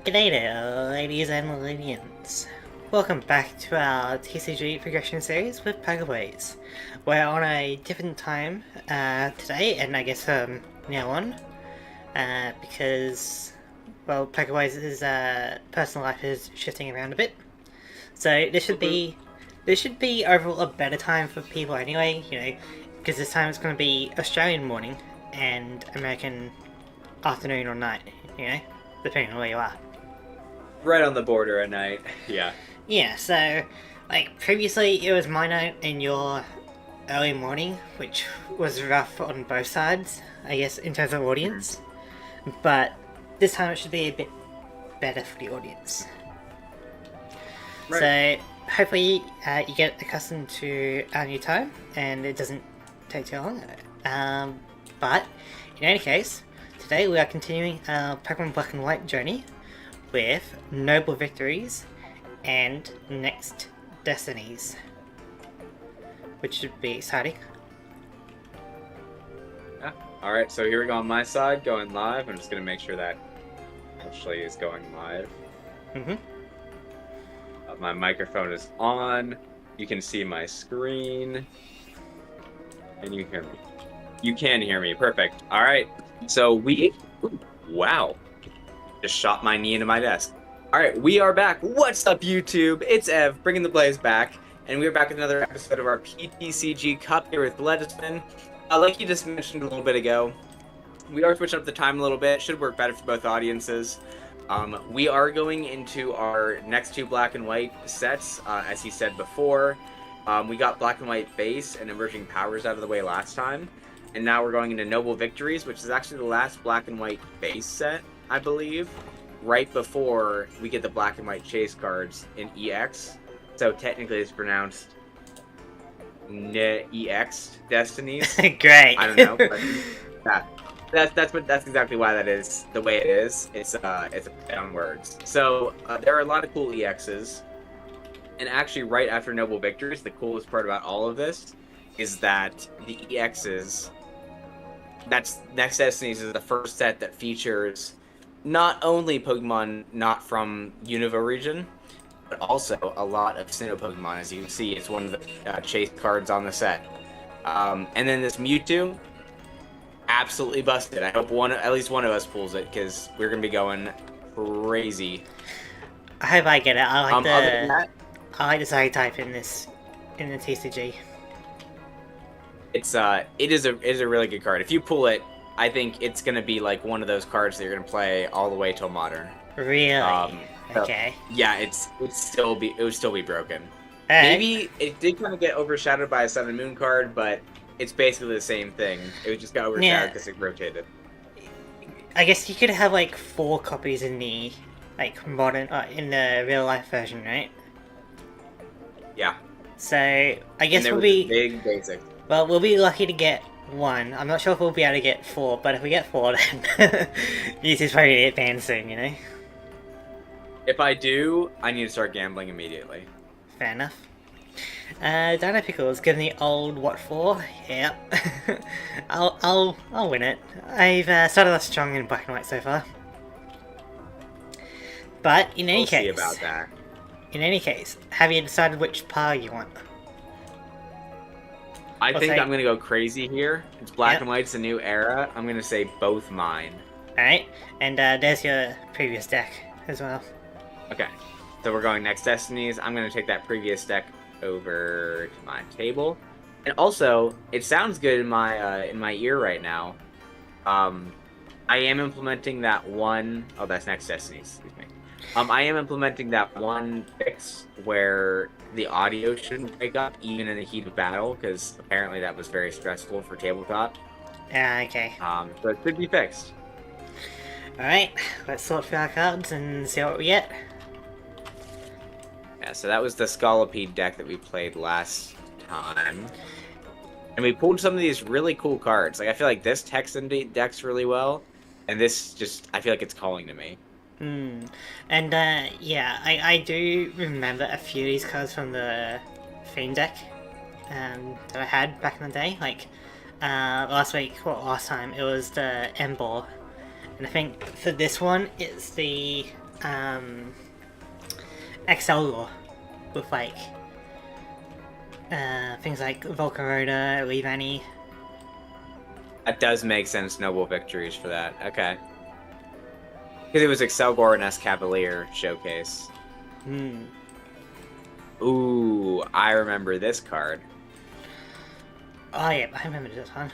G'day there, ladies and ledians. Welcome back to our TCG progression series with PokeBlaze. We're on a different time today, and I guess now on, because, well, PokeBlaze's personal life is shifting around a bit. So this should be overall a better time for people anyway, because this time it's going to be Australian morning and American afternoon or night, depending on where you are. Right on the border at night. Yeah. Yeah, so, previously it was my night and your early morning, which was rough on both sides, I guess, in terms of audience. But this time it should be a bit better for the audience. Right. So, hopefully you get accustomed to our new time and it doesn't take too long. But, in any case, today we are continuing our Pokemon Black and White journey with Noble Victories and Next Destinies, which should be exciting. Yeah. Alright, so here we go on my side, going live. I'm just going to make sure that actually is going live. My microphone is on. You can see my screen. And you hear me. You can hear me. Perfect. Alright, so wow. Just shot my knee into my desk. Alright, we are back. What's up, YouTube? It's Ev, bringing the Blaze back. And we're back with another episode of our PTCG Cup here with Ledians. Like you just mentioned a little bit ago, we are switching up the time a little bit. Should work better for both audiences. We are going into our next two black and white sets, as he said before. We got black and white base and emerging powers out of the way last time. And now we're going into Noble Victories, which is actually the last black and white base set, I believe, right before we get the black and white chase cards in EX. So technically it's pronounced EX Destinies. Great. I don't know. But that's exactly why that is the way it is. It's a play on words. So there are a lot of cool EXs. And actually right after Noble Victories, the coolest part about all of this is that the EXs, that's Next Destinies is the first set that features not only Pokemon not from Unova region, but also a lot of Sinnoh Pokemon. As you can see, it's one of the chase cards on the set. And then this Mewtwo, absolutely busted. I hope at least one of us pulls it, because we're going to be going crazy. I hope I get it. I like other than that, I like the side type in the TCG. it is a really good card. If you pull it, I think it's gonna be like one of those cards that you're gonna play all the way till modern. Really? Okay. So, yeah, it would still be broken. Alright. Maybe it did kind of get overshadowed by a Sun and Moon card, but it's basically the same thing. It just got overshadowed because it rotated. I guess you could have like 4 copies in the modern in the real life version, right? Yeah. So I guess we'll be big basic. Well, we'll be lucky to get 1. I'm not sure if we'll be able to get 4, but if we get 4, then this is probably get banned soon, If I do, I need to start gambling immediately. Fair enough. Dino Pickles, given the old what for? Yep. I'll win it. I've started off strong in black and white so far. But in any case, see about that. In any case, have you decided which par you want? I think I'm gonna go crazy here. It's black and white's a new era. I'm gonna say both mine. Alright, and there's your previous deck as well. Okay, so we're going Next Destinies. I'm gonna take that previous deck over to my table, and also it sounds good in my ear right now. I am implementing that one. Oh, that's Next Destinies. Excuse me. I am implementing that one fix where the audio shouldn't break up even in the heat of battle, because apparently that was very stressful for tabletop. Okay. So it should be fixed. Alright, let's sort through our cards and see what we get. Yeah, so that was the Scolipede deck that we played last time. And we pulled some of these really cool cards. Like, I feel like this Texan decks really well, and this just, I feel like it's calling to me. And yeah, I do remember a few of these cards from the Fiend deck that I had back in the day. Like, last time, it was the Embor. And I think for this one, it's the Excelsior with like things like Volcarona, Levani. That does make sense. Noble victories for that. Okay. Because it was Excelgor and Cavalier showcase. Hmm. Ooh, I remember this card. Oh yeah, I remember this one.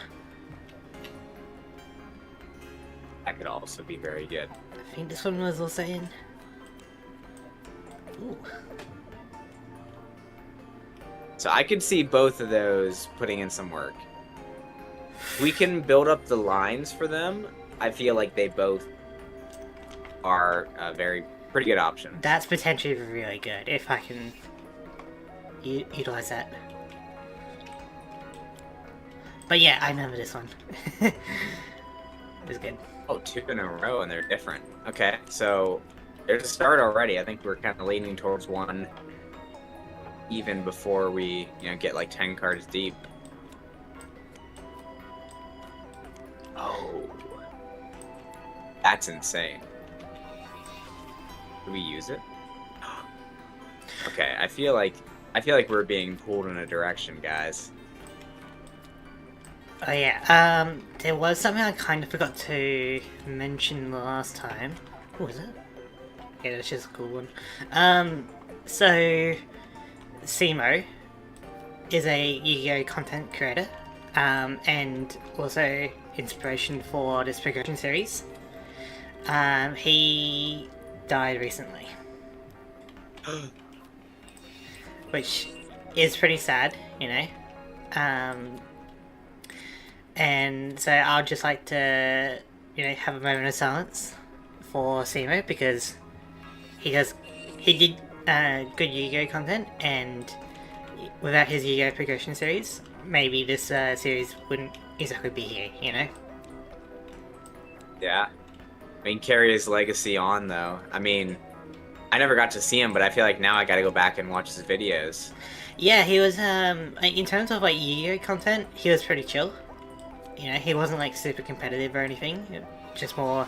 That could also be very good. I think this one was also in. Ooh. So I could see both of those putting in some work. We can build up the lines for them. I feel like they both are pretty good options. That's potentially really good if I can utilize that. But yeah, I remember this one. It was good. Oh, 2 in a row and they're different. Okay, so there's a start already. I think we're kind of leaning towards one even before we, get like 10 cards deep. Oh, that's insane. Do we use it? Okay, I feel like we're being pulled in a direction, guys. Oh yeah, there was something I kind of forgot to mention last time. What was it? Yeah, that's just a cool one. So Simo is a Yu-Gi-Oh content creator, and also inspiration for this progression series. He died recently, which is pretty sad, and so I'd just like to, have a moment of silence for Simo because he did good Yu-Gi-Oh content, and without his Yu-Gi-Oh progression series, maybe this series wouldn't exactly be here, Yeah. I mean, carry his legacy on, though. I mean, I never got to see him, but I feel like now I gotta go back and watch his videos. Yeah, he was, in terms of, like, Yu-Gi-Oh content, he was pretty chill. He wasn't, like, super competitive or anything, just more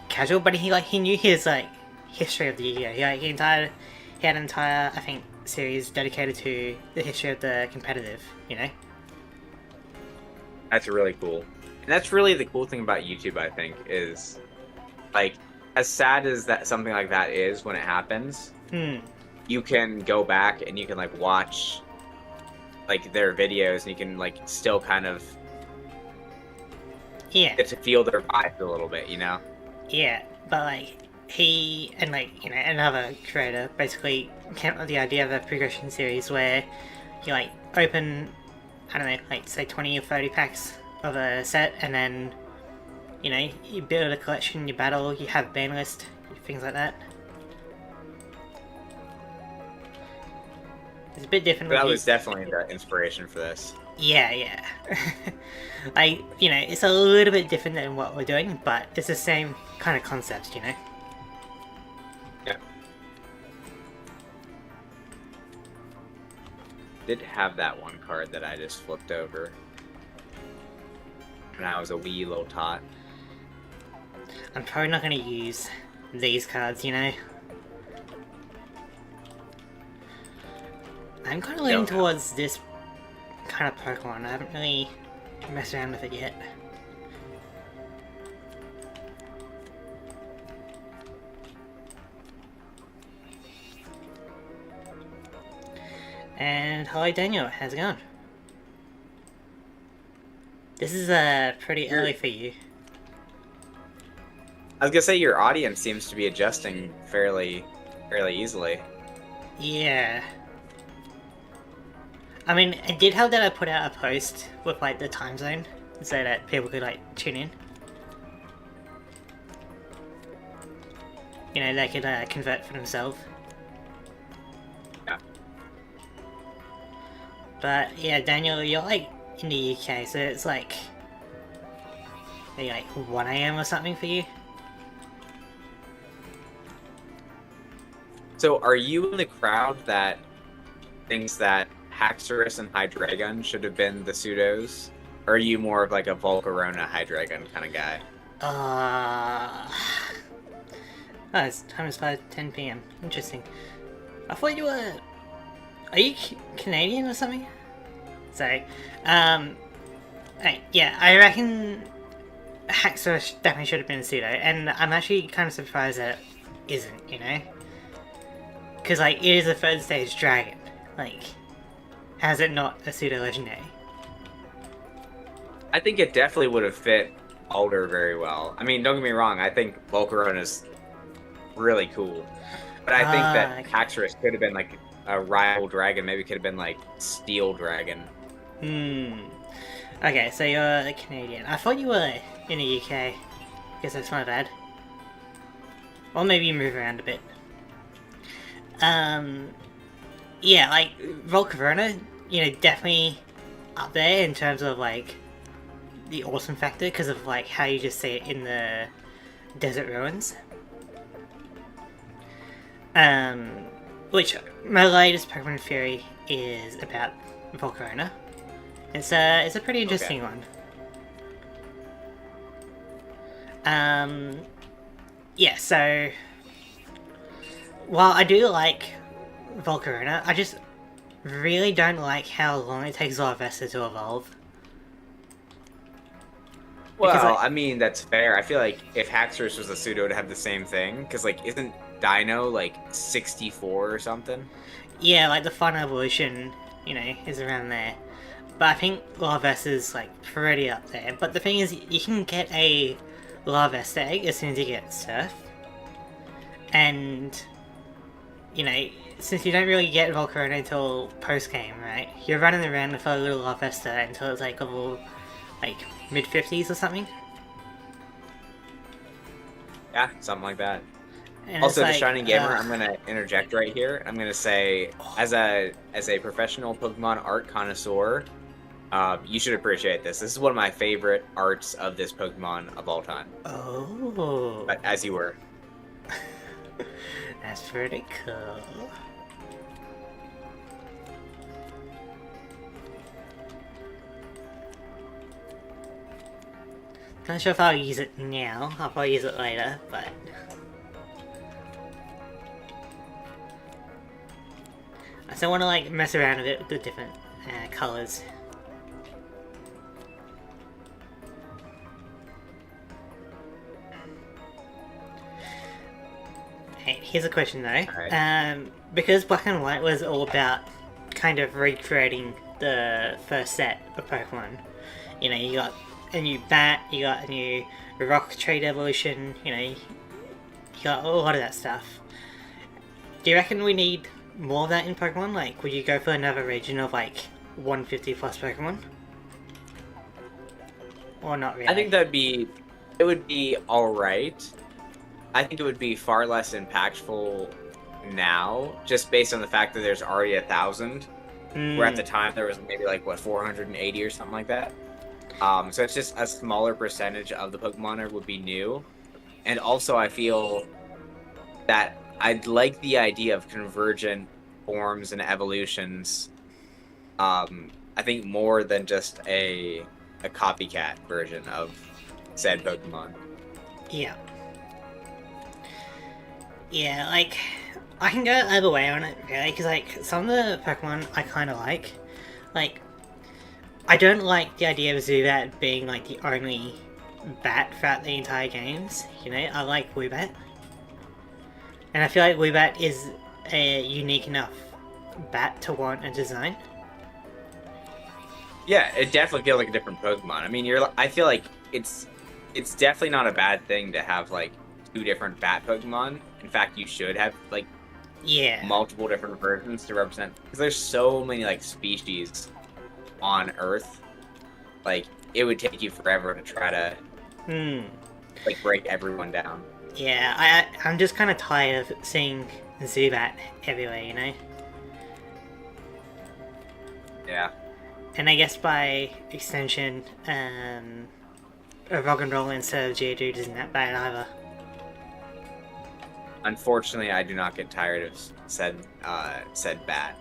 casual, but he knew his, like, history of the Yu-Gi-Oh! He had an entire, I think, series dedicated to the history of the competitive, That's really cool. And that's really the cool thing about YouTube, I think, is, like, as sad as that something like that is when it happens, you can go back and you can, like, watch, like, their videos, and you can, like, still kind of get to feel their vibe a little bit, Yeah, but, like, he and, like, another creator basically came up with the idea of a progression series where you, like, open, I don't know, like, say 20 or 30 packs of a set, and then, you build a collection, you battle, you have ban list, things like that. It's a bit different. That was definitely the inspiration for this. Yeah. Like, it's a little bit different than what we're doing, but it's the same kind of concept, Yeah. Did have that one card that I just flipped over when I was a wee little tot. I'm probably not going to use these cards, I'm kind of leaning towards this kind of Pokemon. I haven't really messed around with it yet. And hi Daniel, how's it going? This is pretty early for you. I was gonna say your audience seems to be adjusting fairly easily. Yeah. I mean, I did have that I put out a post with, like, the time zone so that people could, like, tune in. They could convert for themselves. Yeah. But, yeah, Daniel, you're, like, in the UK, so it's, like, maybe, like, 1 AM or something for you? So, are you in the crowd that thinks that Haxorus and Hydreigon should have been the pseudos? Or are you more of like a Volcarona Hydreigon kind of guy? Oh, it's time is 5:10 p.m. Interesting. I thought you were. Are you Canadian or something? Sorry. Yeah, I reckon Haxor definitely should have been a pseudo, and I'm actually kind of surprised that it isn't, you know? Because, like, it is a third stage dragon. Like, how's it not a pseudo legendary? I think it definitely would have fit Alder very well. I mean, don't get me wrong. I think Volcarona is really cool, but I think that Okay. Haxorus could have been like a rival dragon. Maybe could have been like Steel Dragon. Okay, so you're a Canadian. I thought you were in the UK. Guess that's my bad. Or maybe you move around a bit. Yeah, like, Volcarona, you know, definitely up there in terms of, like, the awesome factor, because of, like, how you just see it in the desert ruins. Which, my latest Pokemon theory is about Volcarona. It's a pretty interesting one. Yeah, so while I do like Volcarona, I just really don't like how long it takes Larvesta to evolve. Because, Well, like, I mean that's fair. I feel like if Haxorus was a pseudo, it'd have the same thing. Because like, isn't Dino like 64 or something? yeah, like the final evolution, you know, is around there. But I think Larvesta's like pretty up there. But the thing is, you can get a Larvesta egg as soon as you get Surf. And, you know, since you don't really get Volcarona until post-game, right? You're running around with a little Larvesta until it's like level, like, mid-50s or something. Yeah, something like that. And Also, it's the like, Shining Gamer, I'm gonna interject right here. I'm gonna say, as a professional Pokemon art connoisseur, you should appreciate this. This is one of my favorite arts of this Pokemon of all time. oh, But as you were. that's pretty cool. Not sure if I'll use it now. I'll probably use it later, but I still want to like mess around with it with the different colors. Hey, here's a question though. Alright. Because Black and White was all about kind of recreating the first set of Pokemon, you know, you got a new bat, you got a new rock trade evolution, you know, you got a lot of that stuff. Do you reckon we need more of that in Pokemon? Like, would you go for another region of like 150 plus Pokemon? Or not really? I think it would be alright. I think it would be far less impactful now, just based on the fact that there's already 1,000. Where at the time there was maybe like, what, 480 or something like that. So it's just a smaller percentage of the Pokemon would be new. And also I feel that I'd like the idea of convergent forms and evolutions. I think more than just a copycat version of said Pokemon. Yeah. Yeah, like, I can go either way on it, really, because, like, some of the Pokemon I kind of like. Like, I don't like the idea of Zubat being, like, the only bat throughout the entire games, you know? I like Woobat. And I feel like Woobat is a unique enough bat to warrant a design. Yeah, it definitely feels like a different Pokemon. I mean, I feel like it's definitely not a bad thing to have like two different bat Pokemon. In fact, you should have like Yeah. multiple different versions to represent, because there's so many like species on Earth. Like, it would take you forever to try to like break everyone down. Yeah, I'm just kind of tired of seeing Zubat everywhere, you know? Yeah. And I guess by extension, a rock and roll instead of Geodude isn't that bad either. Unfortunately, I do not get tired of said bat.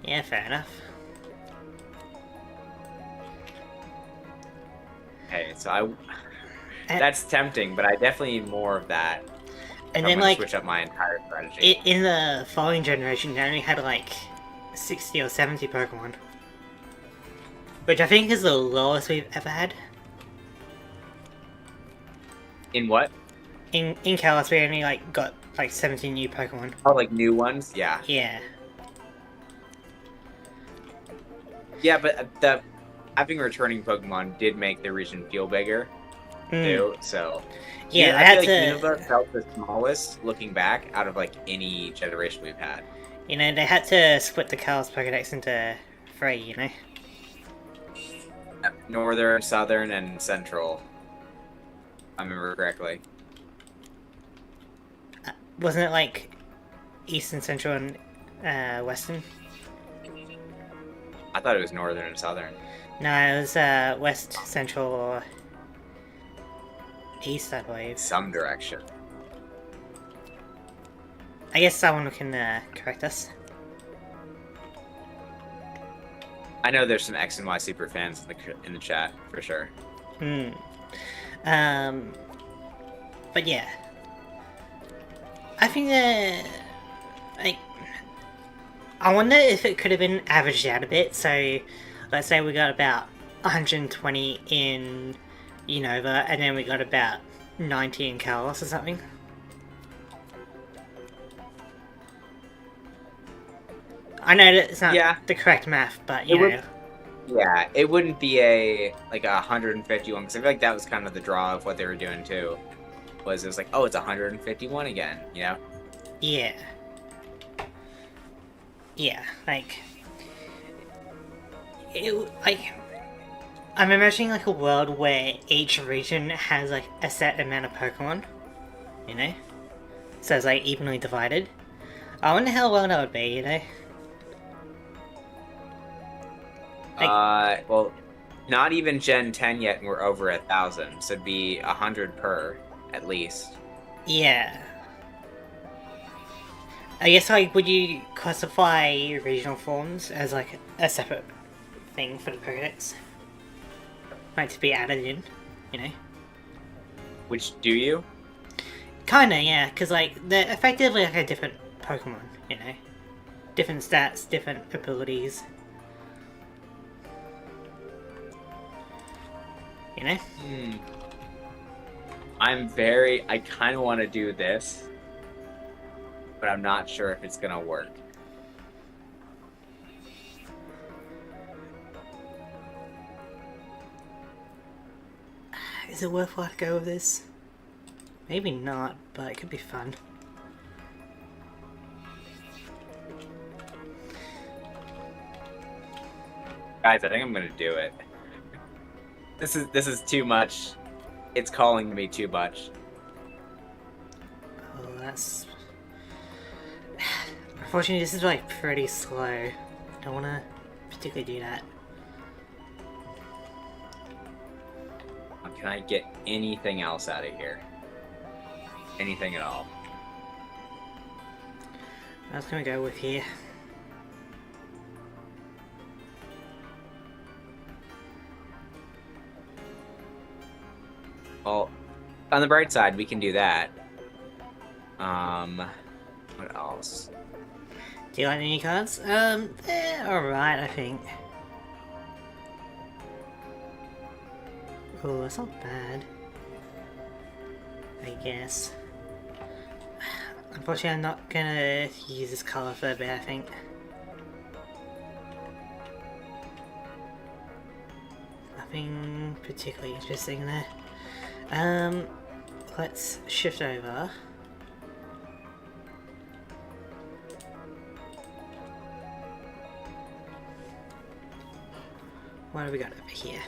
Yeah, fair enough. Okay, so And, that's tempting, but I definitely need more of that. and I'm then gonna like switch up my entire strategy. in the following generation, they only had like 60 or 70 Pokemon, which I think is the lowest we've ever had. In what? In Kalos, we only like got like 70 new Pokemon. Oh, like new ones? Yeah. Yeah. Yeah, but the having returning Pokemon did make the region feel bigger Mm. too. So Yeah, they I feel had like to. Unova felt the smallest looking back out of like any generation we've had. You know, they had to split the Kalos Pokedex into 3. You know. Northern, Southern, and Central. If I remember correctly. Wasn't it like Eastern, Central, and Western? I thought it was Northern and Southern. No, it was West, Central, or East, I believe. Some direction. I guess someone can correct us. I know there's some X and Y super fans in the chat for sure. Hmm. But yeah, I think that like I wonder if it could have been averaged out a bit. So let's say we got about 120 in Unova, and then we got about 90 in Kalos or something. I know that it's not the correct math, but you know. Yeah, it wouldn't be a 151 because I feel like that was kind of the draw of what they were doing too. Was it was like, oh, it's 151 again, you know? Yeah. Yeah, like I'm imagining like a world where each region has like a set amount of Pokemon, you know? So it's like evenly divided. I wonder how well that would be, you know? Well, not even Gen 10 yet, and we're over 1,000, so it'd be 100 per, at least. Yeah. I guess, like, would you classify regional forms as, like, a separate thing for the Pokedex? Like, to be added in, you know? Which, do you? Kinda, yeah, because, like, they're effectively, like, a different Pokemon, you know? Different stats, different abilities. You know? I kind of want to do this, but I'm not sure if it's gonna work. Is it worthwhile to go with this? Maybe not, but it could be fun. Guys, I think I'm gonna do it. This is too much. It's calling me too much. Oh, that's... Unfortunately, this is like pretty slow. I don't want to particularly do that. Can I get anything else out of here? Anything at all? I was gonna go with here. Well, on the bright side, we can do that. What else? Do you like any cards? They're alright, I think. Oh, it's not bad. I guess. Unfortunately, I'm not gonna use this colour for a bit, I think. Nothing particularly interesting there. Let's shift over. What have we got over here?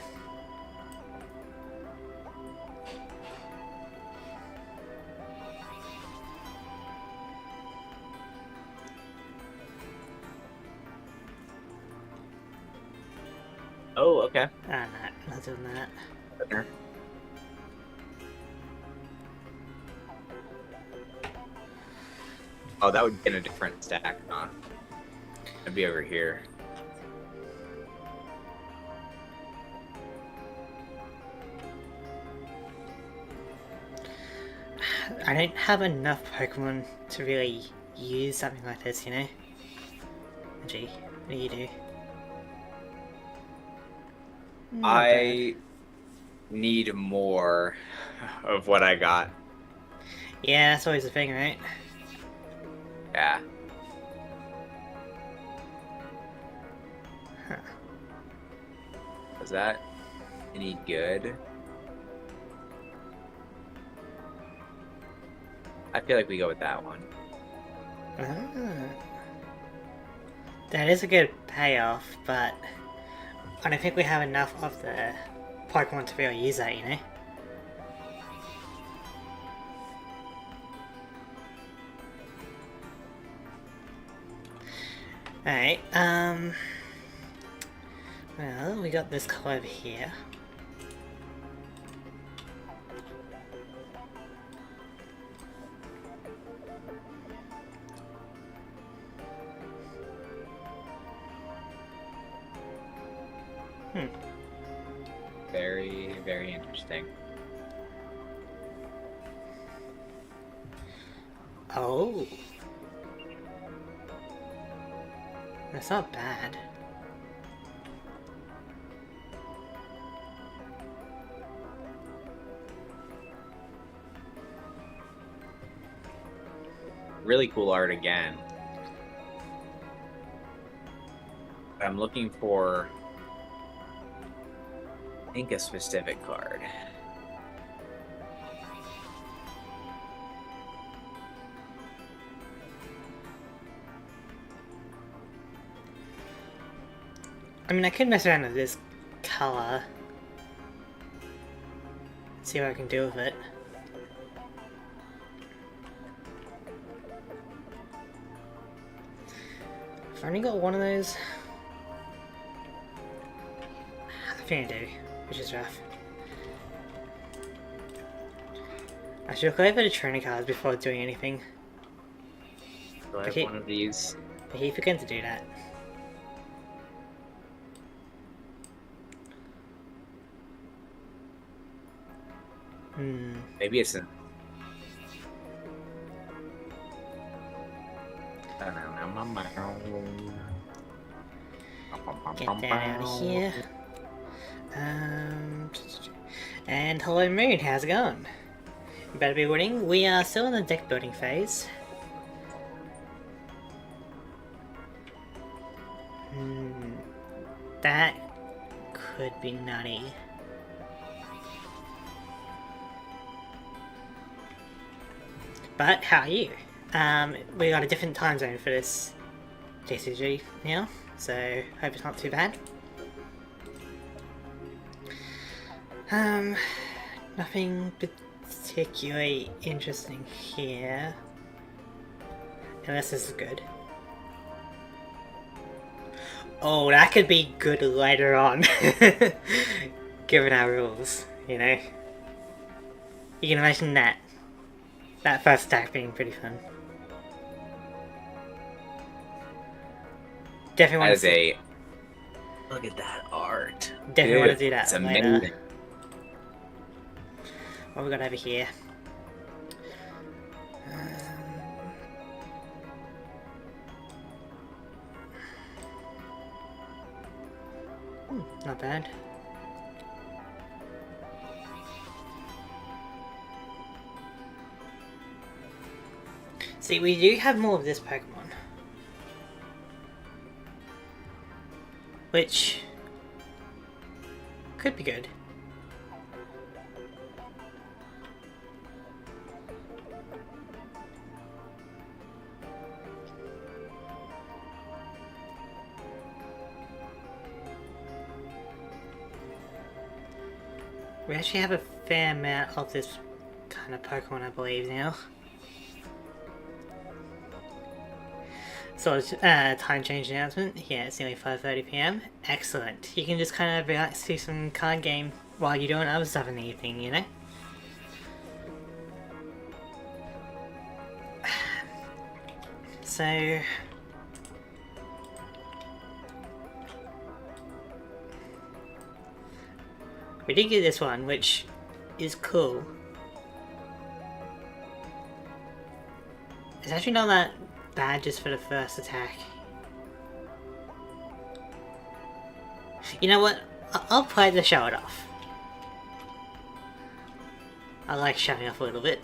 Oh, okay. Ah, no, not doing that. Okay. Oh, that would be in a different stack, huh? That'd be over here. I don't have enough Pokemon to really use something like this, you know? Gee, what do you do? Not bad. I need more of what I got. Yeah, that's always the thing, right? Yeah. Huh. Was that any good? I feel like we go with that one. Ah. That is a good payoff, but I don't think we have enough of the Pokemon to be able to use that, you know? Alright, well, we got this colour over here. Very, very interesting. Oh. That's not bad. Really cool art again. I'm looking for, I think, a specific card. I mean, I could mess around with this colour. See what I can do with it. I've only got one of those. I think I do, which is rough. I should look over the training cards before doing anything. Do I have Okay. one of these? I keep forgetting to do that. Maybe it's in. Get that out of here. And hello Moon, how's it going? You better be winning. We are still in the deck building phase. That could be nutty. But how are you? We got a different time zone for this PTCG now, so hope it's not too bad. Nothing particularly interesting here. Unless this is good. Oh, that could be good later on. Given our rules, you know? You can imagine that. That first attack being pretty fun. Definitely want to see. Look at that art. Definitely want to do that It's later. amazing. What we got over here? Not bad. See, we do have more of this Pokemon. Which could be good. We actually have a fair amount of this kind of Pokemon, I believe, now. So, time change announcement. Yeah, it's nearly 5:30 PM. Excellent. You can just kind of relax, do some card game while you're doing other stuff in the evening, you know? So... we did get this one, which is cool. It's actually not that bad just for the first attack. You know what? I'll play to show it off. I like showing off a little bit.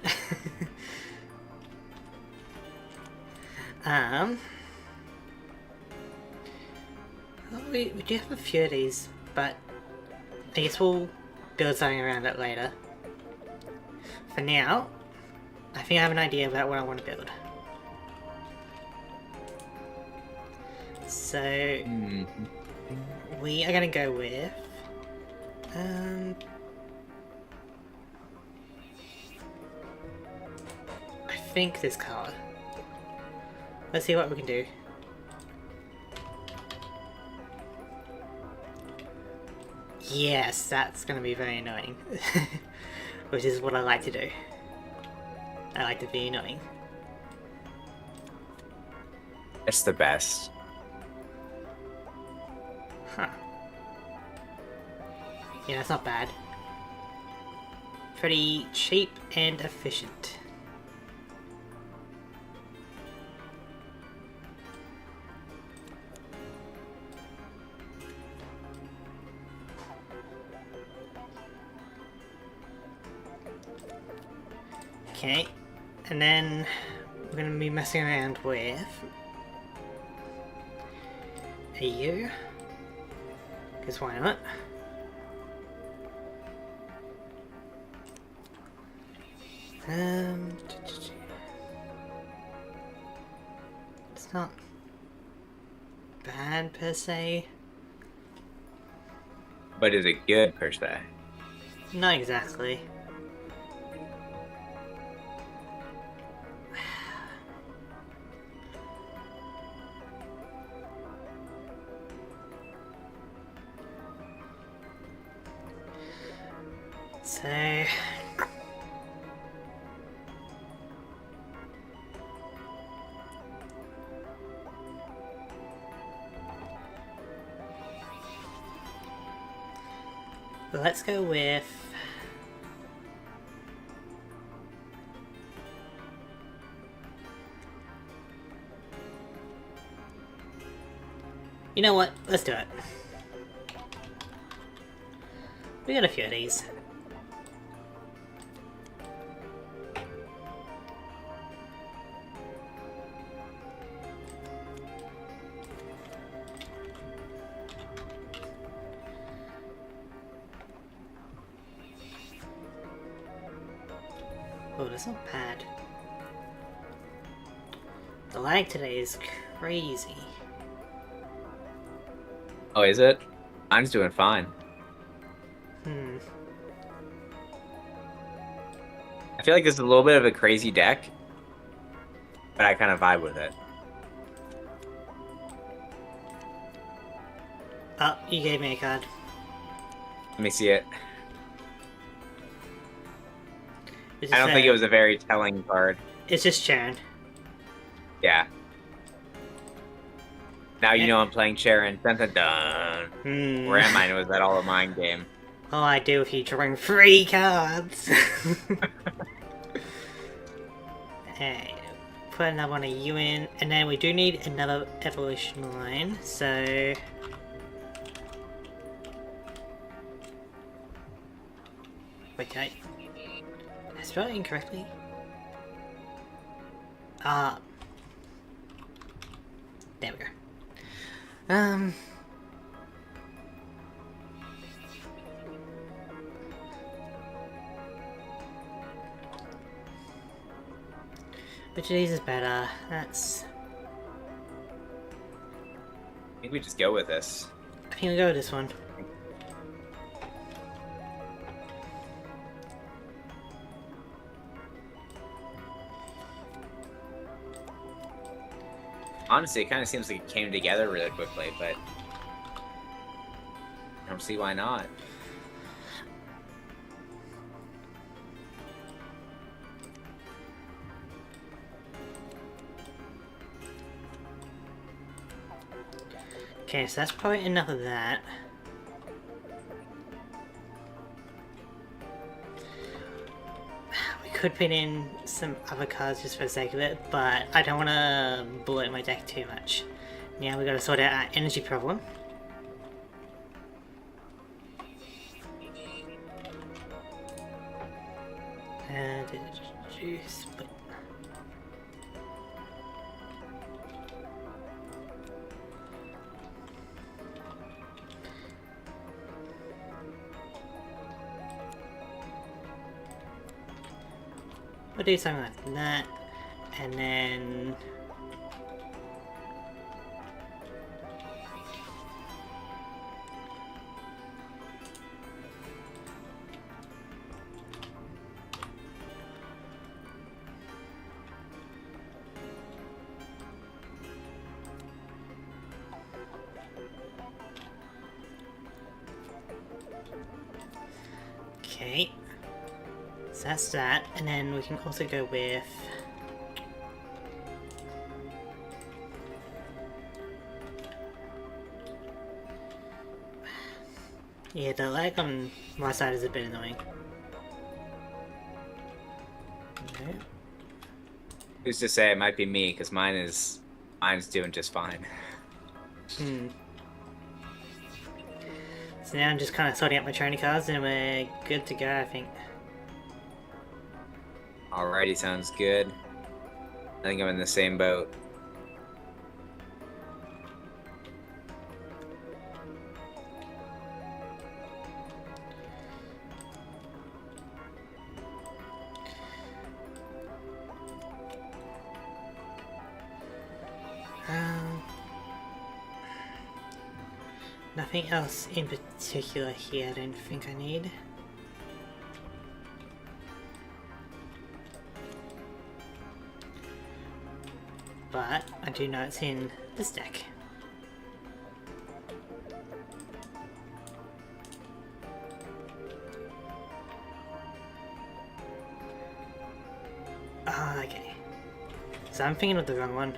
Well, we do have a few of these, but I guess we'll build something around it later. For now, I think I have an idea about what I want to build. So, we are going to go with... I think this colour. Let's see what we can do. Yes, that's going to be very annoying. Which is what I like to do. I like to be annoying. It's the best. Huh. Yeah, that's not bad. Pretty cheap and efficient. Okay, and then we're going to be messing around with a U, because why not? It's not bad per se. But is it good per se? Not exactly. So... let's go with... you know what? Let's do it. We got a few of these. Oh, that's not bad. The lag today is crazy. Oh, is it? I'm just doing fine. I feel like this is a little bit of a crazy deck, but I kind of vibe with it. Oh, you gave me a card. Let me see it. It's I just don't think it was a very telling card. It's just Sharon. Yeah. Now you know I'm playing Sharon. Dun dun dun. Where am I? Was that all a mind game? All I do if you drawing 3 cards. Hey, put another one of you in, and then we do need another evolution line, so... wait, did I spell it incorrectly? There we go. Which of these is better? That's... I think we just go with this. I think we'll go with this one. Honestly, it kind of seems like it came together really quickly, but I don't see why not. Okay, so that's probably enough of that. We could put in some other cards just for the sake of it, but I don't want to bloat my deck too much. Now we got to sort out our energy problem. And split. We'll do something like that, and then okay. So that's that, and then we can also go with yeah, the lag on my side is a bit annoying. Okay. Who's to say it might be me, because mine's doing just fine. So now I'm just kind of sorting out my training cards and we're good to go, I think. Alrighty, sounds good. I think I'm in the same boat. Nothing else in particular here I don't think I need. But I do know it's in this deck. Ah, okay. So I'm thinking of the wrong one.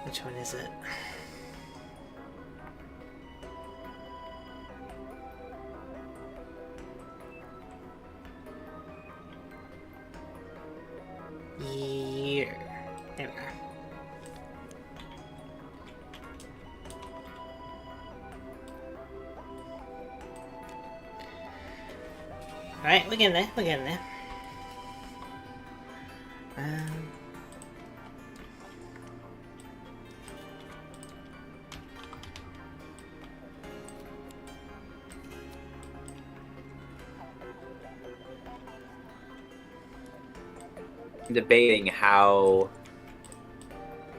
Which one is it? Yeah. There we go. Alright, we're getting there, we're getting there. I'm debating how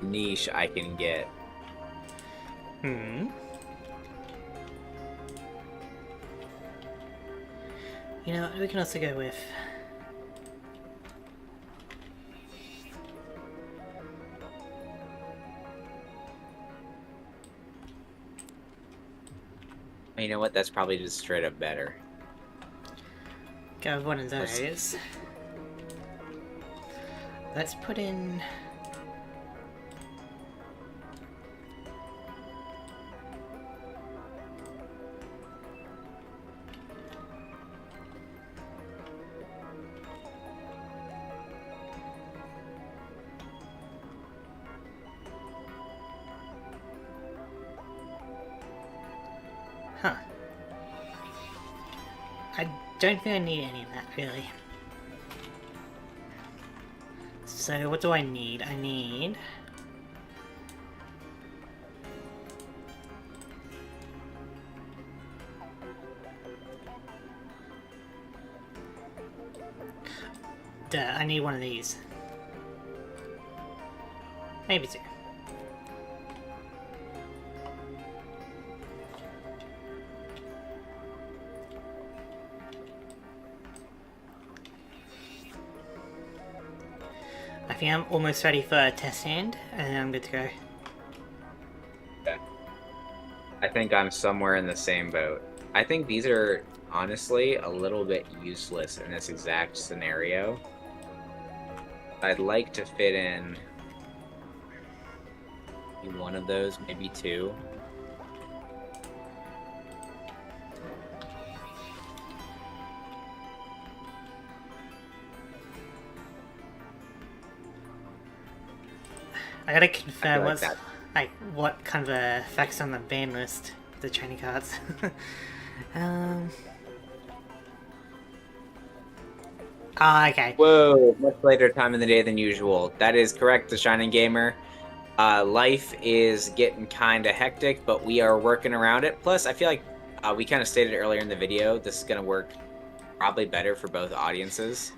niche I can get. You know, we can also go with You know what? That's probably just straight up better. go with one of those. Let's put in I don't think I need any of that, really. So what do I need? I need I need one of these. Maybe two. I think I'm almost ready for a test hand, and I'm good to go. Okay. I think I'm somewhere in the same boat. I think these are honestly a little bit useless in this exact scenario. I'd like to fit in one of those, maybe two. I gotta I confirm feel like what's that. like what kind of effects on the ban list, the training cards. um. Ah, okay. Whoa, much later time in the day than usual. That is correct, the Shining Gamer. Life is getting kind of hectic, but we are working around it. Plus, I feel like we kind of stated earlier in the video, this is going to work probably better for both audiences.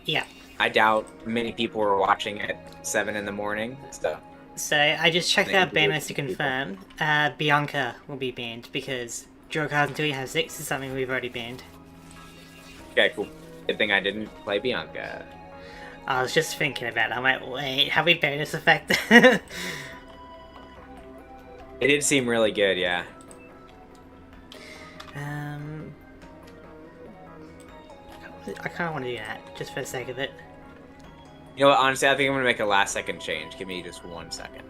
Yeah. I doubt many people were watching at 7 in the morning, so... So I just checked Maybe out ban there's list to some people. confirm. Bianca will be banned because draw cards until you have 6 is something we've already banned. Okay, cool. Good thing I didn't play Bianca. I was just thinking about it. I'm like, wait, have we banned this effect? It did seem really good, yeah. um, I kind of want to do that just for the sake of it. You know what, honestly, I think I'm going to make a last second change. Give me just 1 second.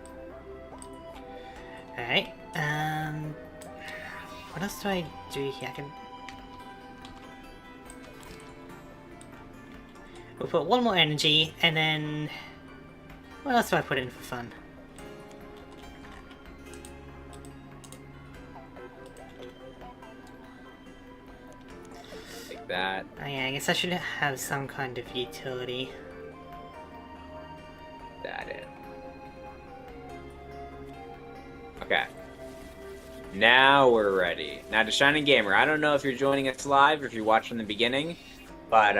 Alright. What else do I do here? I can. We'll put one more energy, and then what else do I put in for fun? Like that. Oh yeah, I guess I should have some kind of utility. That in. Okay. Now we're ready. Now to Shining Gamer, I don't know if you're joining us live or if you're watching the beginning, but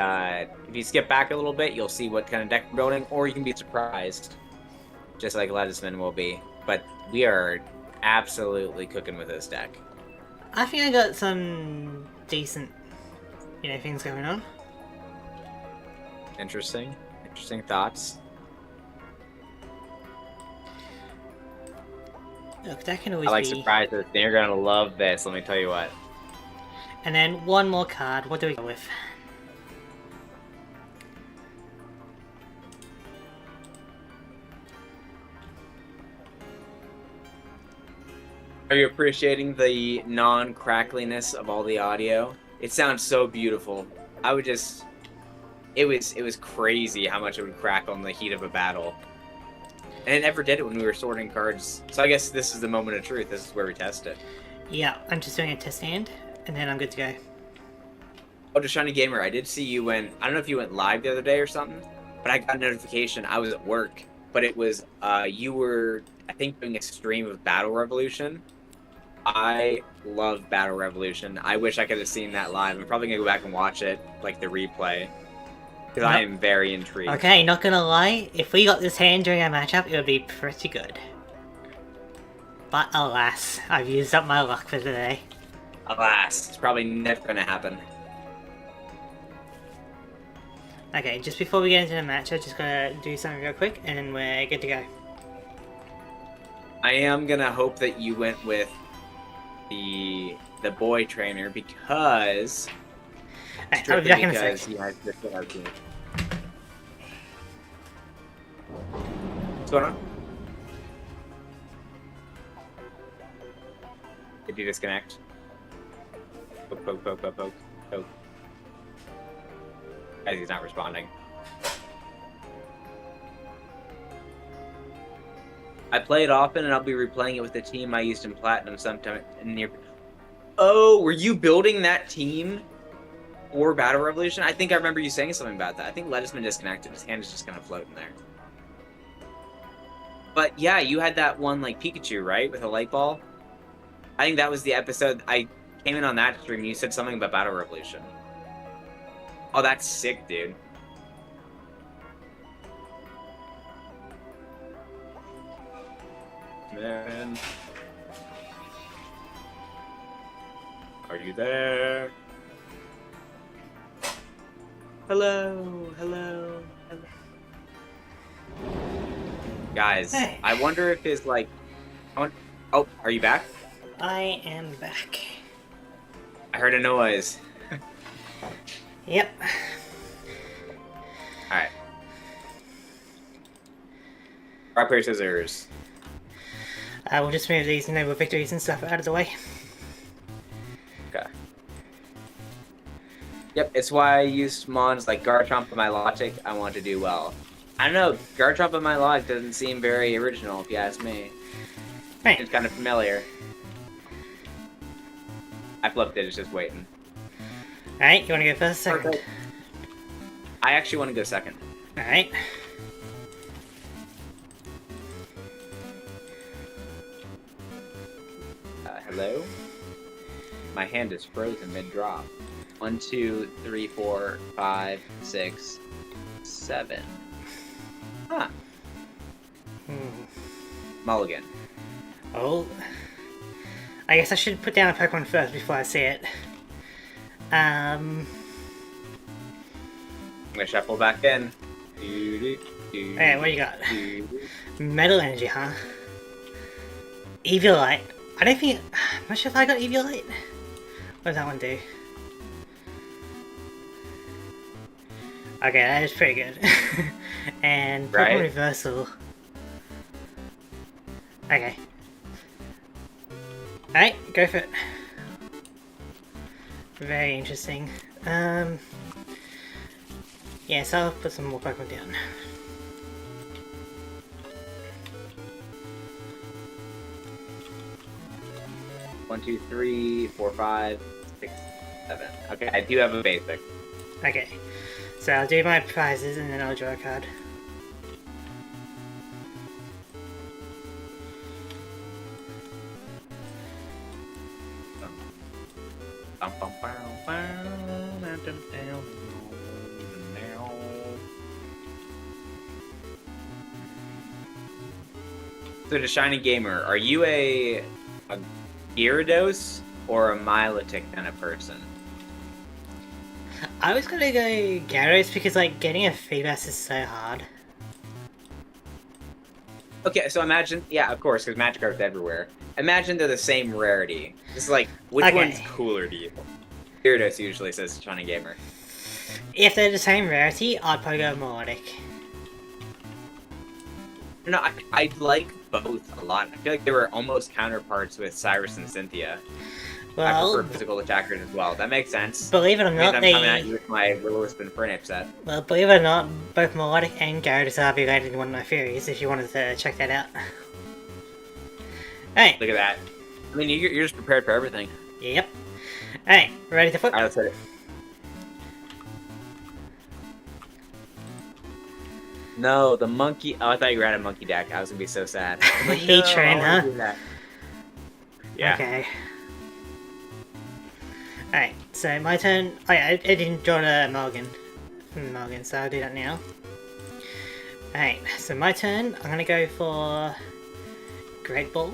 if you skip back a little bit, you'll see what kind of deck we're building, or you can be surprised, just like Ledisman will be. But we are absolutely cooking with this deck. I think I got some decent, things going on. Interesting. Interesting thoughts. Look, that can always I like be. surprises. You're gonna love this, let me tell you what. And then one more card. What do we go with? Are you appreciating the non-crackliness of all the audio? It sounds so beautiful. I would just... It was crazy how much it would crackle in the heat of a battle. And it never did it when we were sorting cards. So I guess this is the moment of truth. This is where we test it. Yeah, I'm just doing a test hand, and then I'm good to go. Oh, to Shiny Gamer, I did see you I don't know if you went live the other day or something, but I got a notification. I was at work, but it was, you were, I think, doing a stream of Battle Revolution. I love Battle Revolution. I wish I could have seen that live. I'm probably going to go back and watch it, like the replay. Because I am very intrigued. Okay, not gonna lie, if we got this hand during our matchup, it would be pretty good. But alas, I've used up my luck for today. Alas, it's probably never going to happen. Okay, just before we get into the match, I just gotta do something real quick, and then we're good to go. I am going to hope that you went with the boy trainer because... Alright, I'll be back in a sec. He has this with our team. What's going on? Did you disconnect? Poke, poke, poke, poke, poke, poke. As he's not responding. I play it often, and I'll be replaying it with the team I used in Platinum sometime near... Oh, were you building that team or Battle Revolution? I think I remember you saying something about that. I think Ledisman disconnected. His hand is just kind of floating there. But yeah, you had that one, like, Pikachu, right? With a light ball? I think that was the episode. I came in on that stream and you said something about Battle Revolution. Oh, that's sick, dude. Man. Are you there? Hello, hello, hello. Guys, Hey. I wonder if his, like... Oh, are you back? I am back. I heard a noise. Yep. Alright. Rock, paper, scissors. We'll just move these noble victories and stuff out of the way. Okay. Yep, it's why I used Mons like Garchomp and my Logic. I want to do well. I don't know. Garchomp in my log doesn't seem very original, if you ask me. Right. It's kind of familiar. I flipped it. It's just waiting. Alright, you want to go first, second? Perfect. I actually want to go second. Alright. Hello? My hand is frozen mid-drop. 1, 2, 3, 4, 5, 6, 7. Huh. Mulligan. Oh. I guess I should put down a Pokemon first before I see it. I'm gonna shuffle back in. Alright, what do you got? Metal Energy, huh? Eviolite. I don't think... I'm not sure if I got Eviolite. What does that one do? Okay, that is pretty good. And Pokemon Right? Reversal. Okay. Alright, go for it. Very interesting. Yeah, so I'll put some more Pokemon down. One, 2, 3, 4, 5, 6, 7. Okay, I do have a basic. Okay, so I'll do my prizes and then I'll draw a card. So, to Shiny Gamer, are you a Gyarados or a Milotic kind of person? I was gonna go Gyarados because, like, getting a Feebas is so hard. Okay, so imagine, yeah, of course, because Magikarp's everywhere. Imagine they're the same rarity. It's like, which Okay. one's cooler to you? Gyarados usually says Shiny Gamer. If they're the same rarity, I'd probably go Melodic. No, I like both a lot. I feel like they were almost counterparts with Cyrus and Cynthia. I Well, prefer physical attackers as well. That makes sense. believe it or Means not, I'm coming at you with my Will-O-Wisp and Fernape set. well, believe it or not, both Melodic and Gyarados are related in one of my theories, if you wanted to check that out. Alright, Look at that. I mean, you're just prepared for everything. yep. Alright, ready to flip? Alright, let's hit it. No, the monkey. Oh, I thought you were at a monkey deck. I was gonna be so sad. I'm like, Heat no, train, I wanna huh? do that. Yeah. Okay. Alright, so my turn. Oh yeah, I didn't draw a Mulligan. Mulligan, so I'll do that now. Alright, so my turn. I'm gonna go for Great Ball.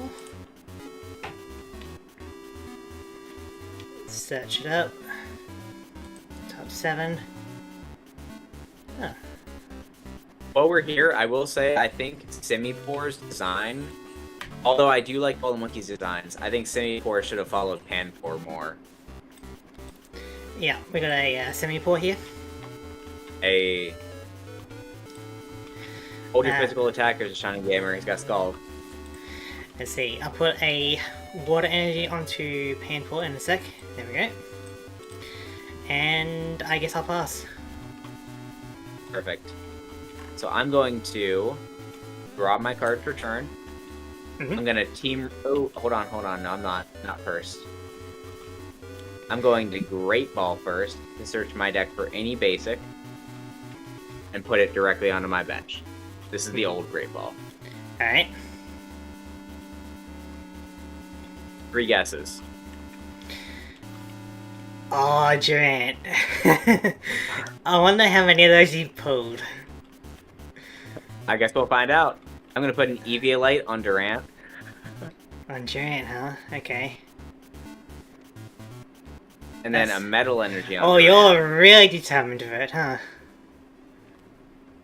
Search it up. Top 7. Oh. While we're here, I will say I think Simipour's design, although I do like all the monkeys' designs, I think Simipour should have followed Panpour more. Yeah, we got a Semi-Paw here. Hold your physical attackers, a Shining Gamer. He's got Scald. Let's see, I'll put a Water Energy onto Panpour in a sec. There we go. And I guess I'll pass. Perfect. So I'm going to draw my card for turn. Mhm. I'm gonna team. Oh, hold on. No, I'm not. Not first. I'm going to Great Ball first to search my deck for any basic and put it directly onto my bench. This is the old Great Ball. Alright. 3 guesses. Oh, Durant. I wonder how many of those you pulled. I guess we'll find out. I'm gonna put an Eviolite on Durant. On Durant, huh? Okay. And then a That's- Metal Energy on Oh, Durant. you're really determined to it, huh?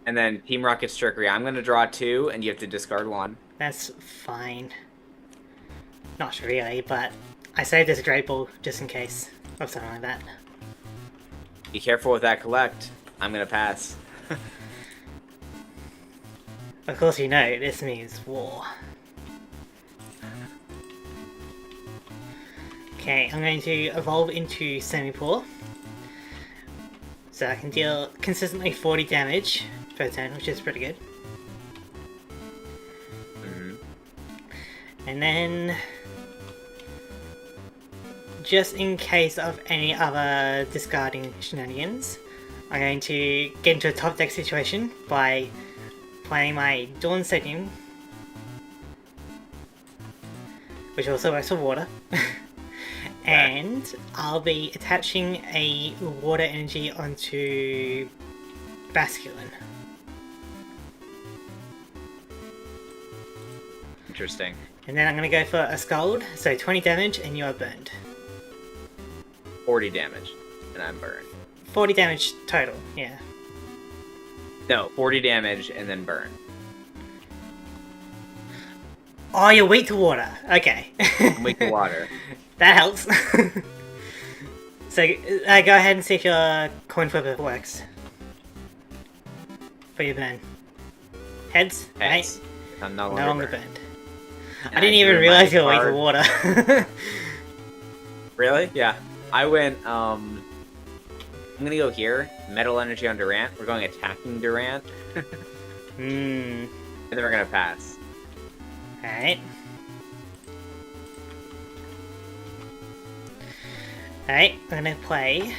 And then Team Rocket's Trickery. I'm gonna draw 2, and you have to discard 1. That's fine. Not really, but I saved this Great Ball just in case of something like that. Be careful with that collect. I'm gonna pass. Of course you know, this means war. Okay, I'm going to evolve into Semi-Paw. So I can deal consistently 40 damage per turn, which is pretty good. Mhm. And then, just in case of any other discarding shenanigans, I'm going to get into a top deck situation by playing my Dawn Stadium, which also works for water. And I'll be attaching a water energy onto Basculin. Interesting. And then I'm going to go for a Scald, so 20 damage and you are burned. 40 damage, and I'm burned. 40 damage total, yeah. No, 40 damage and then burn. Oh, you're weak to water. Okay. I'm weak to water. That helps. So, go ahead and see if your coin flipper works. For your burn. Heads? Heads. Right? I'm no No longer burned. burned. And I didn't drew even my realize you were weak to card. water. Really? Yeah. I went, I'm gonna go here. Metal energy on Durant. We're going attacking Durant. Hmm. And then we're gonna pass. Alright. Alright, I'm gonna play.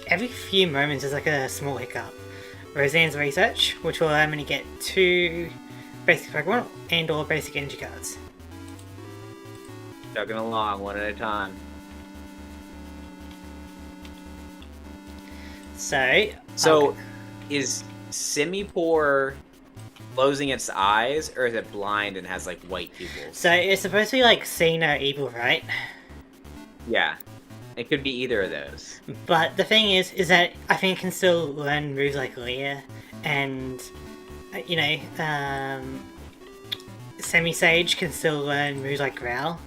Every few moments there's like a small hiccup. Roseanne's Research, which will allow me to get 2 basic Pokemon and or basic energy cards. Chugging along one at a time. So, So, is Simipour closing its eyes, or is it blind and has like white pupils? so it's supposed to be like see no evil, right? Yeah. It could be either of those. But the thing is that I think it can still learn moves like Leer and, you know, Semi-Sage can still learn moves like Growl.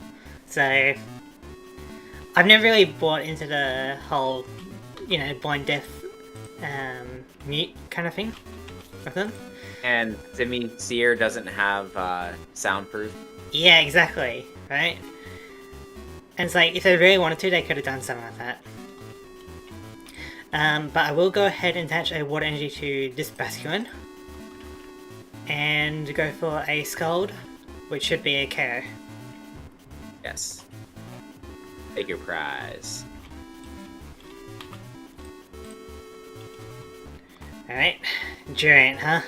So, I've never really bought into the whole, you know, blind deaf mute kind of thing with them. And Simisear doesn't have soundproof. Yeah, exactly, right? And it's like, if they really wanted to, they could have done something like that. But I will go ahead and attach a water energy to this Basculin. And go for a Scald, which should be a KO. Yes. Take your prize. Alright, Durant, huh?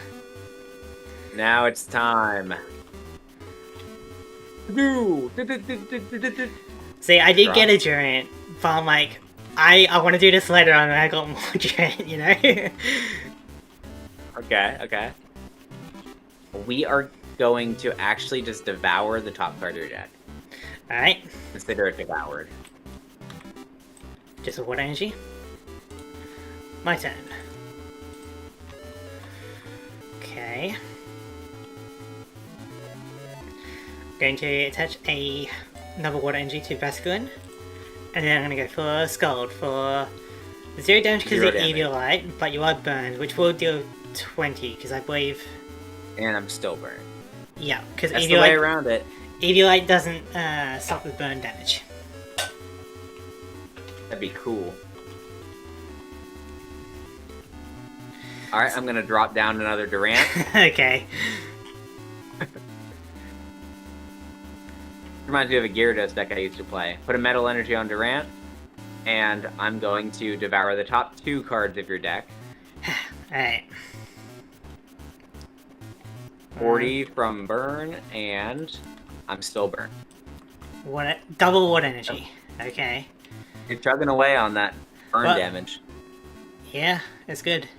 Now it's time. See, I did Drop. get a Durant, but I'm like, I want to do this later on when I got more Durant, you know? Okay, okay. We are going to actually just devour the top card of your deck. Alright, Consider it devoured. just a water energy. My turn. Okay. Going to attach another water energy to Basculin. And then I'm going to go for Scald for 0 damage because of Zero the Eviolite, but you are burned, which will deal 20, because I believe... And I'm still burned. Yeah, because That's the way Eviolite, around it. Eviolite doesn't stop with burn damage. That'd be cool. Alright, I'm gonna drop down another Durant. Okay. Reminds me of a Gyarados deck I used to play. Put a Metal Energy on Durant, and I'm going to devour the top 2 cards of your deck. Alright. 40 from burn, and I'm still burned. Double water energy. Okay. You're chugging away on that burn Well- damage. Yeah, it's good.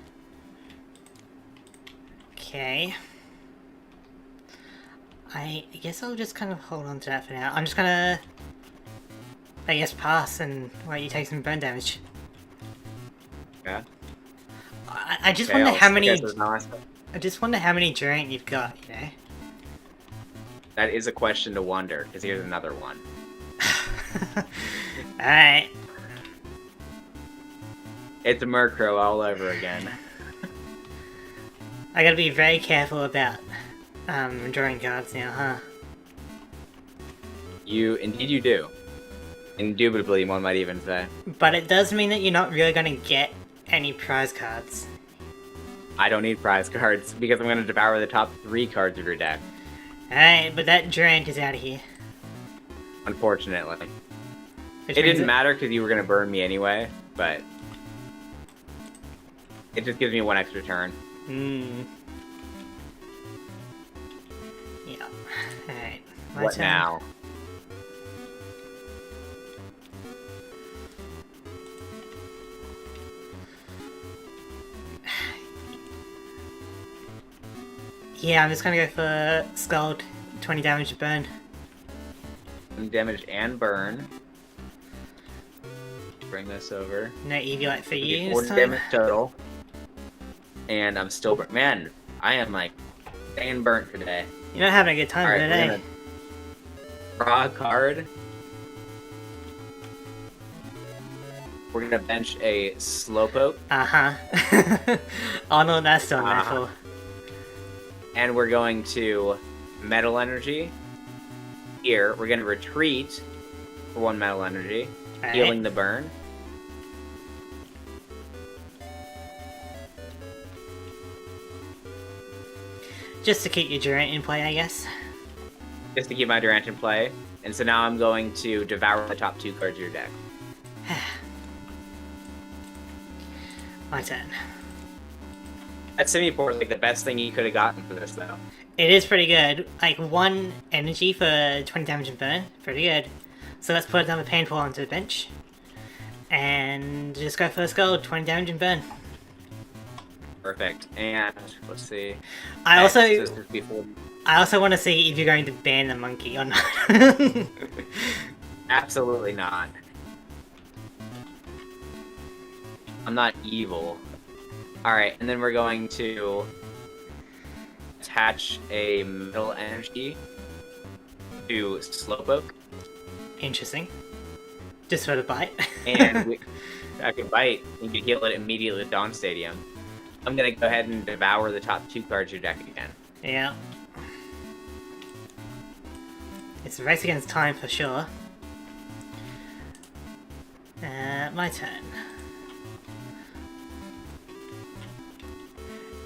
Okay. I guess I'll just kind of hold on to that for now. I'm just gonna, I guess, pass and let you take some burn damage. Yeah. I just Okay, wonder I'll how stick many. as a nice- I just wonder how many Durant you've got. You know. That is a question to wonder, because here's another one. Alright. It's a Murkrow all over again. I gotta be very careful about drawing cards now, huh? Indeed you do. Indubitably, one might even say. But it does mean that you're not really gonna get any prize cards. I don't need prize cards because I'm going to devour the top 3 cards of your deck. Alright, but that Durant is out of here. Unfortunately. Which It means didn't matter because you were going to burn me anyway, but it just gives me 1 extra turn. Yeah. Alright. What now? Yeah, I'm just gonna go for Scald. 20 damage to burn. Damage and burn. Bring this over. No Eviolite for you 40 this time. damage total. And I'm still burnt. Man, I am like staying burnt today. You're not having a good time Alright, today. we're gonna draw a card. We're gonna bench a Slowpoke. Uh-huh. Oh no, that's still metal. And we're going to Metal Energy. Here, we're gonna retreat for 1 Metal Energy. Alright. Healing the burn. Just to keep your Durant in play, I guess. Just to keep my Durant in play. And so now I'm going to devour the top 2 cards of your deck. My turn. That Simipour is like the best thing you could have gotten for this, though. It is pretty good. Like, 1 energy for 20 damage and burn. Pretty good. So let's put another Painful onto the bench. And just go for the Scald. 20 damage and burn. Perfect. And let's see. I also want to see if you're going to ban the monkey or not. Absolutely not. I'm not evil. Alright, and then we're going to attach a Metal Energy to Slowpoke. Interesting. Just for the bite. And I could bite, and you could heal it immediately at Dawn Stadium. I'm gonna go ahead and devour the top 2 cards of your deck again. Yeah. It's a race against time for sure. My turn.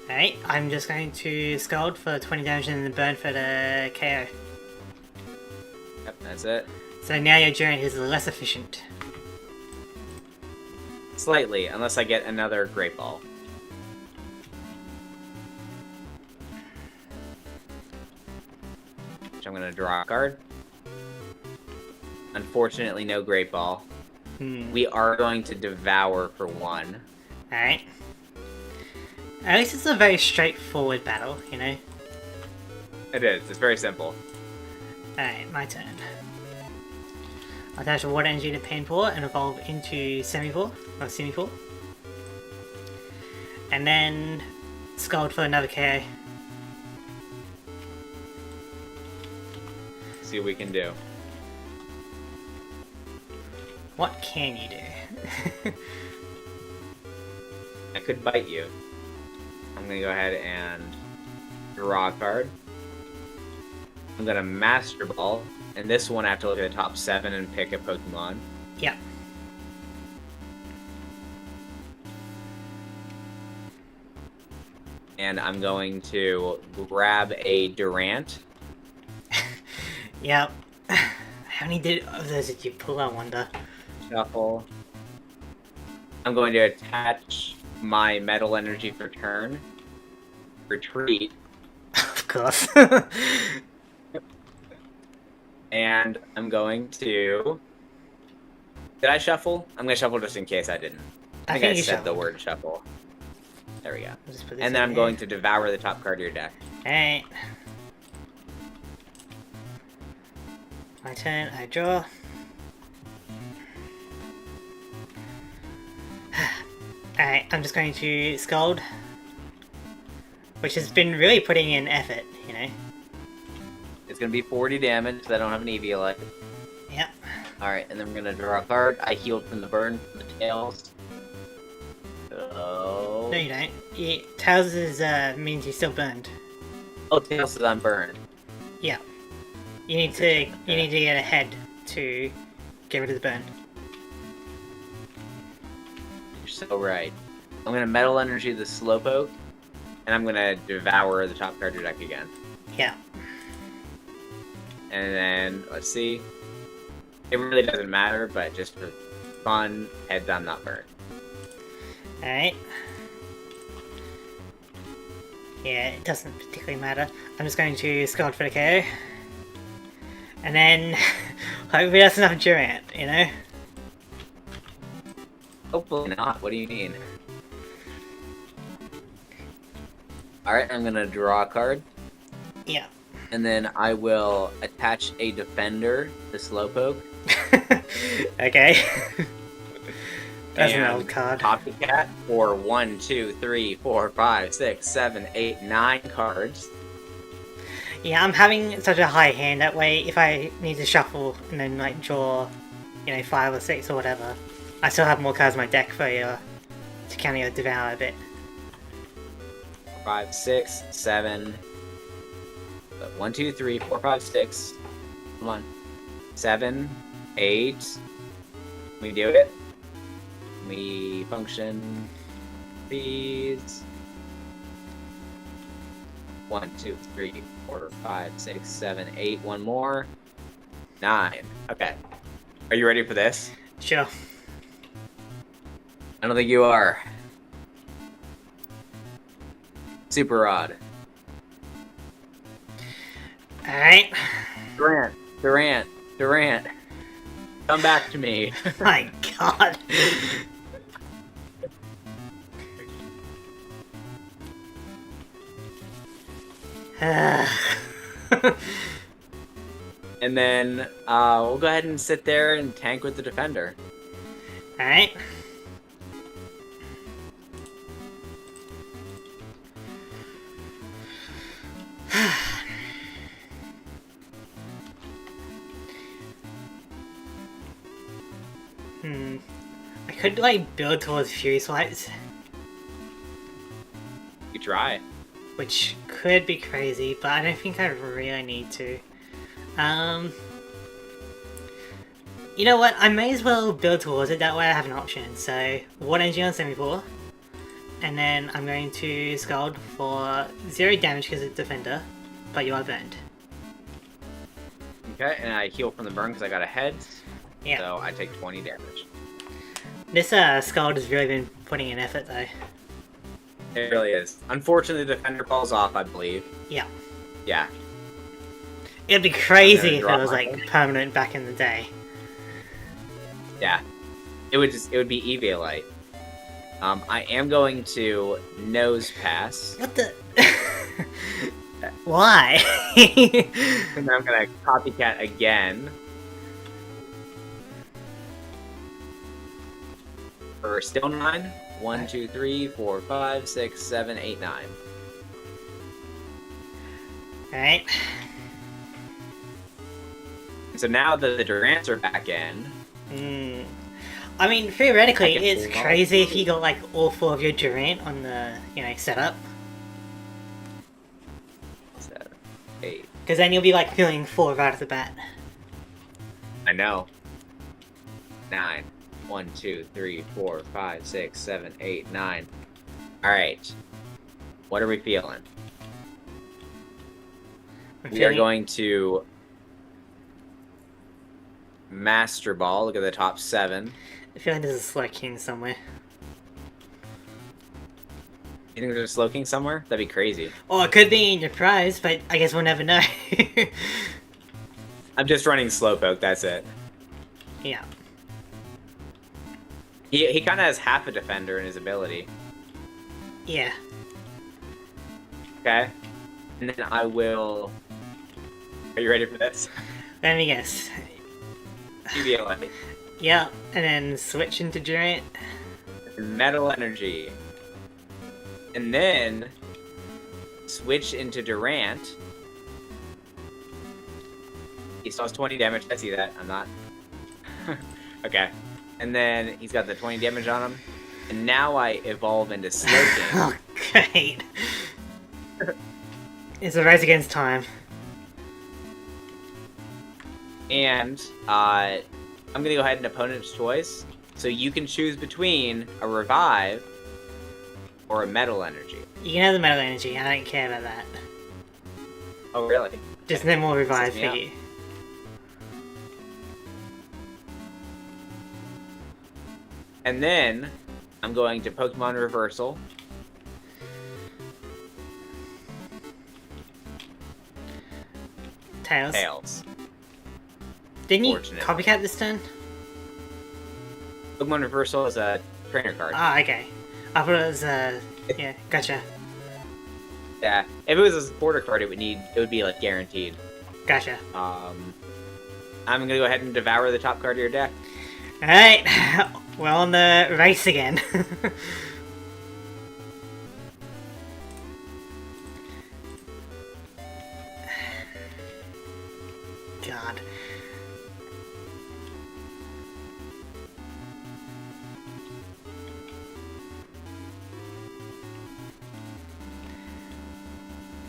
Alright, I'm just going to Scald for 20 damage and then burn for the KO. Yep, that's it. So now your Durant is less efficient. Slightly, unless I get another Great Ball. Which I'm gonna draw a card. Unfortunately, no Great Ball. We are going to devour for 1. Alright. At least it's a very straightforward battle, you know? It is. It's very simple. Alright, my turn. I'll attach a Water Energy to Painful and evolve into Simipour, or Simipour. And then Scald for another KO. See what we can do. What can you do? I could bite you. I'm gonna go ahead and draw a card. I'm gonna Master Ball, and this one I have to look at the top 7 and pick a Pokemon. Yeah. And I'm going to grab a Durant. Yep. How many of those did you pull, I wonder? Shuffle. I'm going to attach my Metal Energy for turn. Retreat. Of course. And I'm going to... Did I shuffle? I'm going to shuffle just in case I didn't. I think I you said the shuffled. word shuffle. There we go. I'll just put this And then in I'm here. going to devour the top card of your deck. Alright. My turn, I draw. Alright, I'm just going to Scald. Which has been really putting in effort, you know? It's going to be 40 damage because I don't have an Eviolite. Yep. Alright, and then we're going to draw a card. I healed from the burn from the tails. Oh. No, you don't. Yeah, Tails is, means you're still burned. Oh, tails says I'm burned. Yeah. You need to get ahead to get rid of the burn. You're so right. I'm gonna Metal Energy the Slowpoke, and I'm gonna devour the top card of your deck again. Yeah. And then, let's see. It really doesn't matter, but just for fun, head down that bird. Alright. Yeah, it doesn't particularly matter. I'm just going to Scald for the KO. And then, hopefully that's enough Durant, you know? Hopefully not. What do you mean? Alright, I'm gonna draw a card. Yeah. And then I will attach a defender to Slowpoke. Okay. That's an and old card. Copycat for 1, 2, 3, 4, 5, 6, 7, 8, 9 cards. Yeah, I'm having such a high hand, that way if I need to shuffle and then like draw, you know, 5 or 6 or whatever, I still have more cards in my deck for you to kind of devour a bit. 5, 6, 7. 1, 2, 3, 4, 5, 6. Come on. 7, 8. We do it. We function these. 1, 2, 3, 4, 5, 6, 7, 8. One more. 9. Okay. Are you ready for this? Sure. I don't think you are. Super Rod. Alright. Durant. Come back to me. My god. And then we'll go ahead and sit there and tank with the defender. Alright. I could like build towards Fury Swipes, You try. which could be crazy, but I don't think I really need to. You know what? I may as well build towards it, that way I have an option. So, 1 energy on Semi-4, and then I'm going to Scald for 0 damage because it's Defender, but you are burned. Okay, and I heal from the burn because I got a head. Yeah. So I take 20 damage. This Scald has really been putting in effort though. It really is. Unfortunately, the defender falls off, I believe. Yeah. Yeah. It'd be crazy if it drop was my like permanent back in the day. Yeah. It would be Eviolite. I am going to nose pass. What the? Why? And I'm gonna copycat again. For still 9. 1, 2, 3, 4, 5, 6, 7, 8, 9. Alright. So now that the Durants are back in, I mean, theoretically, I can it's pull off. crazy if you got like all 4 of your Durant on the, you know, setup. 7, 8. Because then you'll be like feeling 4 right off the bat. I know. 9. 1, 2, 3, 4, 5, 6, 7, 8, 9. Alright. What are we feeling? We are going to Master Ball. Look at the top 7. I feel like there's a Slow King somewhere. You think there's a Slow King somewhere? That'd be crazy. Or it could be in your prize, but I guess we'll never know. I'm just running Slowpoke, that's it. Yeah. He kind of has half a defender in his ability. Yeah. Okay? And then I will... Are you ready for this? Let me guess. PBLA. Yeah, and then switch into Durant. Metal Energy. And then switch into Durant. He still has 20 damage. I see that. I'm not. Okay. And then he's got the 20 damage on him. And now I evolve into Slowking. Oh, great. It's a race against time. And I'm going to go ahead and opponent's choice. So you can choose between a revive or a metal energy? You can have the metal energy, I don't care about that. Oh, really? Just no more revive me for up. you. And then I'm going to Pokemon Reversal. Tails. Tails. Didn't you Fortunate. copycat this turn? Pokemon Reversal is a trainer card. Ah, okay. I thought it was, yeah, gotcha. Yeah. If it was a supporter card, it would be like guaranteed. Gotcha. I'm gonna go ahead and devour the top card of your deck. Alright, we're on the race again. God.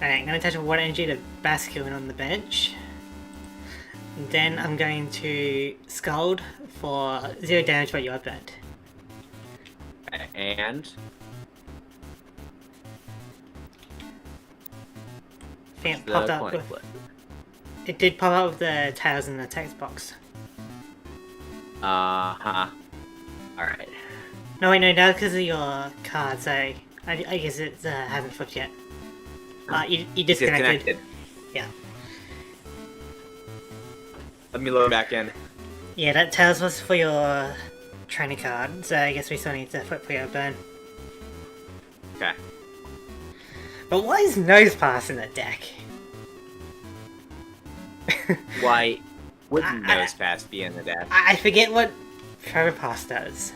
Alright, I'm going to attach a water energy to Basculin on the bench. Then I'm going to Scald for 0 damage but you are burnt. And I think it the popped up coin with, flip. it did pop up with the tails in the text box. Alright. No wait, no, that's because of your card, so I guess it hasn't flipped yet. You disconnected. Yeah. Let me load back in. Yeah, that tails was for your trainer card, so I guess we still need to flip for your burn. Okay. But why is Nose Pass in the deck? Why wouldn't I- Nose Pass be in the deck? I forget what Probopass does.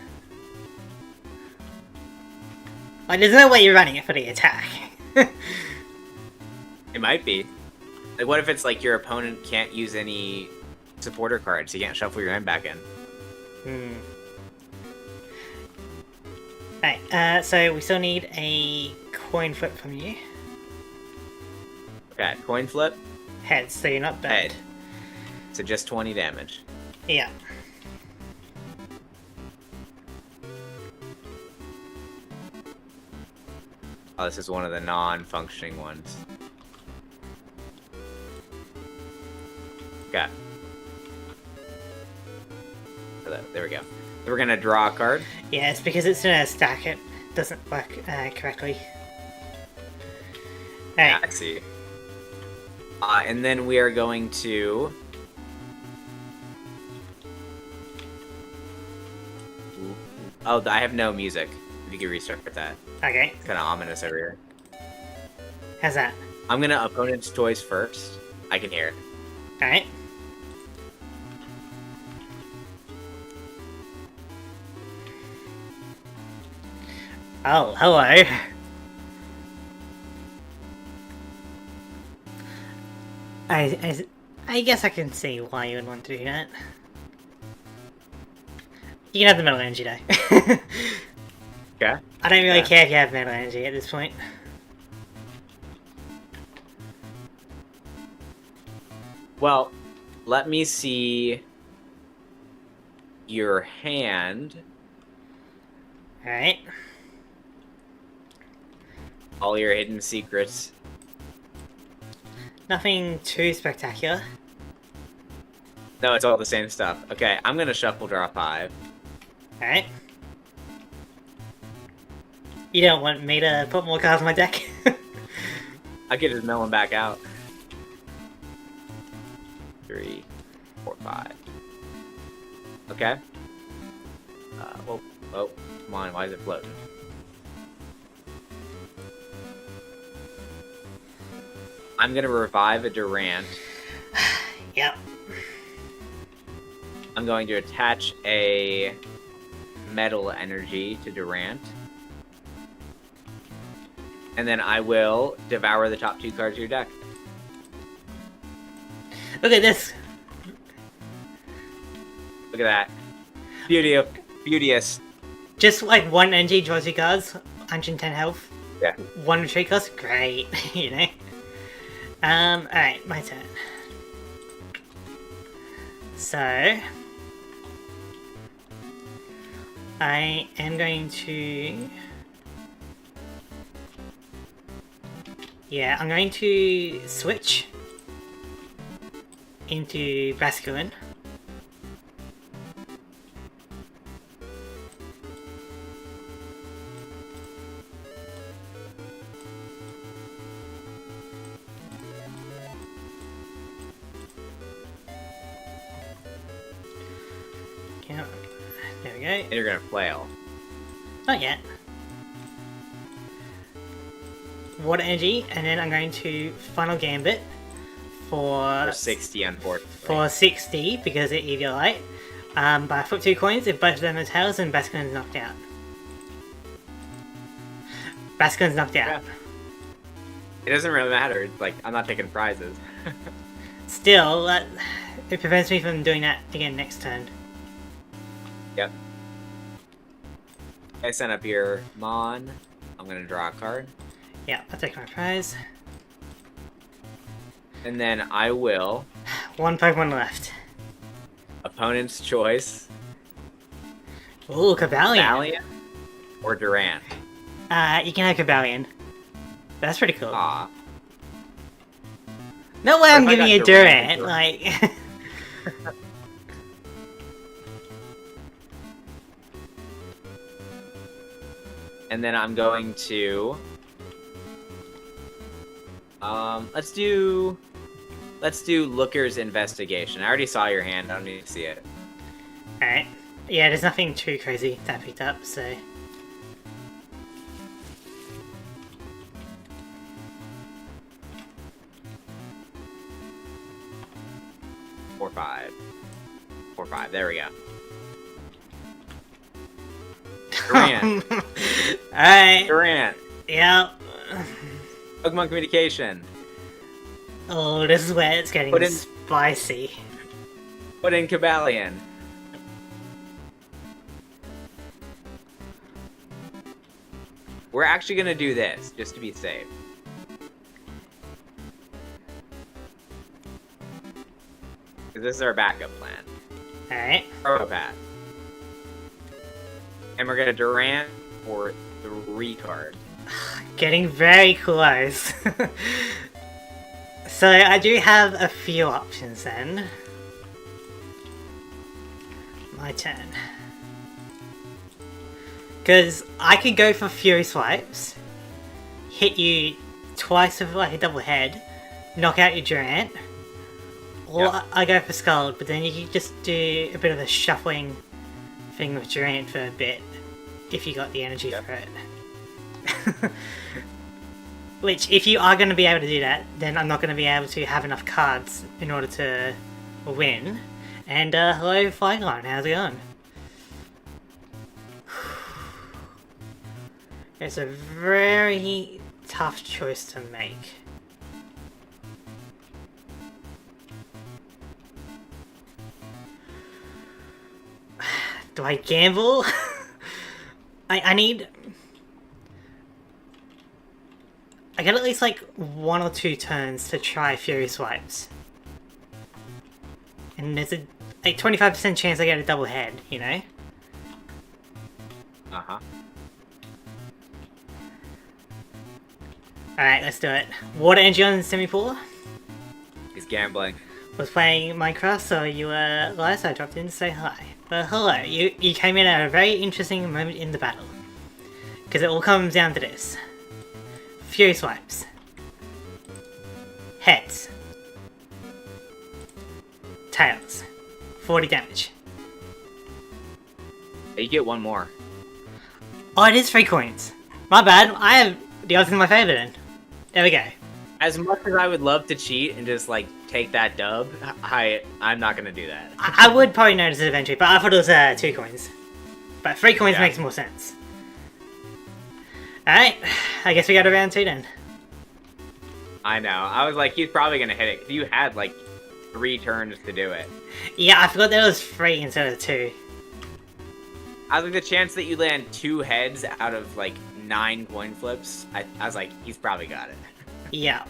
Like, there's no way you're running it for the attack. It might be. Like, what if it's like your opponent can't use any supporter cards? You can't shuffle your hand back in. Right, so we still need a coin flip from you. Okay, coin flip, Heads, so you're not burned. head. So just 20 damage. Yeah. Oh, this is one of the non-functioning ones. Okay. There we go. So we're gonna draw a card. Yeah, it's because it's in a stack, it doesn't work correctly. Yeah, Alright, I see. And then we are going to... Oh, I have no music. If you could restart that. okay, It's kind of ominous over here. how's that? I'm gonna opponent's choice first. I can hear it. Alright. Oh, hello. I guess I can see why you would want to do that. You can have the metal energy though. Okay. I don't really Yeah. care if you have metal energy at this point. Well, let me see your hand. Alright. All your hidden secrets. Nothing too spectacular. No, it's all the same stuff. Okay, I'm gonna shuffle draw 5. Alright. You don't want me to put more cards in my deck? I could just mill them back out. 3, 4, 5. Okay. Oh, come on, why is it floating? I'm gonna revive a Durant. Yep. I'm going to attach a metal energy to Durant. And then I will devour the top 2 cards of your deck. Look at this. Look at that. Beauteous. Just like one energy draws 2 cards, 110 health. Yeah. 1 retreat cost, great, you know. Alright, my turn. So I am going to Yeah, I'm going to switch into Basculin. Yeah, there we go. And you're gonna flail. Not yet. Water energy, and then I'm going to Final Gambit for 60, unfortunately. for 60 because it EV Light. But I flip 2 coins. If both of them are tails, then Basculin's knocked out. Basculin's knocked out. Yeah. It doesn't really matter. It's like, I'm not taking prizes. Still, it prevents me from doing that again next turn. Yep. I sent up your Mon. I'm gonna draw a card. Yeah, I'll take my prize. And then I will. 1 Pokemon left. Opponent's choice. Ooh, Cobalion. Valiant or Durant. You can have Cobalion. That's pretty cool. Aw. No way I'm What if I giving you got Durant, Durant? like... And then I'm going to. Let's do Looker's Investigation. I already saw your hand. I don't need to see it. Alright. Yeah, there's nothing too crazy that I picked up, so... 4-5. 4-5. There we go. Durant. Alright. Durant. Yep. Pokemon Communication. Oh, this is where it's getting Put in- spicy. Put in Cobalion. We're actually gonna do this, just to be safe. Because this is our backup plan. Alright. Protopath. And we're gonna Durant for 3 cards. Getting very close. So I do have a few options then. My turn. Because I could go for Fury Swipes, hit you twice with like a double head, knock out your Durant, or Yep. I go for Scald, but then you can just do a bit of a shuffling thing with Durant for a bit, if you got the energy Yep. for it. Which, if you are going to be able to do that, then I'm not going to be able to have enough cards in order to win. And hello Flygon, how's it going? It's a very tough choice to make. Do I gamble? I need... I get at least like 1 or 2 turns to try Fury Swipes. And there's a 25% chance I get a double head, you know? Uh-huh. Alright, let's do it. Water Energy on Semipool. He's gambling. Was playing Minecraft, so you were live, so I dropped in to say hi. But hello, you came in at a very interesting moment in the battle. Because it all comes down to this. Fury Swipes. Heads. Tails. 40 damage. You get 1 more. Oh, it is 3 coins. My bad, I have the odds in my favour then. There we go. As much as I would love to cheat and just like take that dub, I'm not gonna do that. I would probably notice it eventually, but I thought it was 2 coins. But 3 coins Yeah. makes more sense. Alright, I guess we got to round 2 then. I know. I was like, he's probably gonna hit it. 'Cause you had like 3 turns to do it. Yeah, I forgot there was 3 instead of 2. I was like, the chance that you land 2 heads out of like 9 coin flips, I was like, he's probably got it. Yeah.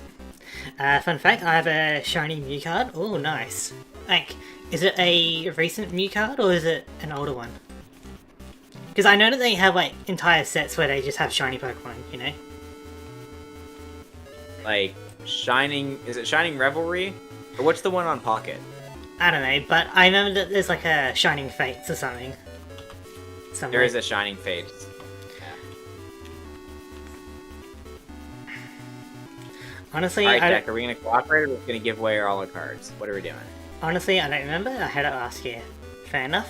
Fun fact, I have a shiny Mew card. Oh, nice. Like, is it a recent Mew card or is it an older one? Because I know that they have like entire sets where they just have shiny Pokemon, you know? Like, Shining... Is it Shining Revelry? Or what's the one on Pocket? I don't know, but I remember that there's like a Shining Fates or something. Somewhere. There is a Shining Fates. Honestly, Alright, Jack, are we going to cooperate or are we going to give away all our cards? What are we doing? honestly, I don't remember. I had it last year. Fair enough.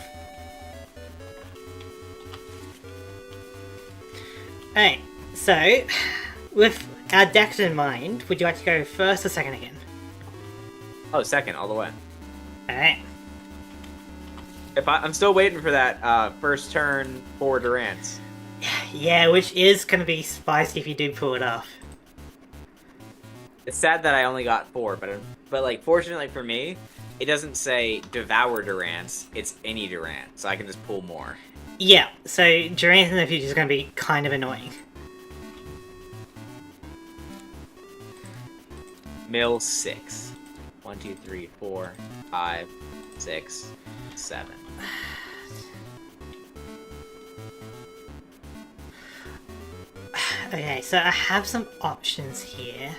Alright, so, with our decks in mind, would you like to go first or second again? Oh, second, all the way. Alright. I'm still waiting for that first turn for Durant's. Yeah, which is gonna be spicy if you do pull it off. It's sad that I only got 4, but like fortunately for me, it doesn't say Devour Durant's, it's any Durant, so I can just pull more. Yeah, so Durant in the future is gonna be kind of annoying. Mill 6. 1, 2, 3, 4, 5, 6, 7. Okay, so I have some options here.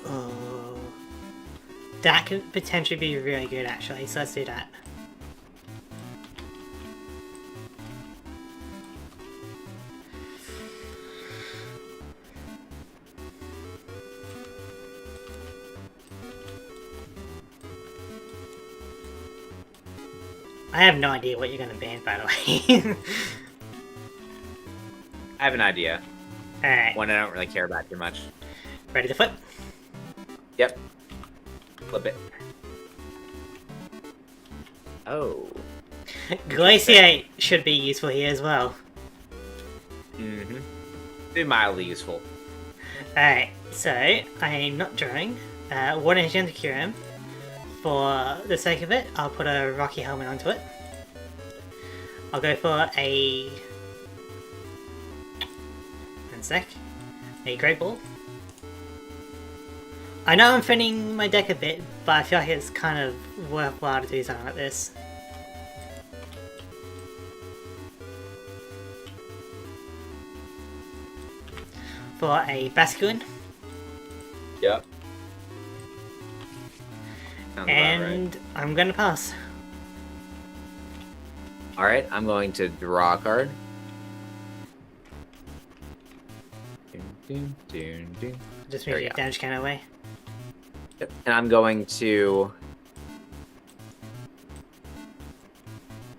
Oh, that could potentially be really good actually, so let's do that. I have no idea what you're gonna ban, by the way. I have an idea. Alright, One I don't really care about too much. ready to flip? Yep. Flip it. Oh. Glaciate should be useful here as well. Mm-hmm. Be mildly useful. Alright, so I'm not drawing. Water Energy into Kyurem. For the sake of it, I'll put a Rocky Helmet onto it. I'll go for a... one sec. A Great Ball. I know I'm thinning my deck a bit, but I feel like it's kind of worthwhile to do something like this. For a Basculin. Yep. Sounds about And I'm gonna pass. right. Alright, I'm going to draw a card. Just There move you your go. damage count away. Yep. And I'm going to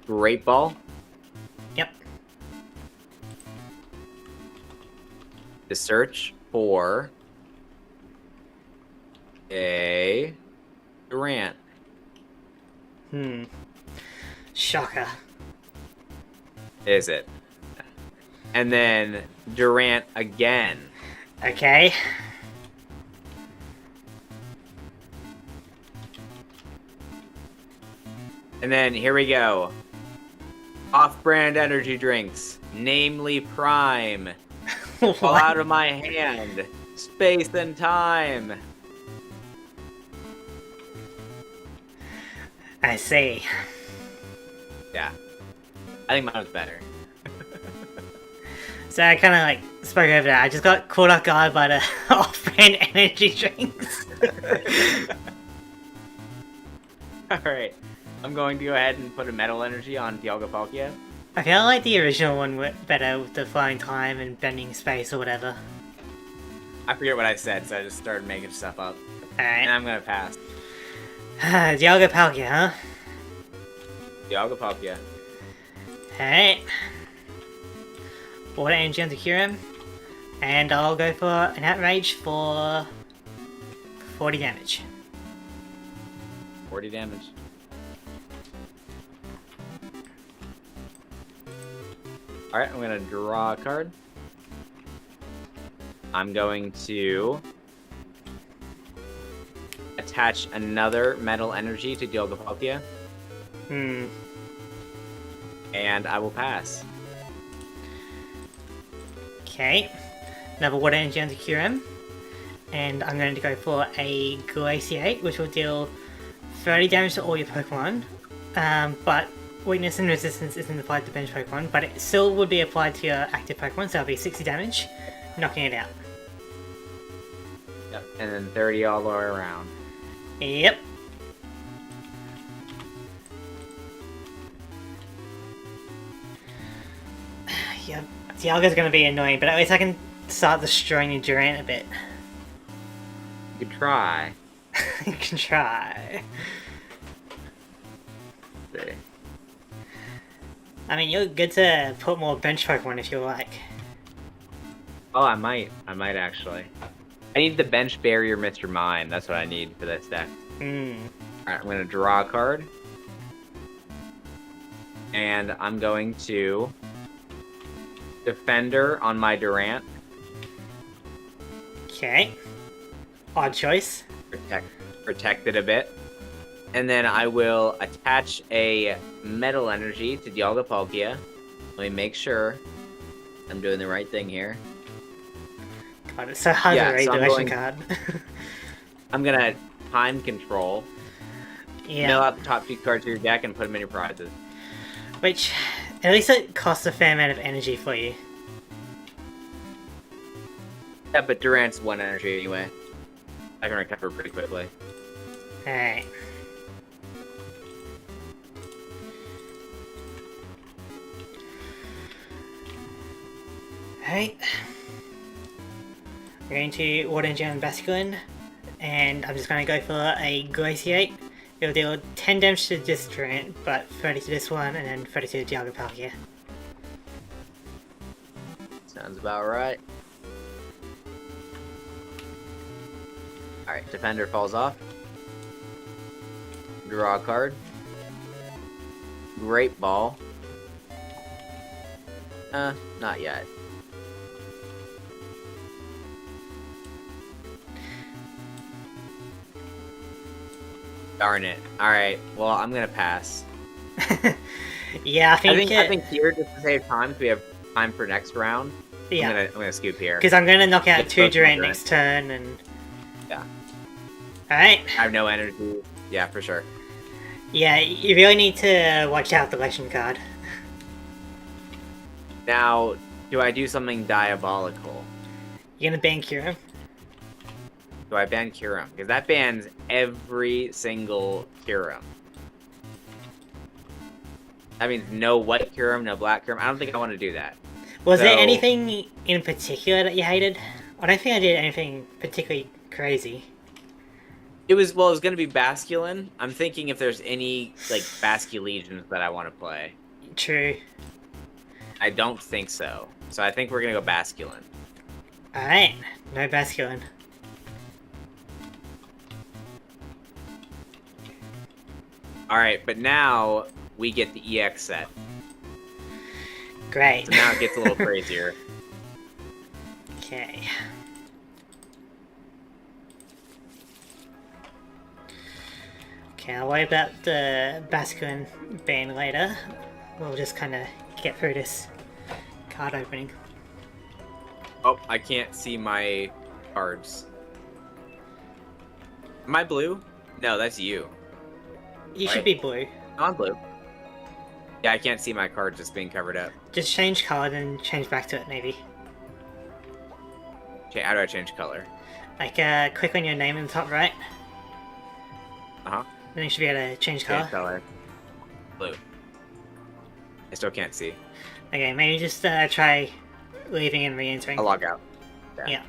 Great Ball. Yep. To search for a Durant. Shocker. Is it? And then Durant again. Okay. And then here we go. Off-brand energy drinks, namely Prime. Fall What? out of my hand. Space and time. I see. Yeah. I think mine was better. So I kind of like spoke over that. I just got caught off guard by the off-brand energy drinks. Alright. I'm going to go ahead and put a metal energy on Dialga Palkia. Okay, I like the original one better with the flying time and bending space or whatever. I forget what I said, so I just started making stuff up. And Alright. I'm gonna pass. Dialga Palkia, huh? Dialga Palkia. Alright. Water Energy onto Kyurem. And I'll go for an Outrage for 40 damage. 40 damage. Alright, I'm gonna draw a card. I'm going to attach another metal energy to Dialga Palkia, and I will pass. Okay. Another Water Energy onto Kyurem. and I'm going to go for a Glaciate, which will deal 30 damage to all your Pokemon. But weakness and resistance isn't applied to bench Pokemon, but it still would be applied to your active Pokemon, so that'll be 60 damage, knocking it out. Yep. And then 30 all the way around. Yep. Yeah, Dialga's going to be annoying, but at least I can start destroying your Durant a bit. You could try. You can try. See. I mean, you're good to put more bench Pokemon if you like. Oh, I might. I might actually. I need the bench barrier Mr. Mime. That's what I need for this deck. Alright, I'm going to draw a card. And I'm going to Defender on my Durant. Okay. Odd choice. Protect it a bit. And then I will attach a Metal Energy to Dialga Palkia. Let me make sure I'm doing the right thing here. God, it's so hard to read so the Legend card. I'm gonna Time Control. Yeah. Mill out the top 2 cards of your deck and put them in your prizes. Which, at least it costs a fair amount of energy for you. Yeah, but Durant's 1 energy anyway. I can recover pretty quickly. Alright. Alright. We're going to Water Gem Basculin, and I'm just going to go for a Glaciate. It'll deal 10 damage to this Durant, but 30 to this one, and then 30 to the Dialga Palkia. Sounds about right. Alright, Defender falls off. Draw a card. Great Ball. Not yet. Darn it. Alright, well, I'm gonna pass. Yeah, I think here, just to save time, because we have time for next round, yeah. I'm gonna scoop here. Because I'm going to knock out Get 2 both Durant Durant. next turn, and... Yeah. Alright. I have no energy. Yeah, for sure. Yeah, you really need to watch out the Legend card. Now, do I do something diabolical? You're going to ban Kyurem? Do I ban Kyurem? Because that bans every single Kyurem. That means no white Kyurem, no black Kyurem. I don't think I want to do that. Was there So- anything in particular that you hated? I don't think I did anything particularly crazy. It was going to be Basculin. I'm thinking if there's any, like, Basculegions that I want to play. True. I don't think so. So I think we're going to go Basculin. Alright, no Basculin. Alright, but now we get the EX set. Great. So now it gets a little crazier. Okay. Okay, I'll worry about the Basculin ban later. We'll just kind of get through this card opening. Oh, I can't see my cards. Am I blue? No, that's you. You should Right. be blue. No, I'm blue. Yeah, I can't see my card just being covered up. Just change colour and change back to it, maybe. Okay, how do I change color? Like, click on your name in the top right, Uh-huh. then you should be able to change colour. Change color. Blue. I still can't see. Okay, maybe just try leaving and re-entering. I'll log out. Yeah.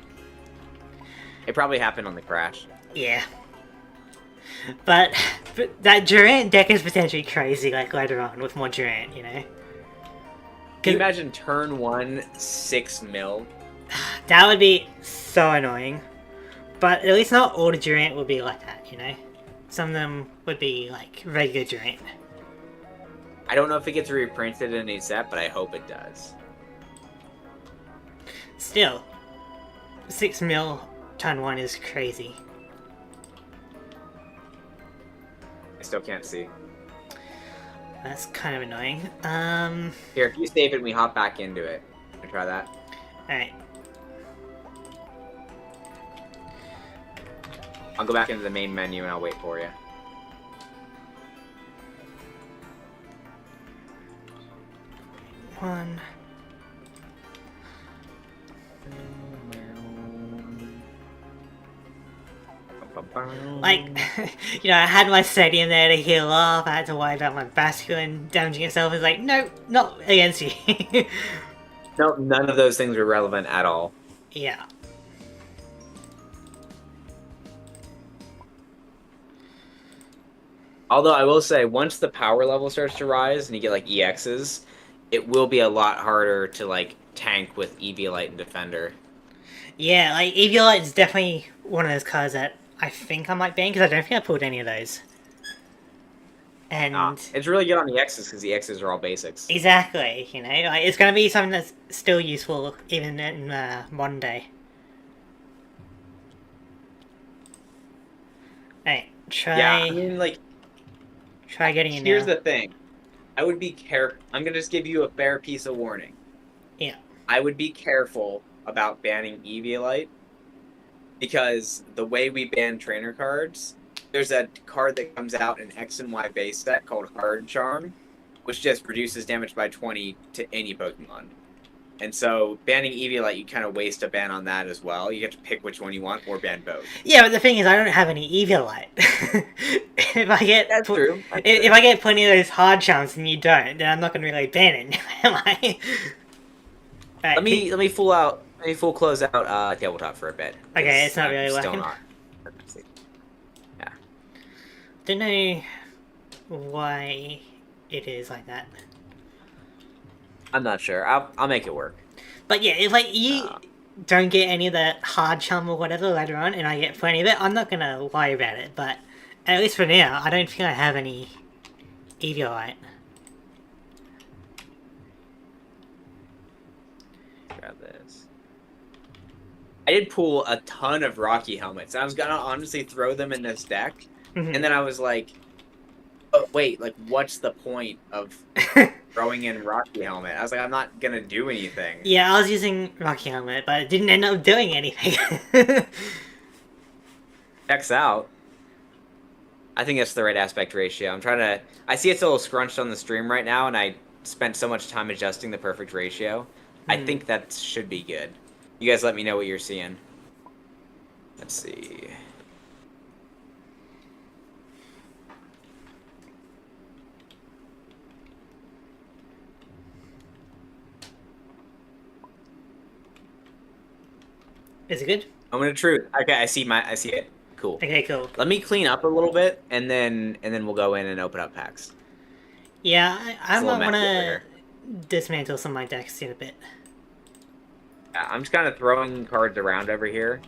It probably happened on the crash. Yeah. But that Durant deck is potentially crazy, like, later on, with more Durant, you know? Can you imagine turn 1, 6 mil? That would be so annoying. But at least not all the Durant would be like that, you know? Some of them would be, like, regular Durant. I don't know if it gets reprinted in a set, but I hope it does. Still, 6 mil turn 1 is crazy. I still can't see. That's kind of annoying. Here, if you save it, we hop back into it. Can I try that? Alright. I'll go back into the main menu and I'll wait for you. One. Like, you know, I had my stadium there to heal off, I had to worry about my Bastion damaging itself. It's like, no, not against you. Nope, none of those things are relevant at all. Yeah. Although I will say, once the power level starts to rise and you get like EXs, it will be a lot harder to like tank with Eviolite and Defender. Yeah, like, Eviolite is definitely one of those cards that I think I might ban, because I don't think I pulled any of those. And... it's really good on the X's because the X's are all basics. exactly, you know, like, it's going to be something that's still useful even in modern day. Alright, try... yeah, I mean, like, try getting in here's now. the thing. I would be careful. I'm going to just give you a fair piece of warning. Yeah. I would be careful about banning Eviolite because the way we ban trainer cards, there's a card that comes out in X and Y base set called Hard Charm, which just reduces damage by 20 to any Pokemon. And so banning Eviolite, you kind of waste a ban on that as well. You get to pick which one you want or ban both. Yeah, but the thing is, I don't have any Eviolite. If I get That's true. If I get plenty of those hard charms and you don't, then I'm not going to really ban it, am I? Let me full close out tabletop for a bit. Okay, it's not really still working. not. Yeah. Don't know why it is like that. I'm not sure. I'll make it work. But yeah, if like you don't get any of the hard charm or whatever later on, and I get plenty of it, I'm not gonna worry about it. But at least for now, I don't think I have any Eviolite. Grab this. I did pull a ton of Rocky helmets. I was gonna honestly throw them in this deck, and then I was like, "Oh wait, like what's the point of throwing in Rocky helmet?" I was like, "I'm not gonna do anything." Yeah, I was using Rocky Helmet, but it didn't end up doing anything. Checks out. I think that's the right aspect ratio. I'm trying to... I see it's a little scrunched on the stream right now, and I spent so much time adjusting the perfect ratio. I think that should be good. You guys let me know what you're seeing. Let's see. Is it good? Moment of truth. Okay, I see it. Cool. Okay, cool. Let me clean up a little bit, and then we'll go in and open up packs. Yeah, I It's a might little want messy over to here. dismantle some of my decks in a bit. Yeah, I'm just kind of throwing cards around over here.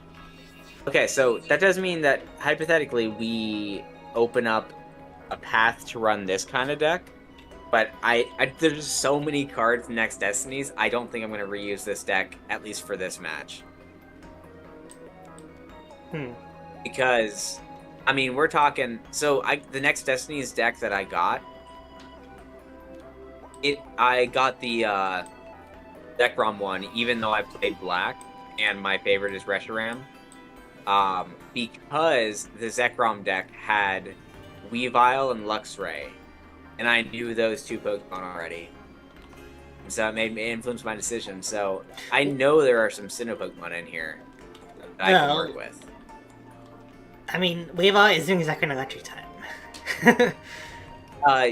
Okay, so that does mean that, hypothetically, we open up a path to run this kind of deck. But there's so many cards in Next Destinies, I don't think I'm going to reuse this deck, at least for this match. Because, I mean, we're talking... So, the Next Destinies deck that I got... I got the Zekrom one, even though I played Black, and my favorite is Reshiram. Because the Zekrom deck had Weavile and Luxray. And I knew those two Pokemon already. So it influenced my decision. So, I know there are some Sinnoh Pokemon in here that I can work with. I mean, Weavile is doing exactly an electric type.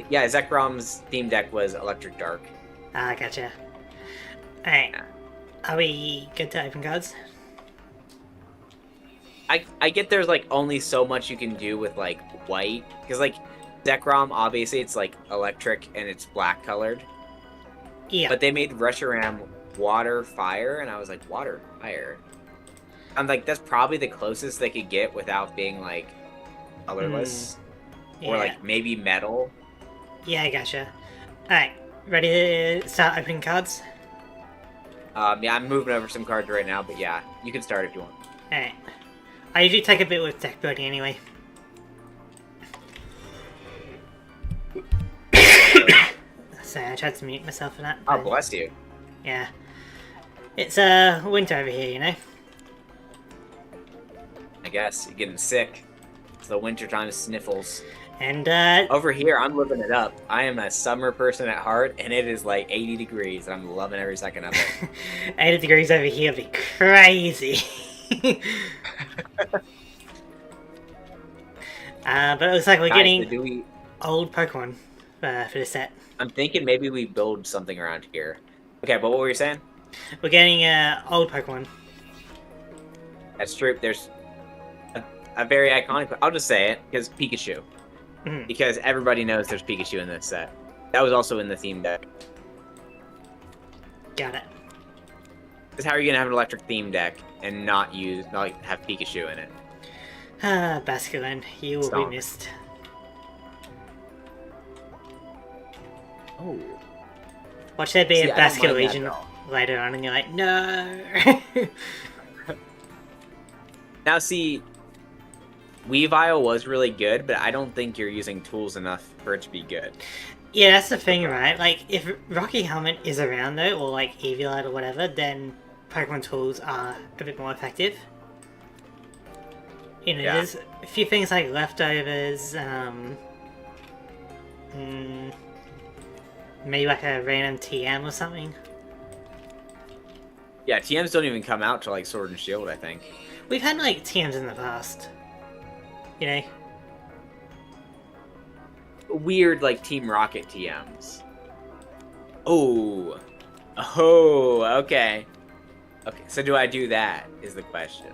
Yeah, Zekrom's theme deck was Electric Dark. Ah, gotcha. Alright. Are we good to open cards? I get there's, like, only so much you can do with, like, white. Because, like, Zekrom, obviously, it's, like, electric and it's black colored. Yeah. But they made Reshiram water fire, and I was like, water fire? I'm like, that's probably the closest they could get without being, like, colorless. Yeah. Or, like, maybe metal. Yeah, I gotcha. Alright, ready to start opening cards? Yeah, I'm moving over some cards right now, but yeah, you can start if you want. Alright. I usually take a bit with deck building anyway. Sorry, I tried to mute myself for that. Oh, bless you. Yeah. It's winter over here, you know? I guess. You're getting sick. the wintertime sniffles. And Over here, I'm living it up. I am a summer person at heart, and it is like 80 degrees, and I'm loving every second of it. 80 degrees over here would be crazy. But it looks like we're Guys, getting do we... old Pokemon for the set. I'm thinking maybe we build something around here. Okay, but what were you saying? We're getting old Pokemon. That's true. There's a very iconic... I'll just say it, because Pikachu. Mhm. Because everybody knows there's Pikachu in this set. That was also in the theme deck. Got it. Because how are you going to have an electric theme deck and not have Pikachu in it? Ah, Basculin, you will be Stomp. missed. Oh. Watch there be See, a I don't mind Basculin that region at all. later on, and you're like, no. Now see, Weavile was really good, but I don't think you're using tools enough for it to be good. Yeah, that's the thing, right? Like, if Rocky Helmet is around though, or like Eviolite or whatever, then Pokemon tools are a bit more effective. You know, Yeah. there's a few things like leftovers, maybe like a random TM or something. Yeah, TMs don't even come out to like Sword and Shield, I think. We've had like TMs in the past. You know? Weird, like Team Rocket TMs. Oh. Oh, okay. Okay, so do I do that, is the question.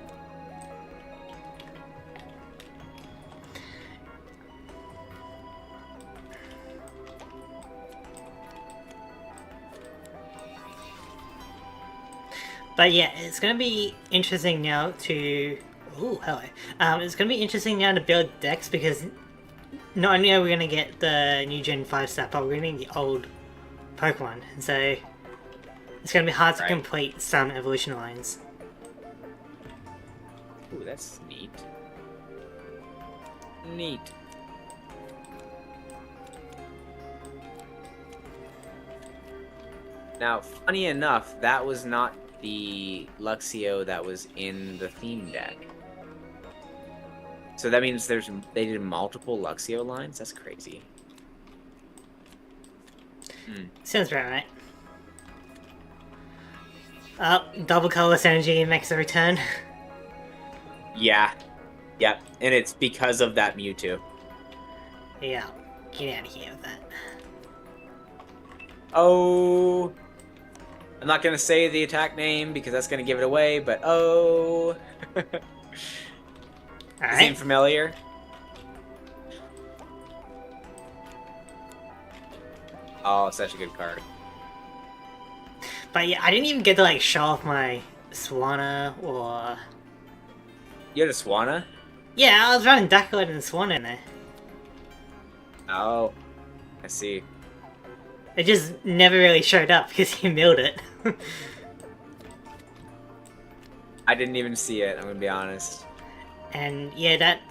But yeah, it's going to be interesting now to... Ooh, hello. It's going to be interesting now to build decks because not only are we going to get the new Gen 5 stuff, but we're going to get the old Pokemon. And so it's going to be hard to Right. complete some evolution lines. Ooh, that's neat. Neat. Now, funny enough, that was not the Luxio that was in the theme deck. So that means they did multiple Luxio lines? That's crazy. Sounds about right. Oh, double colorless energy makes a return. Yeah. Yep. And it's because of that Mewtwo. Yeah, get out of here with that. Oh. I'm not going to say the attack name because that's going to give it away, but oh. Seem Alright. familiar? Oh, such a good card. But yeah, I didn't even get to like show off my Swanna or... You had a Swanna? Yeah, I was running Ducklet and Swanna in there. Oh. I see. It just never really showed up because he milled it. I didn't even see it, I'm going to be honest. And yeah, that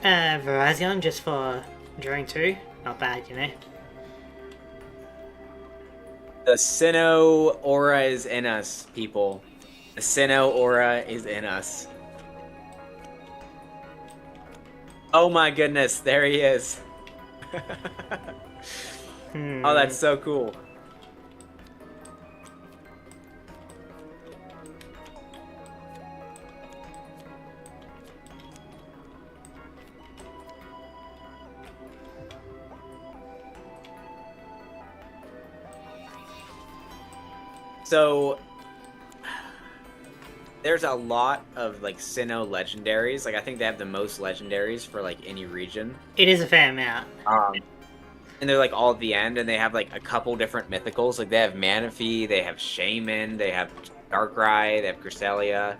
Virizion just for drawing 2, not bad, you know. The Sinnoh aura is in us, people. The Sinnoh aura is in us. Oh my goodness, there he is. Oh, that's so cool. So there's a lot of like Sinnoh legendaries. Like I think they have the most legendaries for like any region. It is a fair amount. And they're like all at the end, and they have like a couple different mythicals. Like they have Manaphy, they have Shaman, they have Darkrai, they have Cresselia.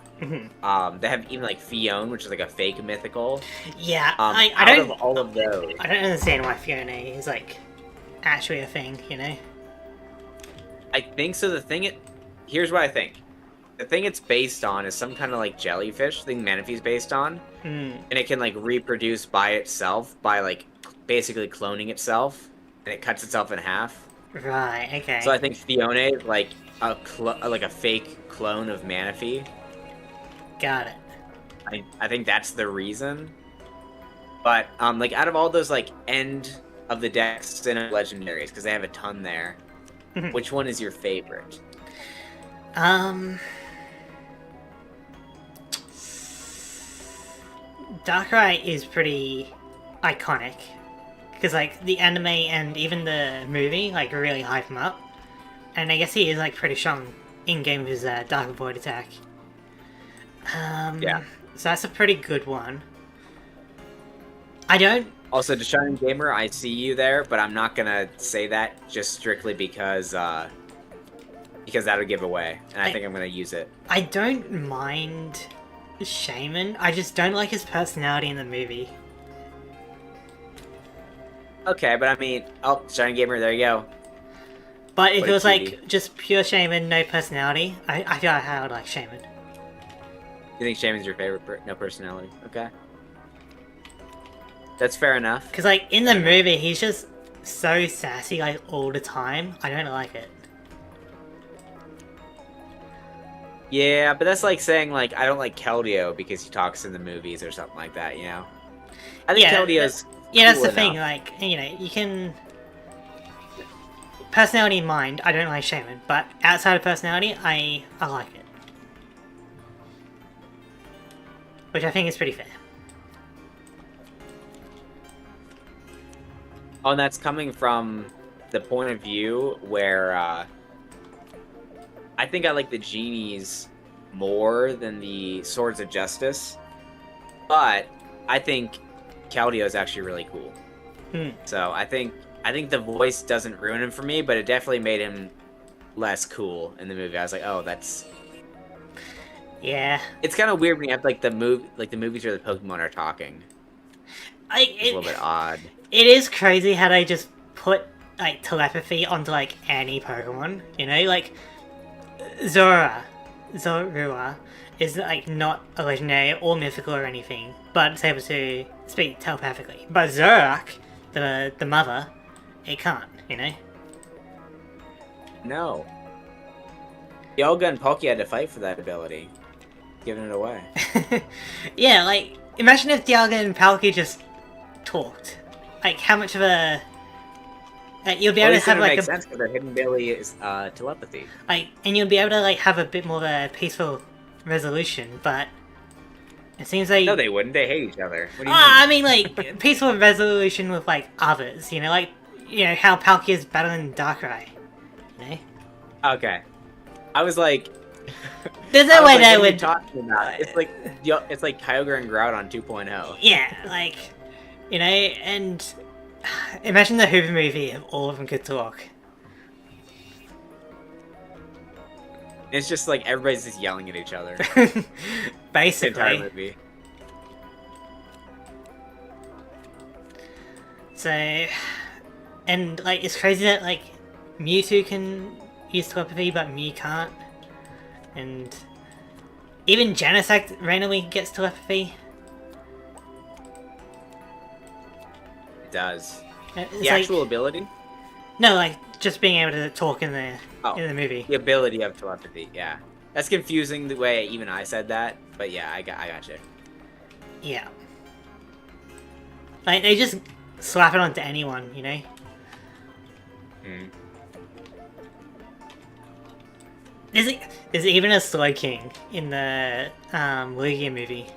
They have even like Fione, which is like a fake mythical. Yeah, I I out don't. of all of those, I don't understand why Fiona is like actually a thing, you know. I think so. Here's what I think. The thing it's based on is some kind of like jellyfish thing Manaphy's based on, and it can like reproduce by itself by like basically cloning itself, and it cuts itself in half. Right. Okay. So I think Fione is like a fake clone of Manaphy. Got it. I think that's the reason. But like out of all those like end of the decks and legendaries, because they have a ton there, Mhm. which one is your favorite? Darkrai is pretty iconic because like the anime and even the movie like really hype him up, and I guess he is like pretty strong in game with his Dark Void attack. Yeah. So that's a pretty good one. I don't. Also, to Shining Gamer, I see you there, but I'm not gonna say that just strictly because that'll give away, and I think I'm gonna use it. I don't mind Shaman. I just don't like his personality in the movie. Okay, but I mean, oh, Shining Gamer, there you go. But if What it a was cutie. like just pure Shaman, no personality, I feel like I would like Shaman. You think Shaman's your favorite? No personality. Okay. That's fair enough. Because like in the movie, he's just so sassy like all the time. I don't like it. Yeah, but that's like saying like I don't like Keldeo because he talks in the movies or something like that, you know? I think Yeah, Keldeo's Yeah, that's cool the thing. enough. Like you can personality in mind. I don't like Shaman, but outside of personality, I like it, which I think is pretty fair. Oh, and that's coming from the point of view where I think I like the genies more than the Swords of Justice, but I think Keldeo is actually really cool. So I think the voice doesn't ruin him for me, but it definitely made him less cool in the movie. I was like, oh, that's. Yeah, It's kind of weird when you have like the movies where the Pokemon are talking. It's a little bit odd. It is crazy how they just put like telepathy onto like any Pokemon. You know, like Zorua is like not a legendary or mythical or anything, but it's able to speak telepathically. But Zoroark, the mother, it can't. You know. No. Yoga and Poke had to fight for that ability. Giving it away. Yeah, like imagine if Dialga and Palkia just talked. Like how much of a you'll be able to have like makes sense because their hidden ability is telepathy. like, and you'll be able to like have a bit more of a peaceful resolution, but it seems like No, they wouldn't. They hate each other. What do you I mean like peaceful resolution with like others. You know, like how Palkia's battling Darkrai. You know, mean? Okay. I was like, there's I no was way like, they what are you would. talking about? It's like Kyogre and Groudon on 2.0. Yeah, like and imagine the Hoover movie if all of them could talk. It's just like everybody's just yelling at each other. The entire Basically. movie. So, and like it's crazy that like Mewtwo can use telepathy, but Mew can't, and even Genesect randomly gets telepathy. It does. It's The like, actual ability? no, like just being able to talk in the Oh. in the movie. The ability of telepathy, yeah. That's confusing the way even I said that, but yeah, I got you. Yeah. Like they just slap it onto anyone, you know. Mm. There's even a Slow King in the Lugia movie.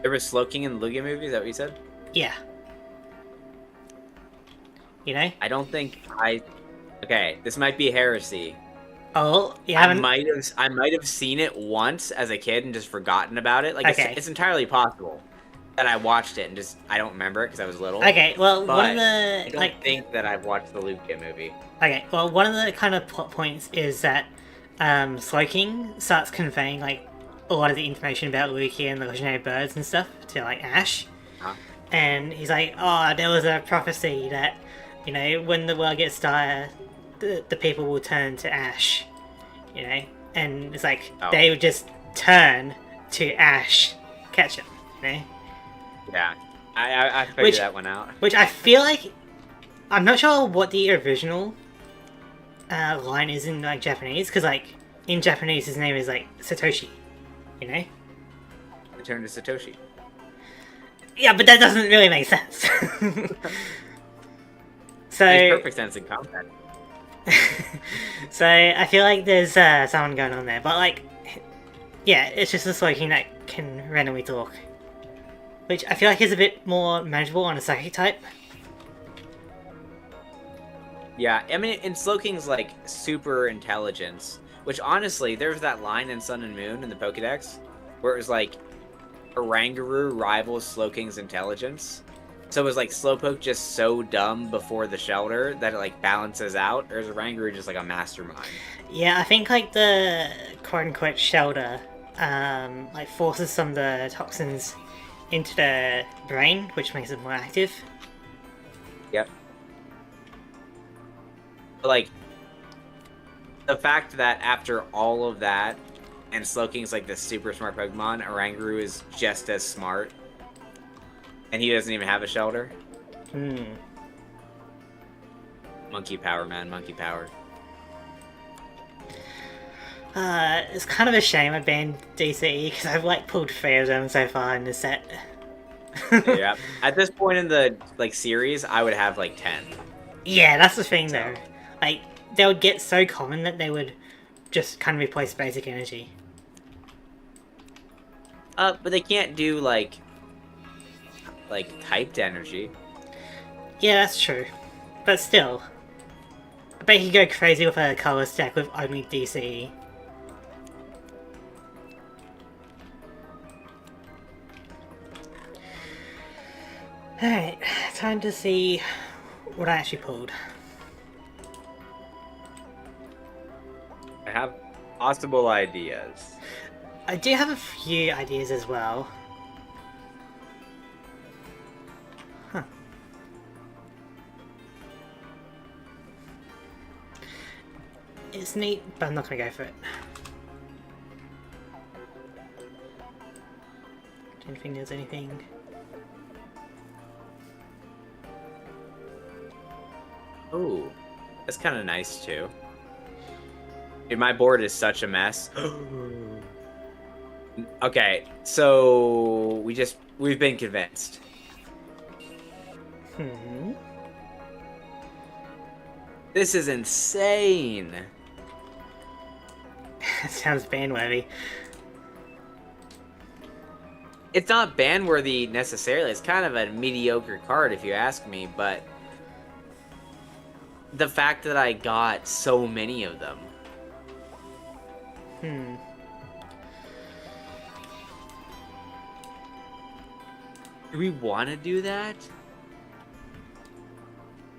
There was Slowking in the Lugia movie, is that what you said? Yeah. You know? I don't think okay, this might be heresy. Oh, you I haven't. might have seen it once as a kid and just forgotten about it. Like Okay. it's entirely possible that I watched it and just I don't remember it because I was little. Okay, well, But one of I the don't think that I've watched the Lugia movie. okay, well, one of the kind of plot points is that Slowking starts conveying like a lot of the information about Lugia and the legendary birds and stuff to like Ash, Huh? and he's like, "Oh, there was a prophecy that when the world gets dire, the people will turn to Ash, and it's like Oh. they would just turn to Ash, catch him, Yeah, I figured Which- that one out. Which I feel like I'm not sure what the original line is in like Japanese, because like in Japanese his name is like Satoshi, It turned to Satoshi. Yeah, but that doesn't really make sense. So, Makes perfect sense in combat. so I feel like there's someone going on there, but like, yeah, it's just a Slowking that can randomly talk, which I feel like is a bit more manageable on a psychic type. Yeah, I mean, in Slowking's like super intelligence, which honestly, there's that line in Sun and Moon in the Pokédex where it was like Oranguru rivals Slowking's intelligence. So it was like Slowpoke just so dumb before the shelter that it like balances out, or is Oranguru just like a mastermind? Yeah, I think like the quote-unquote shelter like forces some of the toxins into the brain, which makes it more active. Yep. But, like, the fact that after all of that, and Slowking's like this super smart Pokemon, Oranguru is just as smart, and he doesn't even have a shelter. Monkey power, man, monkey power. It's kind of a shame I banned DCE because I've like pulled 3 of them so far in the set. Yeah. At this point in the like series, I would have like 10. Yeah, that's the thing though. Like, they would get so common that they would just kind of replace basic energy. But they can't do like typed energy. Yeah, that's true. But still. I bet you could go crazy with a color stack with only DCE. Alright, time to see what I actually pulled. I have possible ideas. I do have a few ideas as well. Huh. It's neat, but I'm not gonna go for it. Don't think there's anything. Ooh, that's kind of nice too. Dude, my board is such a mess. Okay, so we've been convinced. This is insane. Sounds ban-worthy. It's not ban-worthy necessarily. It's kind of a mediocre card if you ask me, but the fact that I got so many of them. Do we want to do that?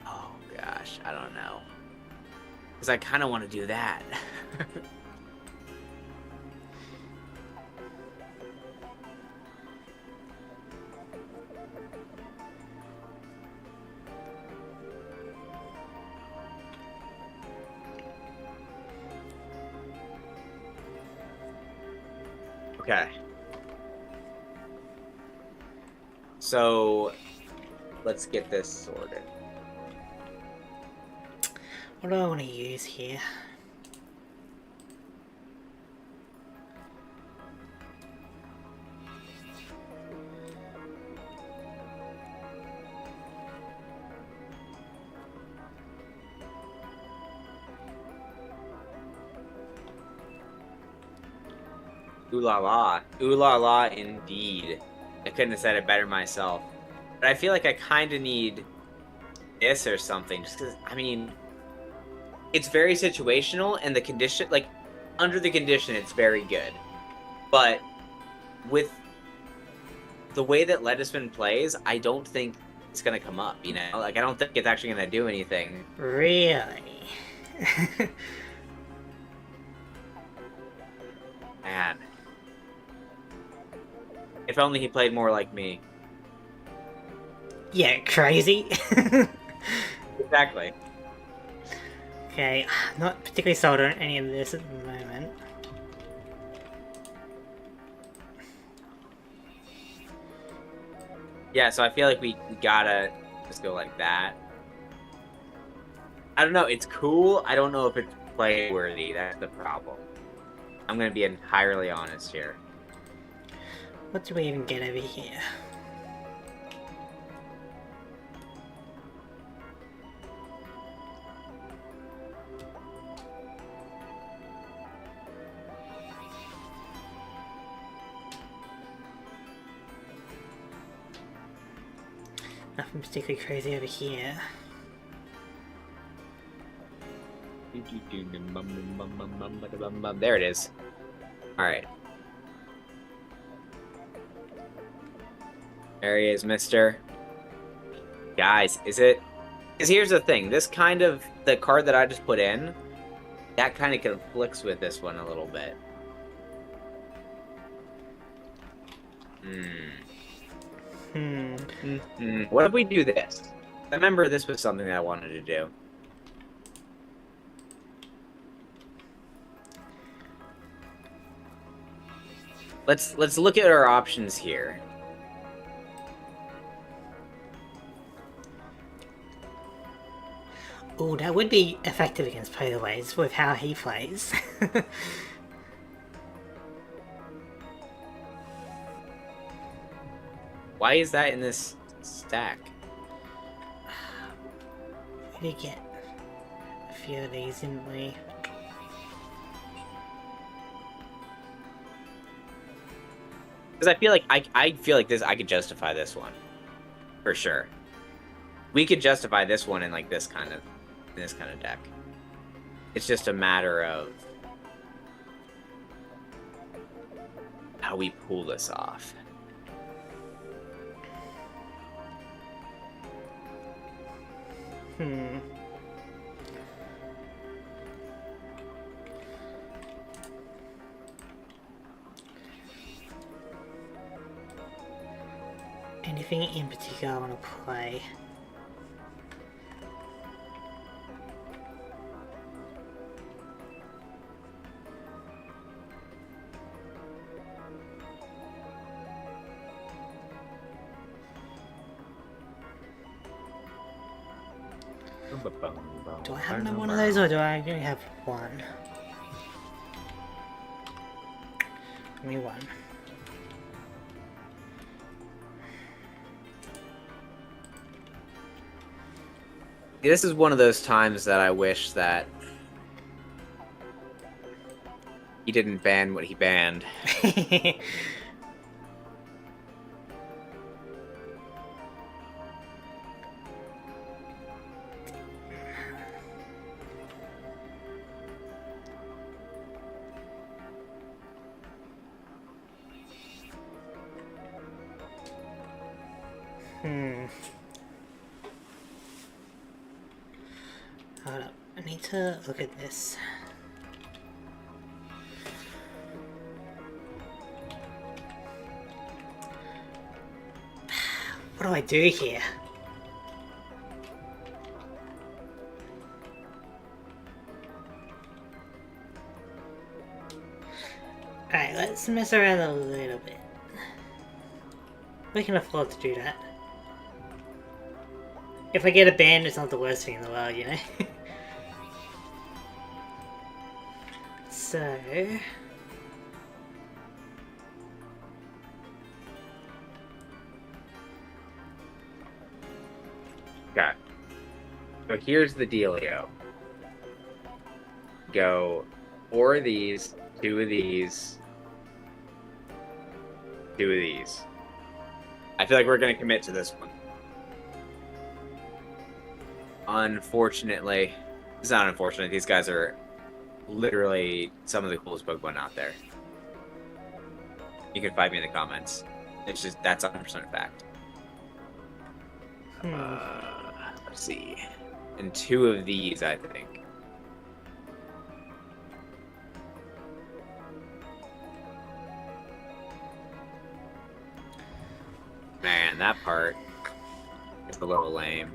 Oh gosh, I don't know. Because I kind of want to do that. Okay. So, let's get this sorted. What do I want to use here? Ooh la la. Ooh la la indeed. I couldn't have said it better myself. But I feel like I kind of need this or something. Just because, I mean, it's very situational, and the condition, like, under the condition, it's very good. But with the way that Lettuceman plays, I don't think it's going to come up, you know? Like, I don't think it's actually going to do anything. Really? Man. If only he played more like me. Yeah, crazy. Exactly. Okay, not particularly sold on any of this at the moment. Yeah, so I feel like we gotta just go like that. I don't know, it's cool. I don't know if it's play worthy. That's the problem. I'm gonna be entirely honest here. What do we even get over here? Nothing particularly crazy over here. There it is. Alright. There he is, mister. Guys, is it... Because here's the thing. This kind of... The card that I just put in, that kind of conflicts with this one a little bit. What if we do this? I remember this was something that I wanted to do. Let's look at our options here. Oh, that would be effective against PokeBlaze with how he plays. Why is that in this stack? We did get a few of these, didn't we? Because I feel like I feel like this I could justify this one, for sure. We could justify this one in like this kind of deck. It's just a matter of how we pull this off. Anything in particular I want to play? Do I have another one of those, or do I only have one? Give me one. This is one of those times that I wish that he didn't ban what he banned. Hold up, I need to look at this. What do I do here? Alright, let's mess around a little bit. We can afford to do that. If I get a ban, it's not the worst thing in the world, you know? So... Okay. So here's the dealio. Go 4 of these, 2 of these, 2 of these. I feel like we're going to commit to this one. Unfortunately, it's not unfortunate. These guys are literally some of the coolest Pokemon out there. You can fight me in the comments. It's just, that's 100% fact. Let's see. And 2 of these, I think. Man, that part is a little lame.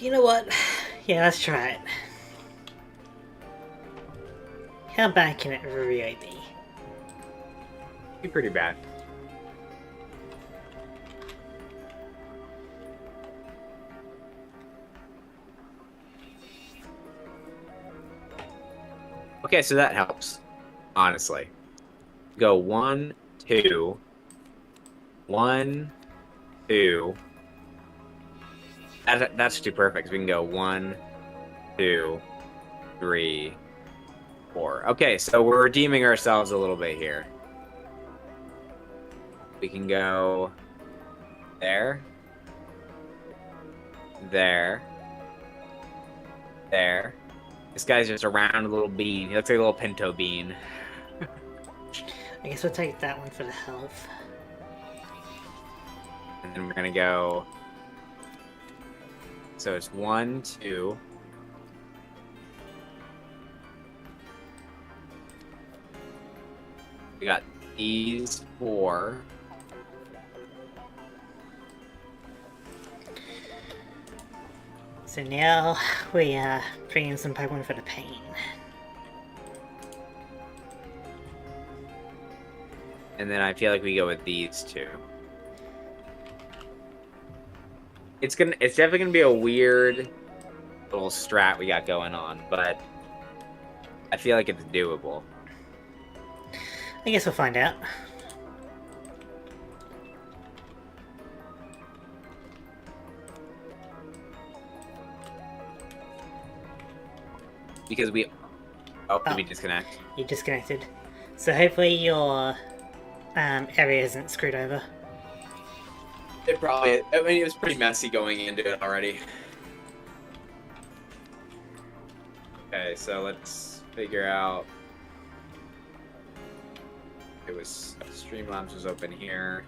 You know what? Yeah, let's try it. How bad can it really be? Be pretty bad. Okay, so that helps, honestly. Go 1, 2, 1, 2. That's too perfect. We can go 1, 2, 3, 4. Okay, so we're redeeming ourselves a little bit here. We can go there, there, there. This guy's just a round little bean. He looks like a little pinto bean. I guess we'll take that one for the health. And then we're gonna go. So it's 1, 2. We got these 4. So now we are bringing some Pokemon for the pain. And then I feel like we go with these 2. It's definitely gonna be a weird little strat we got going on, but I feel like it's doable. I guess we'll find out. Because we... Oh, did we disconnect? You disconnected. So hopefully your area isn't screwed over. It probably. I mean, it was pretty messy going into it already. Okay, so let's figure out... It was... Streamlabs was open here.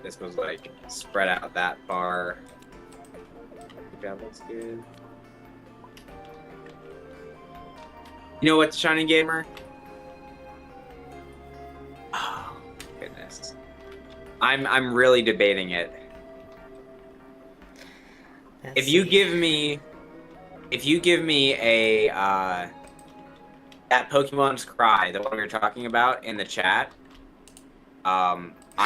This was, like, spread out that far. That looks good. You know what, Shining Gamer? Oh, goodness. I'm really debating it. If you give me a that Pokemon's Cry, the one we were talking about in the chat, I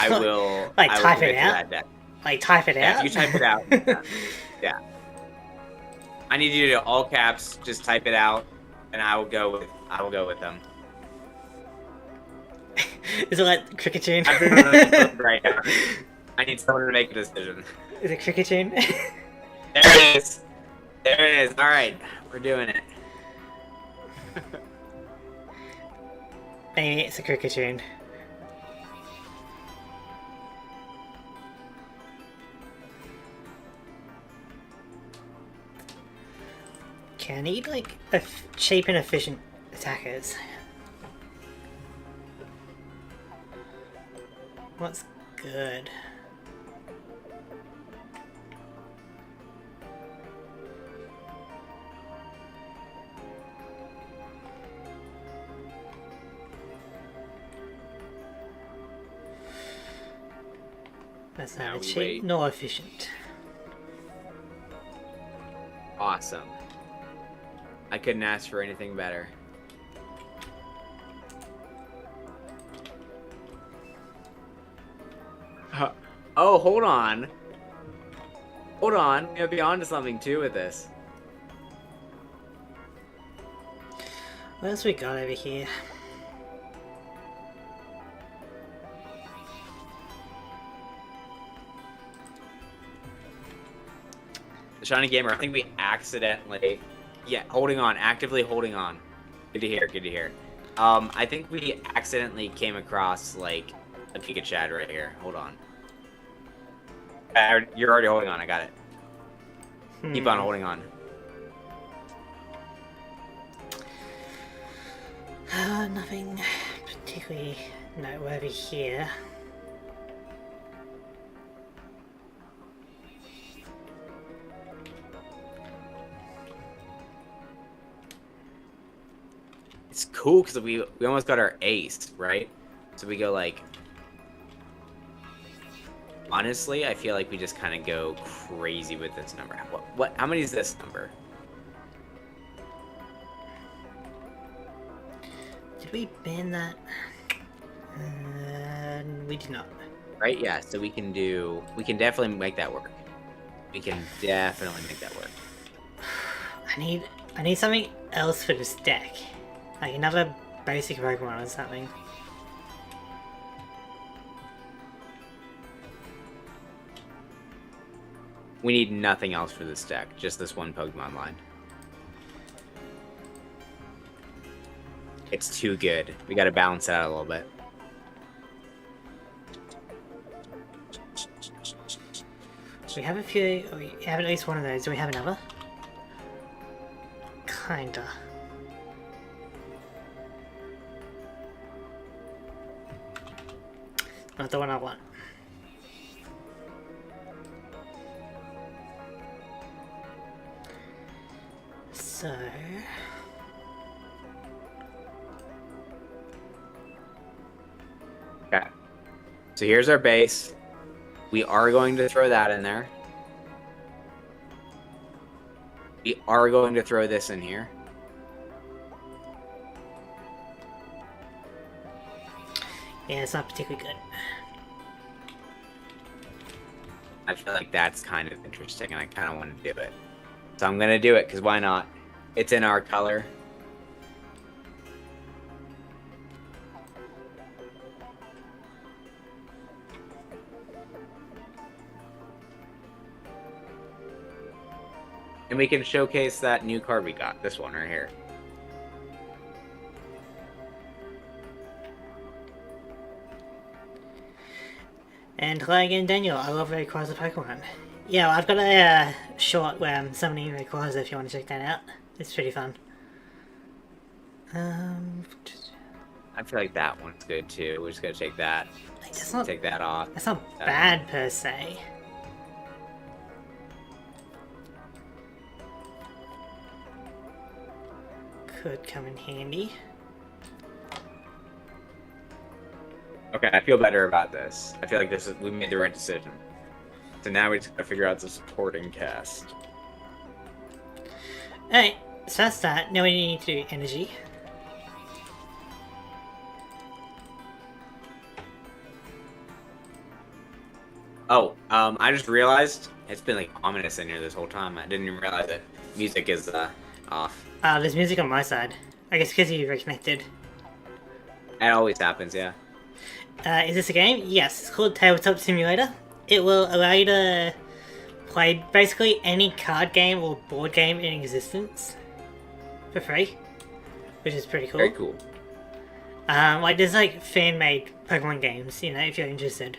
will Like, I will type it commit to out? that deck. Like, type it Yeah, out? if you type it out. Yeah. I need you to do all caps, just type it out, and I will go with them. Is it like Cricketune? I'm doing it right now. I need someone to make a decision. Is it Cricketune? There it is. There it is. All right, we're doing it. Maybe it's a Cricketune. Okay, I need like cheap and efficient attackers. What's good? That's Now neither we cheap wait. nor efficient. Awesome. I couldn't ask for anything better. Oh, hold on. Hold on. We'll be on to something too with this. What else we got over here? The Shiny Gamer, I think we accidentally... Yeah, holding on. Actively holding on. Good to hear, good to hear. I think we accidentally came across, like, a Pikachu right here. Hold on. You're already holding on. I got it. Keep on holding on. Nothing particularly noteworthy here. It's cool because we almost got our ace, right? So we go like... Honestly, I feel like we just kind of go crazy with this number. What? How many is this number? Did we ban that? We did not. Right? Yeah. So we can definitely make that work. We can definitely make that work. I need something else for this deck. Like another basic Pokemon or something. We need nothing else for this deck. Just this one Pokemon line. It's too good. We gotta balance it out a little bit. We have a few. We have at least one of those. Do we have another? Kinda. Not the one I want. So... Okay. So here's our base. We are going to throw that in there. We are going to throw this in here. Yeah, it's not particularly good. I feel like that's kind of interesting, and I kind of want to do it. So I'm going to do it, because why not? It's in our color. And we can showcase that new card we got. This one right here. And hello again, Daniel. I love Rayquaza Pokemon. Yeah, I've got a short where I'm summoning Rayquaza if you want to check that out. It's pretty fun. I feel like that one's good too. We're just gonna take that. That's not, take that off. That's not bad per se. Could come in handy. Okay, I feel better about this. I feel like we made the right decision. So now we just gotta figure out the supporting cast. Alright, so that's that. Now we need to do energy. Oh, I just realized it's been like ominous in here this whole time. I didn't even realize that music is off. There's music on my side. I guess because you reconnected. It always happens, yeah. Is this a game? Yes, it's called Tabletop Simulator. It will allow you to play basically any card game or board game in existence for free, which is pretty cool. Very cool. Like there's like fan-made Pokemon games, you know, if you're interested.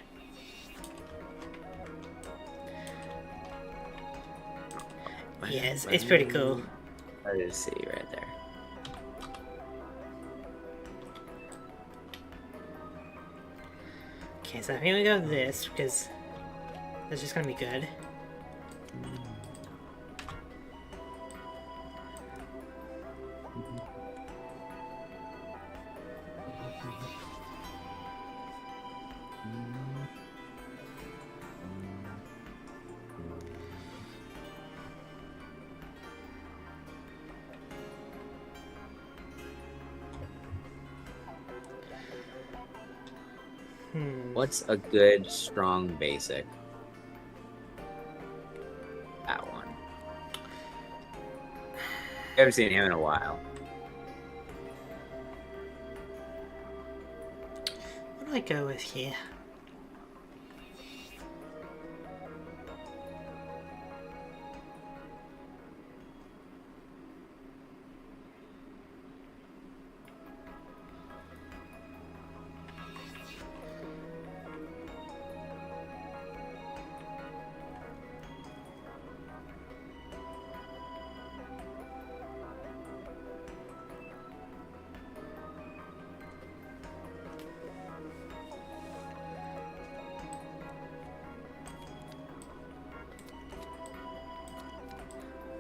Yes, it's pretty cool. I just see right there. Okay, so I think we go with this because that's just gonna be good. What's a good, strong basic? That one. I haven't seen him in a while. What do I go with here?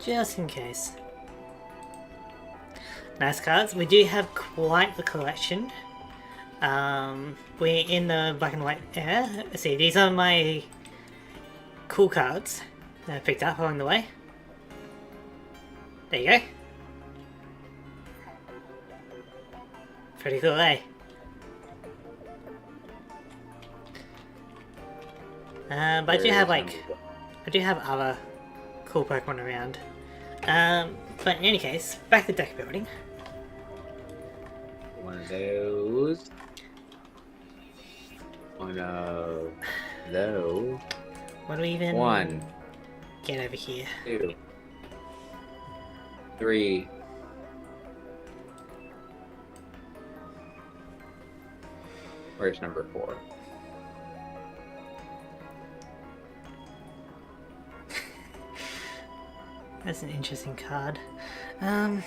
Just in case. Nice cards. We do have quite the collection. We're in the black and white era. Let's see, these are my cool cards that I picked up along the way. There you go. Pretty cool, eh? But I do have other cool Pokemon around. But in any case, back to deck building. One of those. One of those. What do we even One. get over here? 2. 3. Where's number 4? That's an interesting card. One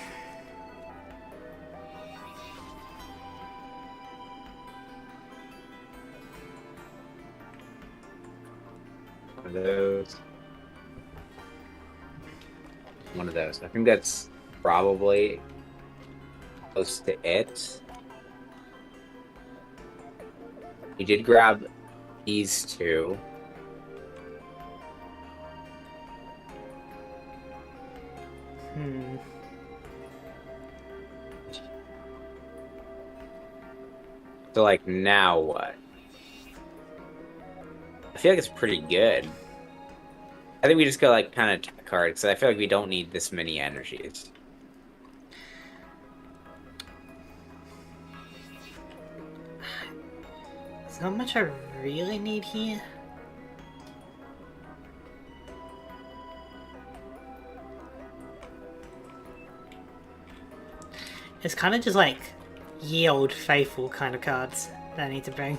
of those. One of those. I think that's probably close to it. We did grab these two. So, like, now what? I feel like it's pretty good. I think we just go, like, kind of tech card, because I feel like we don't need this many energies. There's not much I really need here. It's kind of just like ye old faithful kind of cards that I need to bring.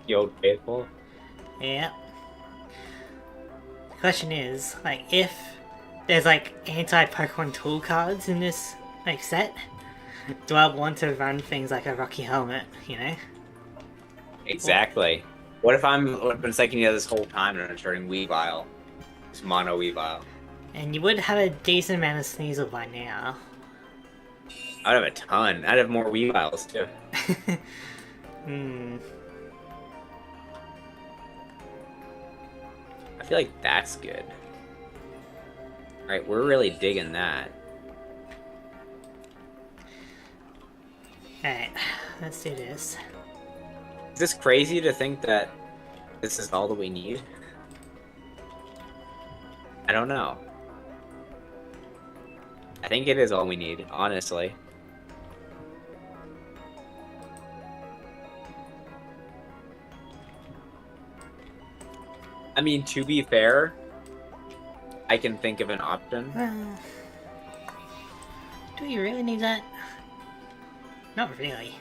The old faithful? Yeah. The question is, like, if there's like anti-Pokemon tool cards in this like set, do I want to run things like a Rocky Helmet, you know? Exactly. What if I'm psyching you this whole time and I'm turning Weavile? It's mono Weavile. And you would have a decent amount of Sneasel by now. I'd have a ton. I'd have more Weaviles too. I feel like that's good. Alright, we're really digging that. Alright, let's do this. Is this crazy to think that this is all that we need? I don't know. I think it is all we need, honestly. I mean, to be fair, I can think of an option. Do you really need that? Not really.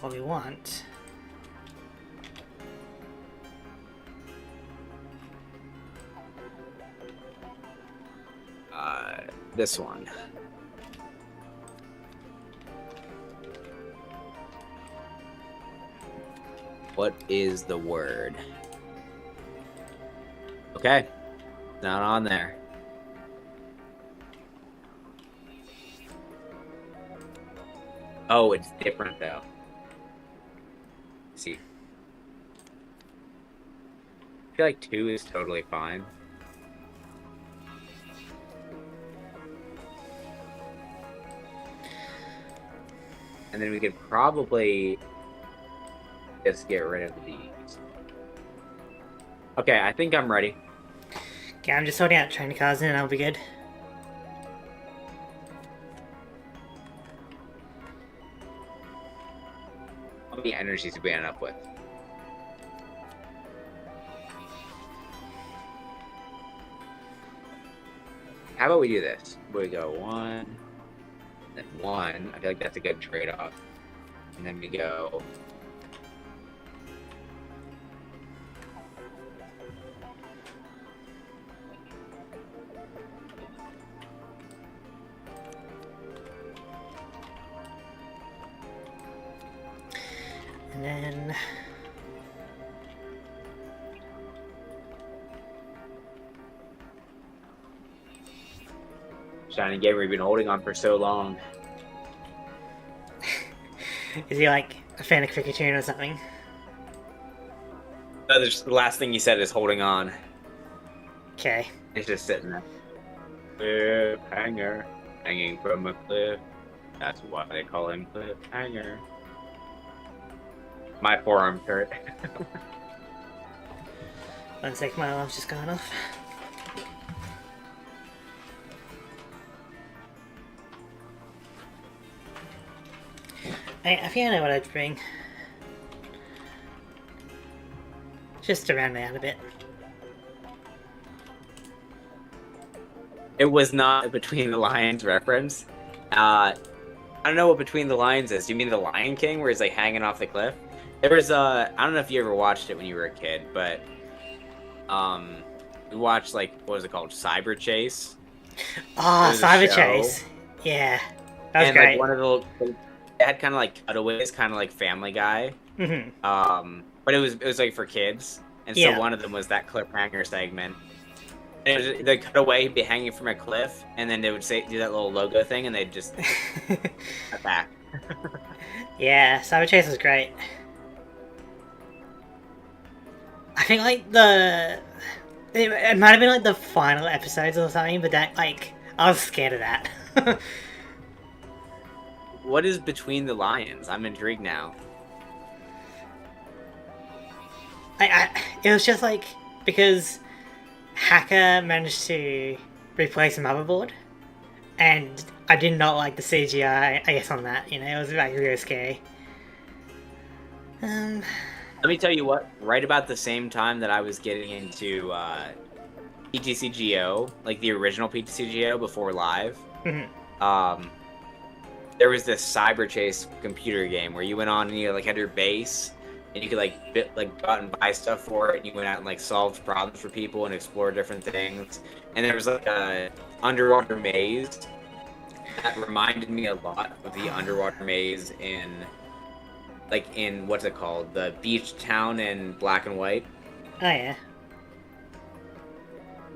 What we want... This one. What is the word? Okay. Not on there. Oh, it's different though. Let's see. I feel like 2 is totally fine. And then we could probably just get rid of these. Okay, I think I'm ready. Okay, I'm just sorting out trainer cards and I'll be good. How many energies did we end up with? How about we do this? We go 1, then 1. I feel like that's a good trade-off. And then we go... And then... Shiny game we've been holding on for so long. Is he like a fan of Cricketune or something? The last thing you said is holding on. Okay. It's just sitting there. Cliffhanger. Hanging from a cliff. That's why they call him Cliffhanger. My forearm hurt. 1 sec, my alarm's just gone off. I think I know what I'd bring. Just to round me out a bit. It was not a Between the Lions reference. I don't know what Between the Lions is. Do you mean the Lion King, where he's like hanging off the cliff? There was I don't know if you ever watched it when you were a kid, but we watched like what was it called, Cyber Chase. Oh, It was a Cyber show. Chase. Yeah, that was And great. like one of the it had kind of like cutaways, kind of like Family Guy. Mhm. But it was like for kids, and Yeah. so one of them was that cliffhanger segment. And it was, they cut away, he'd be hanging from a cliff, and then they would say do that little logo thing, and they'd just cut back. Yeah, Cyber Chase was great. I think like it might have been like the final episodes or something, but that like I was scared of that. What is Between the Lions? I'm intrigued now. It was just like because Hacker managed to replace a motherboard, and I did not like the CGI. I guess on that, it was like really scary. Let me tell you what. Right about the same time that I was getting into PTCGO, like the original PTCGO before live, there was this Cyber Chase computer game where you went on and you like had your base and you could like go out and buy stuff for it, and you went out and like solved problems for people and explored different things. And there was like a underwater maze that reminded me a lot of the underwater maze in what's it called, the beach town in Black and White, Oh yeah.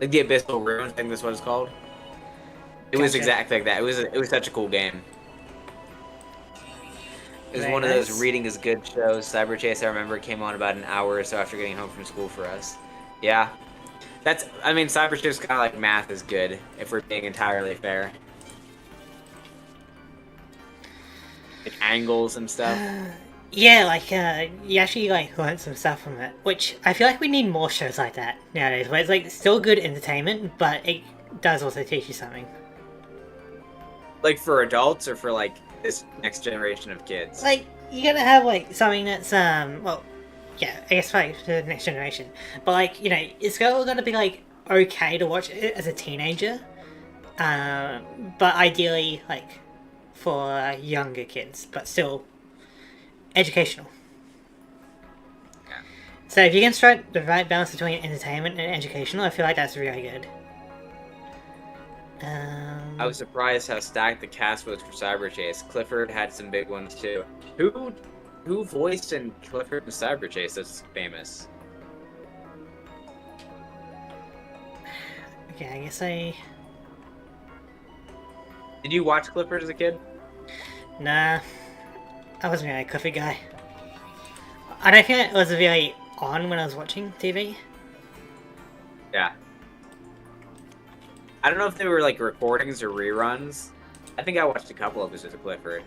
like the Abyssal Ruins. I think that's what it's called. It was Gotcha. exactly like that. It was such a cool game. It was Very one of nice. those reading is good shows. Cyber Chase, I remember, came on about an hour or so after getting home from school for us. Yeah. Cyber Chase is kind of like Math is good, if we're being entirely fair. Like angles and stuff. Yeah, like you actually like learned some stuff from it, which I feel like we need more shows like that nowadays, where it's like still good entertainment, but it does also teach you something. Like for adults or for like this next generation of kids. Like you gotta have like something that's well, yeah, I guess like for the next generation, but like it's gotta be like okay to watch it as a teenager, but ideally like for younger kids, but still educational. Yeah. So if you can strike the right balance between entertainment and educational, I feel like that's really good. I was surprised how stacked the cast was for Cyber Chase. Clifford had some big ones too. Who voiced in Clifford and Cyber Chase that's famous? Okay, I guess I... Did you watch Clifford as a kid? Nah, I wasn't really a Clifford guy. I don't think it was really on when I was watching TV. Yeah. I don't know if they were like recordings or reruns. I think I watched a couple episodes of Clifford.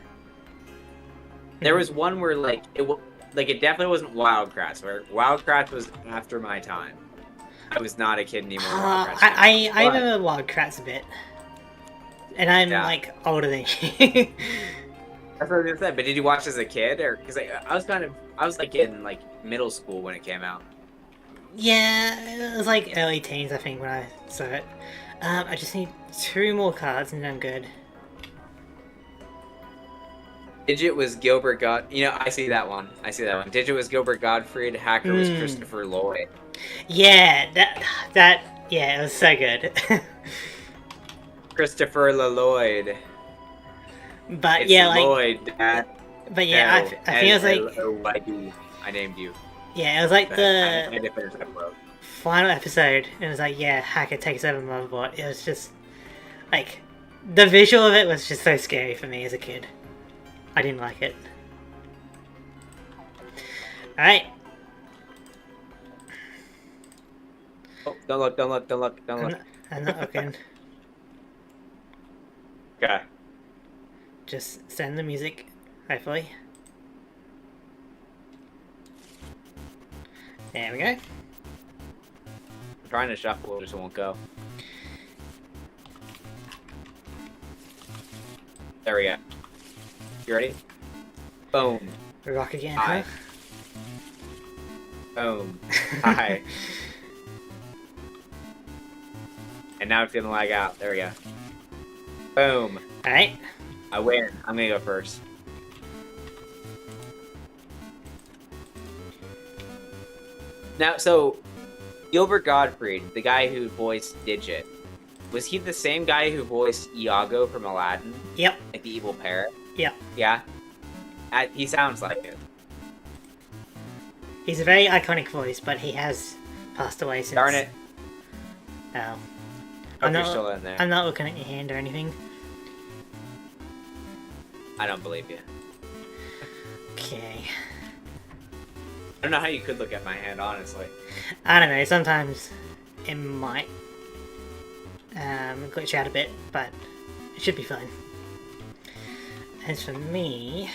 There was one where it definitely wasn't Wild Kratts. Where Wild Kratts was after my time. I was not a kid anymore. I remember Wild Kratts a bit. And I'm like older than you. That's what I was gonna say. But did you watch as a kid, or because I was like in like middle school when it came out? Yeah, it was like early teens I think when I saw it. I just need 2 more cards and then I'm good. Digit was Gilbert I see that one. Digit was Gilbert Gottfried. Hacker was Christopher Lloyd. Yeah, yeah, it was so good. Christopher Lloyd. But It's yeah, like, Lloyd. but yeah, I think it was like, L-O-Y-D. I named you. yeah, it was like I the had to finish that quote. final episode, and it was like, yeah, Hacker takes over Motherboard. It was just like the visual of it was just so scary for me as a kid. I didn't like it. All right. Oh, don't look. I'm not looking. Okay. Just send the music, hopefully. There we go. I'm trying to shuffle, it just won't go. There we go. You ready? Boom. Rock again, Hi. huh? Boom. Hi. And now it's gonna lag out. There we go. Boom. Alright. I win. I'm gonna go first. Now, so Gilbert Gottfried, the guy who voiced Digit, was he the same guy who voiced Iago from Aladdin? Yep. Like the evil parrot? Yep. Yeah. He sounds like it. He's a very iconic voice, but he has passed away since. Darn it. Oh. Hope you're still in there. I'm not looking at your hand or anything. I don't believe you. Okay. I don't know how you could look at my hand, honestly. I don't know, sometimes it might glitch out a bit, but it should be fine. As for me...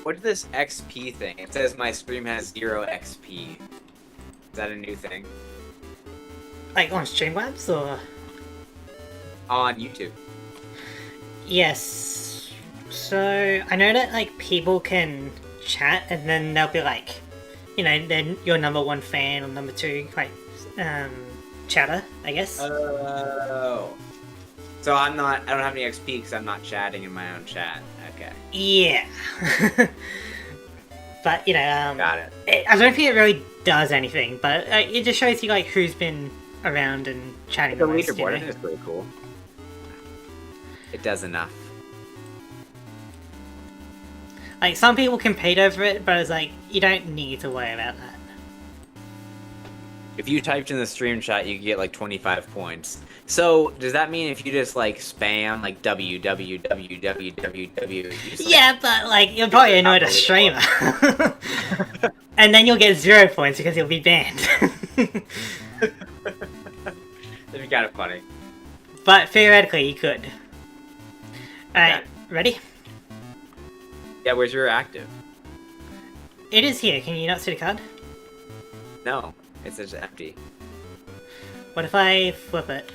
What is this XP thing? It says my stream has 0 XP. Is that a new thing? Like on Streamlabs, or...? On YouTube. Yes. So, I know that, like, people can chat, and then they'll be like, you know, then your number 1 fan or number 2, like, chatter, I guess. Oh. So I don't have any XP because I'm not chatting in my own chat. Okay. Yeah. But, you know, Got it. I don't think it really does anything, but it just shows you, like, who's been around and chatting The the most, you leaderboard, I know? think it's pretty cool. It does enough. Like, some people compete over it, but it's like, you don't need to worry about that. If you typed in the stream chat, you could get like 25 points. So does that mean if you just like spam like www, Yeah, but like, you'll probably annoy the streamer. And then you'll get 0 points because you'll be banned. That'd be kind of funny. But theoretically, you could. Alright, ready? Yeah, where's your active? It is here. Can you not see the card? No, it's just empty. What if I flip it?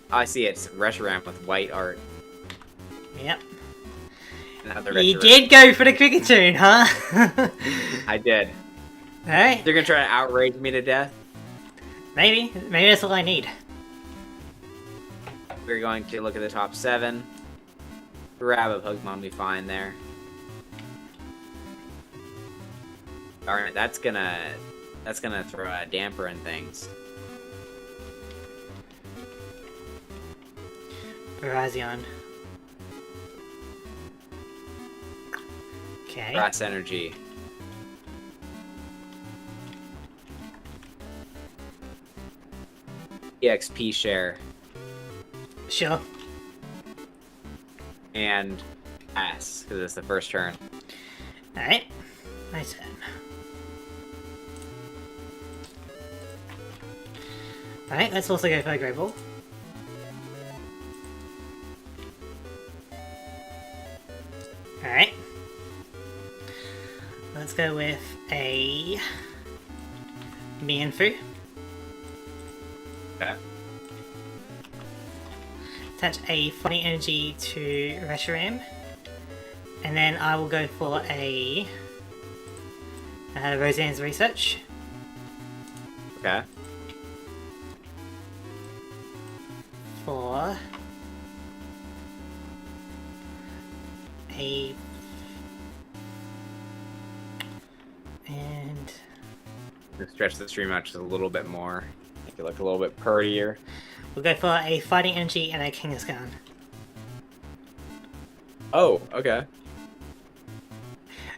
Oh, I see it's Reshiram with white art. Yep. Another You Reshiram. did go for the cricket tune, huh? I did. Alright, They're gonna try to outrage me to death. maybe. Maybe that's all I need. We're going to look at the top 7. Grab a Pokemon we find there. Alright, that's gonna throw a damper in things. Virazion. Okay. Grass energy. EXP share. Sure. And pass, because it's the first turn. Alright. My turn. Alright, let's also go for a Great Ball. Alright. Let's go with a Mienfoo. Okay. Attach a Fighting Energy to Reshiram. And then I will go for a Roseanne's Research. Okay. For a... And... Let's stretch the stream out just a little bit more. Make it look a little bit prettier. We'll go for a Fighting Energy and a Kangaskhan. Oh, okay.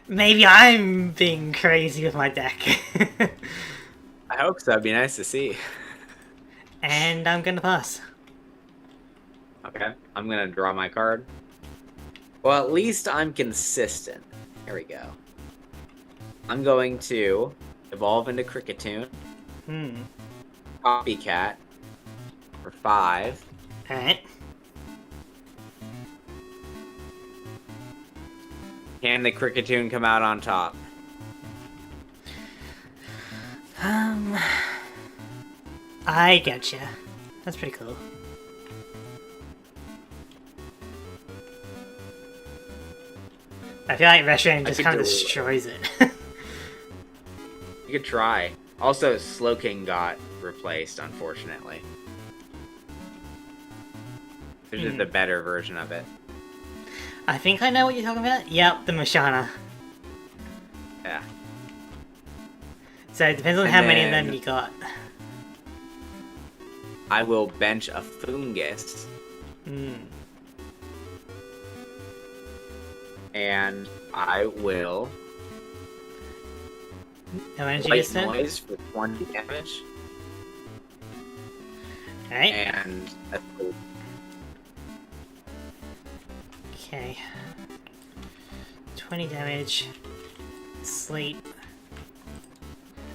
Maybe I'm being crazy with my deck. I hope so. It'd be nice to see. And I'm gonna pass. Okay. I'm gonna draw my card. Well, at least I'm consistent. Here we go. I'm going to evolve into Cricketune, Hmm. Copycat for 5. Alright. Can the Cricketune come out on top? I getcha. That's pretty cool. I feel like Reshiram just could kind of do it. destroys it. You could try. Also, Slowking got replaced, unfortunately. There's just a better version of it. I think I know what you're talking about. Yep, the Mashana. Yeah. So it depends on And how many of then- them you got. I will bench a Fungus, Hmm. and I will No energy White this turn. Noise for 20 damage, Alright. and a Okay. 20 damage. Sleep.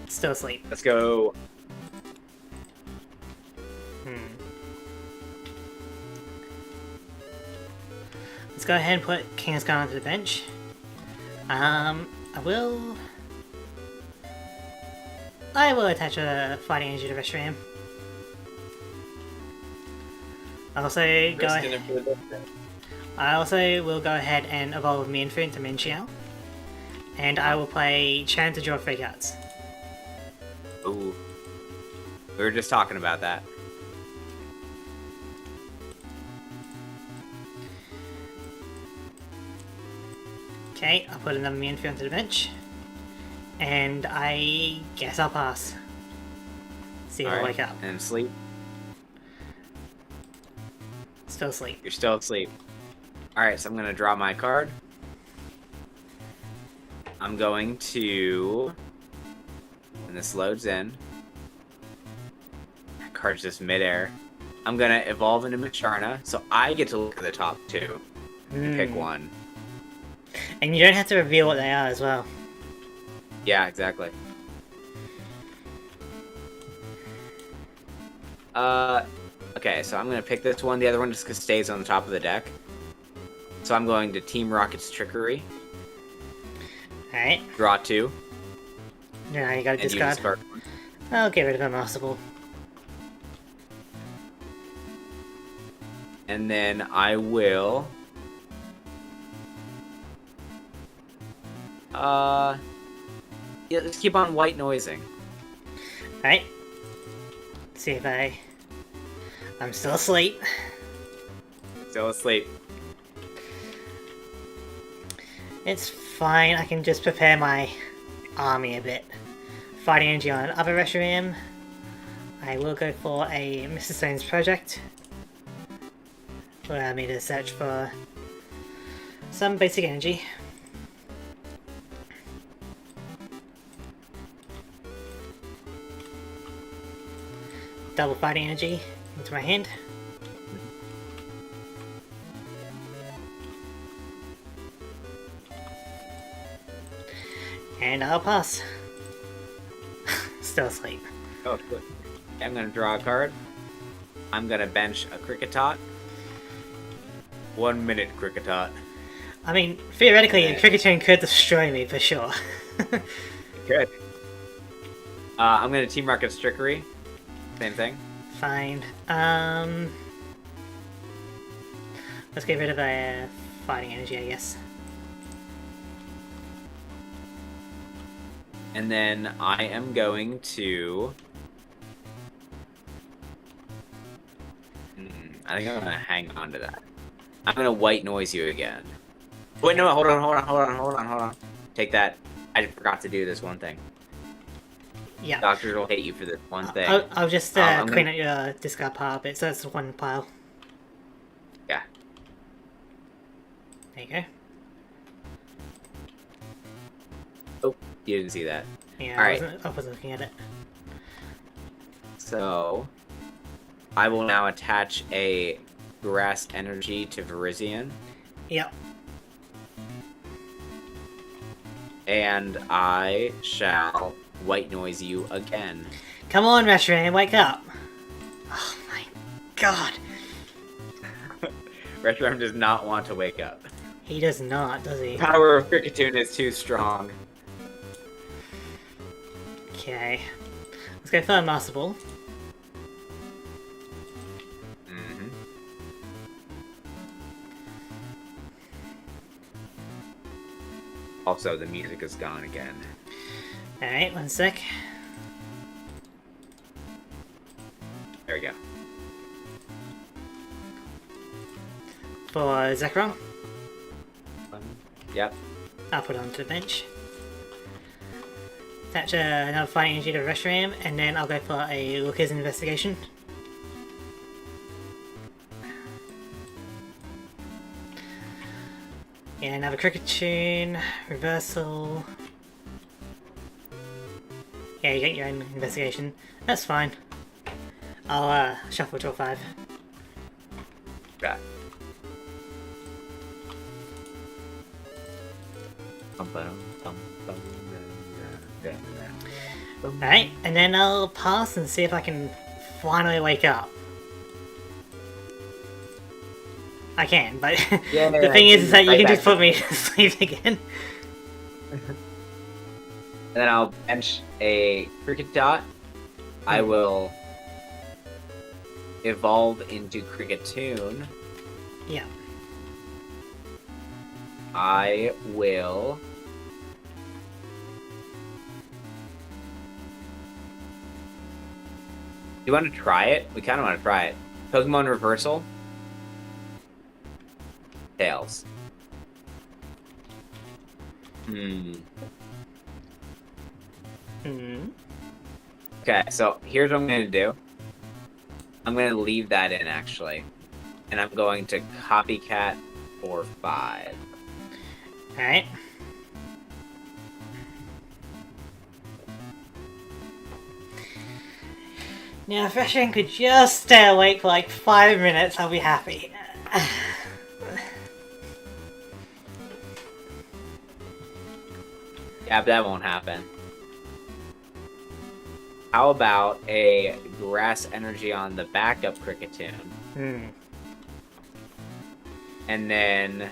Still asleep. let's go. Let's go ahead and put King's Gun onto the bench. I will attach a fighting energy to Reshiram. I also will go ahead and evolve Mienfoo into Minxiao. And I will play Chant to draw 3 cards. Ooh. We were just talking about that. Okay, I'll put another Mienfoo onto the bench. And I guess I'll pass. See if I Alright, wake up. and sleep. Still asleep. You're still asleep. Alright, so I'm going to draw my card. I'm going to... When this loads in... That card's just midair. I'm going to evolve into Macharna, so I get to look at the top 2. And pick one. And you don't have to reveal what they are as well. Yeah, exactly. Okay, so I'm going to pick this one. The other one just stays on the top of the deck. So I'm going to Team Rocket's Trickery. Alright. Draw 2. Now you gotta And you discard. discard. I'll get rid of a Master Ball. And then I will... Yeah, let's keep on white noising. Alright. See if I'm still asleep. Still asleep. It's fine, I can just prepare my army a bit. Fighting energy on other Reshiram. I will go for a Mr. Stone's project. Allow me to search for some basic energy. Double fighting energy into my hand. And I'll pass. Still asleep. Oh, good. I'm gonna draw a card. I'm gonna bench a Cricketot. 1 minute Cricketot. I mean, theoretically, Yeah. Cricketune could destroy me for sure. Good. I'm gonna Team Rocket's Trickery. Same thing. Fine. Let's get rid of the fighting energy, I guess. And then I am going to... I think I'm gonna hang on to that. I'm gonna white noise you again. Wait, no, hold on. Take that. I forgot to do this one thing. Yeah. Doctors will hate you for this one thing. I'll just I'm clean gonna- up your discard pile a bit, so that's one pile. Yeah. There you go. Oh, you didn't see that. Yeah, Alright. I wasn't looking at it. So, I will now attach a grass energy to Virizion. Yep. and I shall white noise you again. Come on, Reshiram, wake up! Oh my god. Reshiram does not want to wake up. He does not, does he? The power of Kricketune is too strong. Okay. Let's go for a Master Ball. Mm-hmm. Also, the music is gone again. Alright, 1 sec. There we go. For Zekrom, Yep. I'll put it onto the bench. Attach another Fighting Energy to Reshiram, and then I'll go for a Looker's Investigation. Yeah, another Kricketune, Reversal. Yeah, you get your own Investigation. That's fine. I'll shuffle to a 5. Got. Alright, and then I'll pass and see if I can finally wake up. I can, but Yeah, the thing is that you right can back just put to me to sleep again. And then I'll bench a Cricket Dot. I will evolve into Kricketune. Yeah. I will... Do you want to try it? We kind of want to try it. Pokemon Reversal. Tails. Hmm. Okay, so here's what I'm going to do. I'm going to leave that in, actually. And I'm going to Copycat for 5. Alright. Now, if Reshiram could just stay awake for like 5 minutes, I'll be happy. Yeah, but that won't happen. How about a Grass Energy on the backup Kricketune? Hmm. And then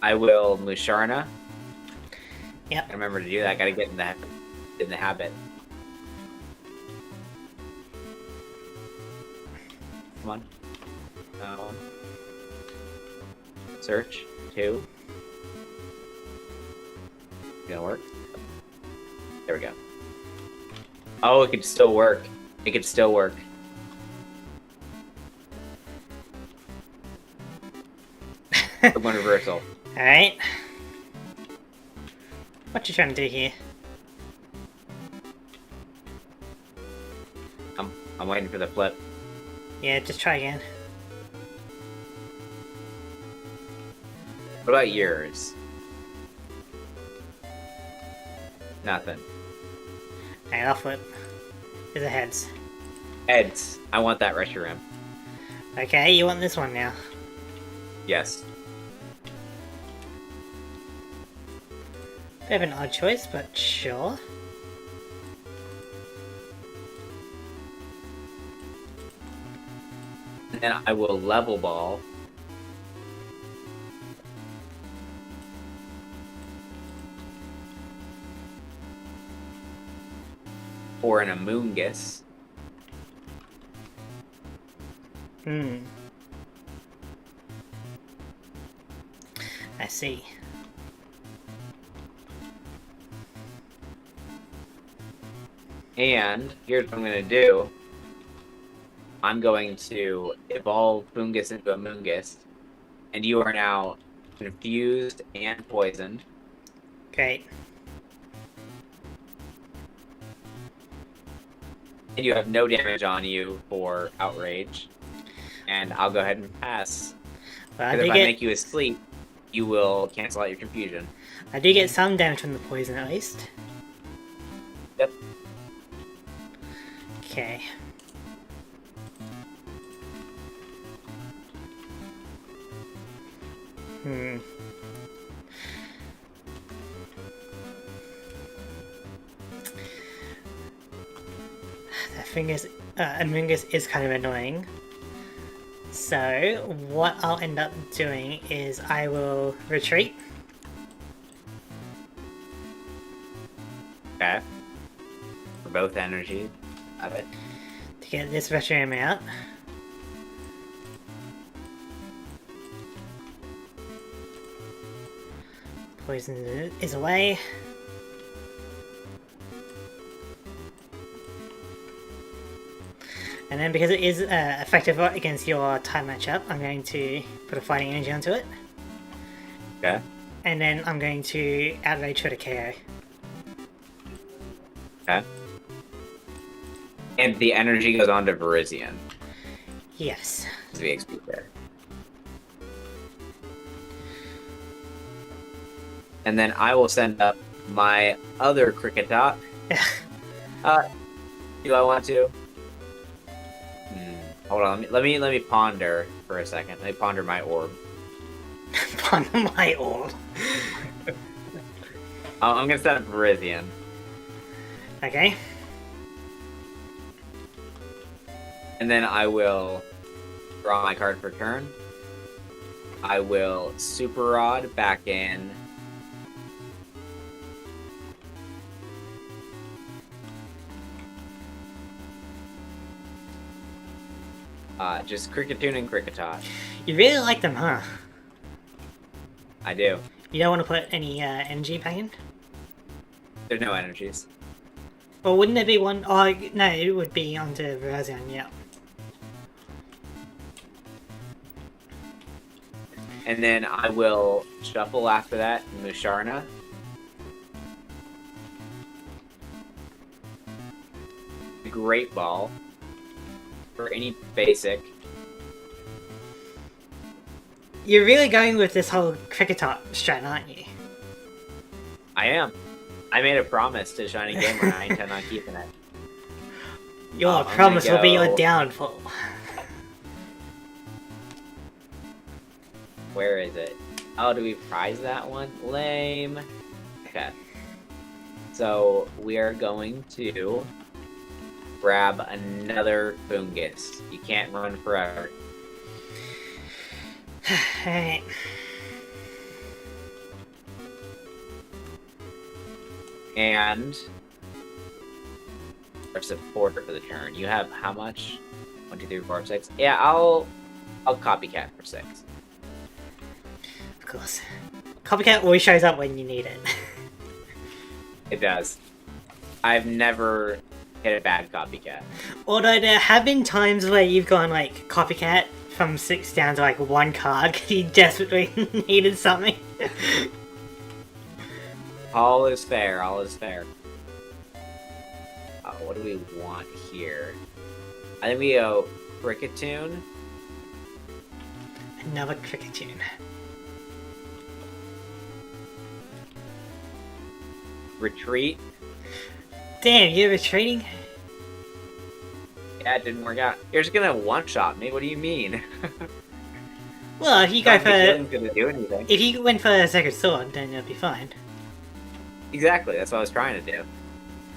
I will Musharna. Yep. I remember to do that. I gotta get in the habit. Come on. Search 2. Gonna work. There we go. Oh, it could still work. It could still work. One reversal. Alright. What you trying to do here? I'm waiting for the flip. Yeah, just try again. What about yours? Nothing. Alright, I'll flip. Is it heads? Heads. I want that Reshiram. Okay, you want this one now. Yes. Bit of an odd choice, but sure. And then I will level ball. Or an Amoonguss. Hmm. I see. And here's what I'm going to do. I'm going to evolve Fungus into Amoonguss. And you are now confused and poisoned. Great. And you have no damage on you for Outrage. And I'll go ahead and pass. Well, Because if I make you asleep, you will cancel out your confusion. I do get some damage from the poison at least. Yep. Okay. Amoonguss is kind of annoying. So what I'll end up doing is I will retreat. Okay. For both energies of it. To get this Reshiram out. Poison is away. And then because it is effective against your time matchup, I'm going to put a fighting energy onto it. Okay. And then I'm going to outrage for the KO. Okay. And the energy goes on to Verizian. Yes. As the XP there. And then I will send up my other Cricketot. Do I want to? Hold on, let me ponder for a second. Let me ponder my orb. Ponder my orb. I'm gonna set up Verizian. Okay. And then I will draw my card for turn. I will Super Rod back in. Just Cricketune and Cricketot. You really like them, huh? I do. You don't want to put any energy back in? There's no energies. Or wouldn't there be one? Oh, no, it would be onto Verizian, yeah. And then I will shuffle after that Musharna. Great Ball. For any basic. You're really going with this whole Cricketot strat, aren't you? I am. I made a promise to Shiny Gamer and I intend on keeping it. Your promise will be your downfall. Where is it? Oh, do we prize that one? Lame. Okay. So we are going to grab another Fungus. You can't run forever. Alright. And our supporter for the turn. You have how much? 1, 2, 3, 4, 5, 6. Yeah, I'll copycat for 6. Of course. Copycat always shows up when you need it. It does. I've never hit a bad copycat. Although there have been times where you've gone like copycat from 6 down to like 1 card because you desperately needed something. All is fair, all is fair. What do we want here? I think we go Cricketune. Another Cricketune. Retreat. Damn, you're retreating? Yeah, it didn't work out. You're just gonna one-shot me, what do you mean? Well, if you go for... Gonna do anything. If you went for a Sacred Sword, then you'll be fine. Exactly, that's what I was trying to do.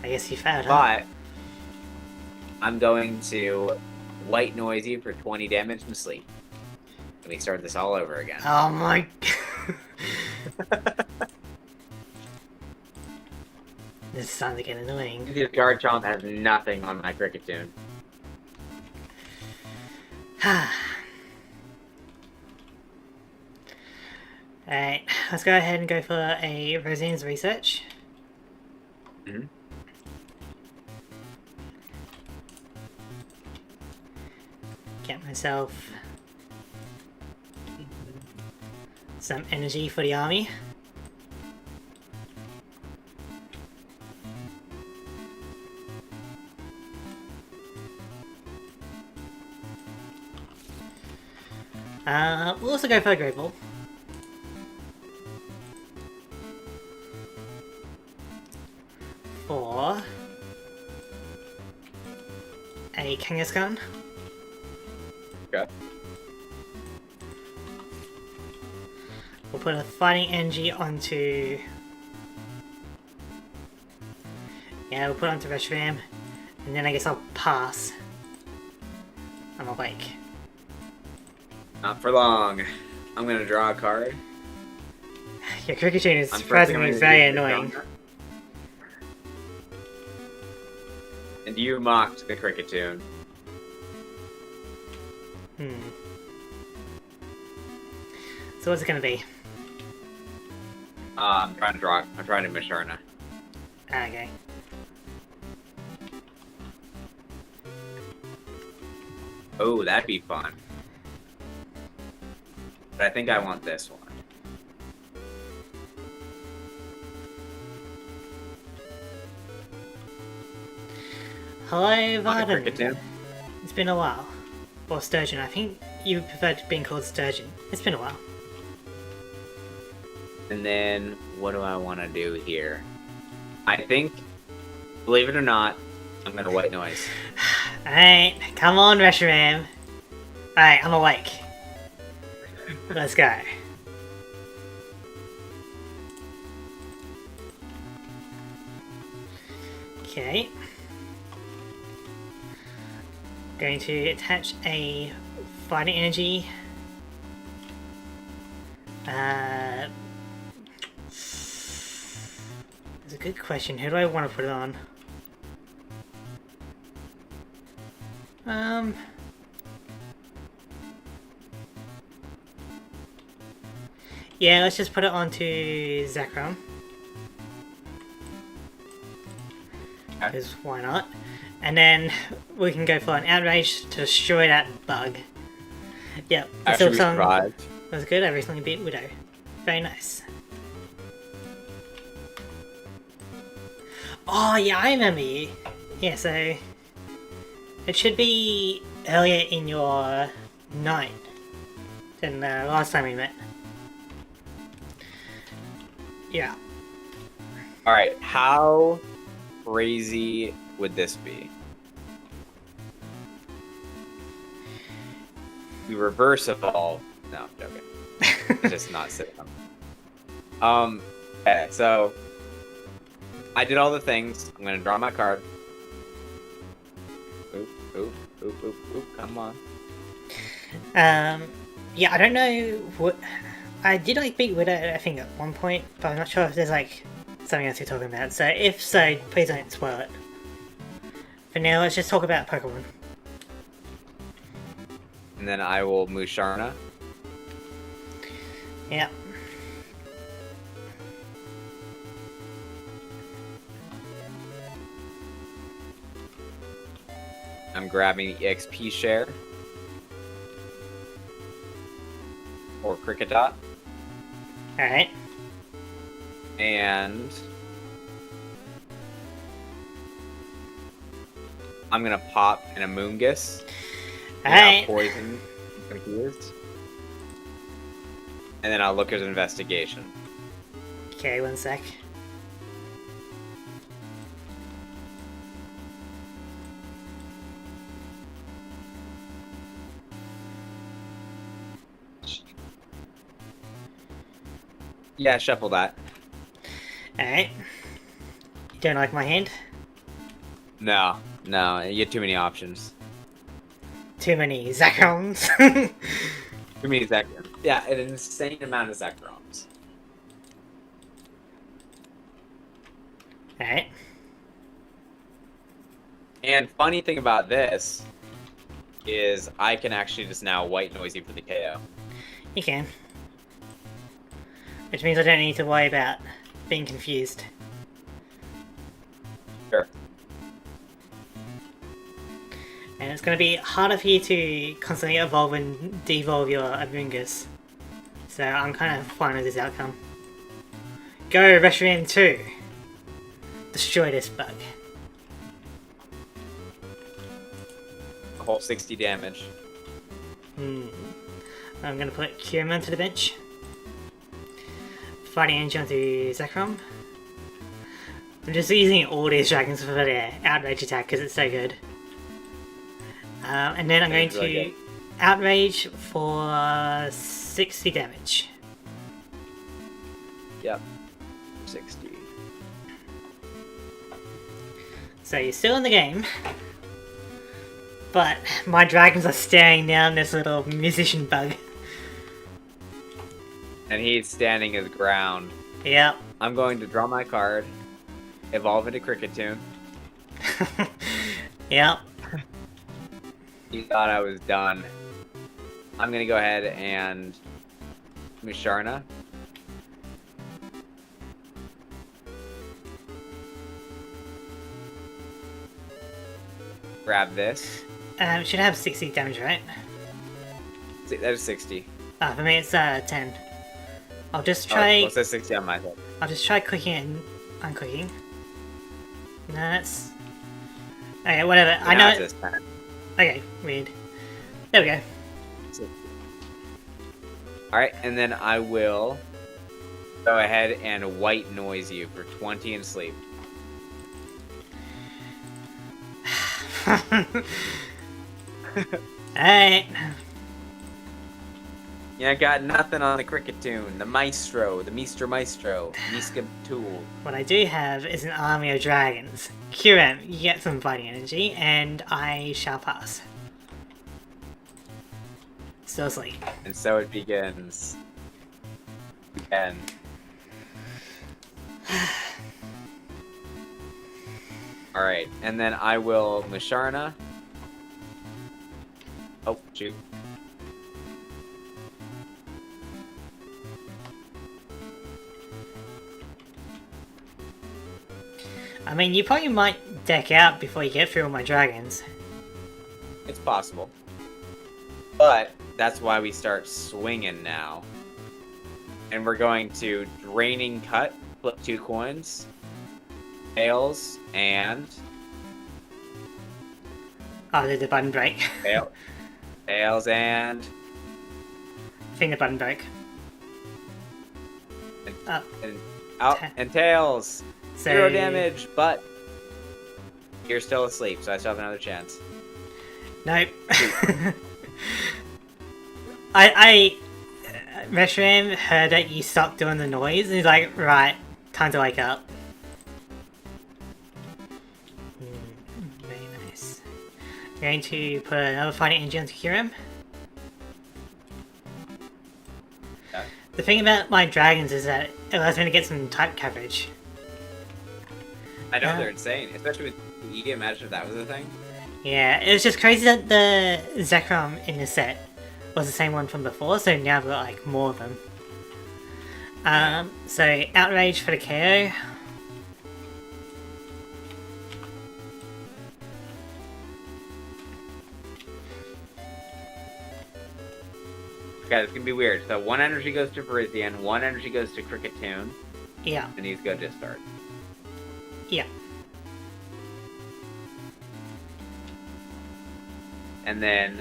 I guess you failed, huh? But I'm going to White Noise you for 20 damage and sleep. Let me start this all over again. Oh my... This is starting to get annoying. This Garchomp has nothing on my Cricketune. Alright, let's go ahead and go for a Rosine's Research. Mm-hmm. Get myself some energy for the army. We'll also go for a Great Ball. For a Kangaskhan. Okay. We'll put a Fighting Energy onto... Yeah, we'll put it onto Reshiram. And then I guess I'll pass. I'm awake. Not for long. I'm gonna draw a card. Your Cricketune is I'm surprisingly pressing very on the annoying. And you mocked the Cricketune. So what's it gonna be? I'm trying to Masharna. Okay. Oh, that'd be fun. But I think I want this one. Hello, Want a Varden. Cricketune? It's been a while. Or Sturgeon. I think you preferred being called Sturgeon. It's been a while. And then, what do I want to do here? I think, believe it or not, I'm gonna white noise. Alright, come on, Reshiram. Alright, I'm awake. Let's go. Okay. Going to attach a fighting energy. That's a good question. Who do I want to put it on? Yeah, let's just put it onto Zekrom. Because why not? And then we can go for an outrage to destroy that bug. Yep. After we survived. That was good. I recently beat Widow. Very nice. Oh yeah, I remember you. Yeah, so it should be earlier in your night than last time we met. Yeah. Alright, how crazy would this be? We reverse evolve. No, I'm joking. It's just not sitting on. Okay, so I did all the things. I'm gonna draw my card. Oop, oop, oop, oop, oop, come on. Yeah, I don't know what. I did like beat Widow, I think, at one point, but I'm not sure if there's like something else you're talking about. So if so, please don't spoil it. For now, let's just talk about Pokemon. And then I will Musharna. Yeah. I'm grabbing the EXP share. Or Kricketot. Alright. And I'm gonna pop an Amoonguss. Alright. Poison confused. And then I'll look at investigation. Okay, one sec. Yeah, shuffle that. Alright. You don't like my hand? No, you get too many options. Too many Zakrons. Too many Zekrom. Yeah, an insane amount of Zekroms. Alright. And funny thing about this is I can actually just now white noise you for the KO. You can. Which means I don't need to worry about being confused. Sure. And it's going to be harder for you to constantly evolve and devolve your Amoonguss. So I'm kind of fine with this outcome. Go, Reshiram 2! Destroy this bug. A whole 60 damage. I'm going to put Kieran to the bench. Fighting Energy onto Zekrom. I'm just using all these dragons for their outrage attack because it's so good. And then I'm going to outrage for 60 damage. Yep. 60. So you're still in the game, but my dragons are staring down this little musician bug. And he's standing his ground. Yep. I'm going to draw my card, evolve into Cricket Tune. Yep. He thought I was done. I'm gonna go ahead and Musharna. Grab this. Should have 60 damage, right? That is 60. For me it's 10. I'll just Oh, try. well, it says 60 on my side. I'll just try clicking it and unclicking. No, that's. Okay, whatever. I Now know. it says 10. Okay, weird. There we go. Alright, and then I will go ahead and white noise you for 20 and sleep. Alright. Yeah, I got nothing on the Cricket Tune. The Maestro, the Mr. Maestro, Miska Tool. What I do have is an army of dragons. Kiram, you get some fighting energy, and I shall pass. Still asleep. And so it begins. And alright, and then I will Musharna. Oh, shoot. I mean, you probably might deck out before you get through all my dragons. It's possible. But that's why we start swinging now. And we're going to Draining Cut, flip 2 coins, tails, and Oh, did the button break? tails, and I think the button broke. and out, and tails. So, 0 damage, but you're still asleep, so I still have another chance. Nope. I Reshram heard that you stopped doing the noise, and he's like, right, time to wake up. Very nice. Going to put another fighting energy onto Kiram. Okay. The thing about my dragons is that it allows me to get some type coverage. I know they're insane, especially with you can imagine if that was a thing. Yeah, it was just crazy that the Zekrom in the set was the same one from before, so now I've got like more of them. So Outrage for the KO. Okay, it's gonna be weird. So 1 energy goes to Virizion, 1 energy goes to Cricket Tune, Yeah, and he's gonna discard. yeah. And then,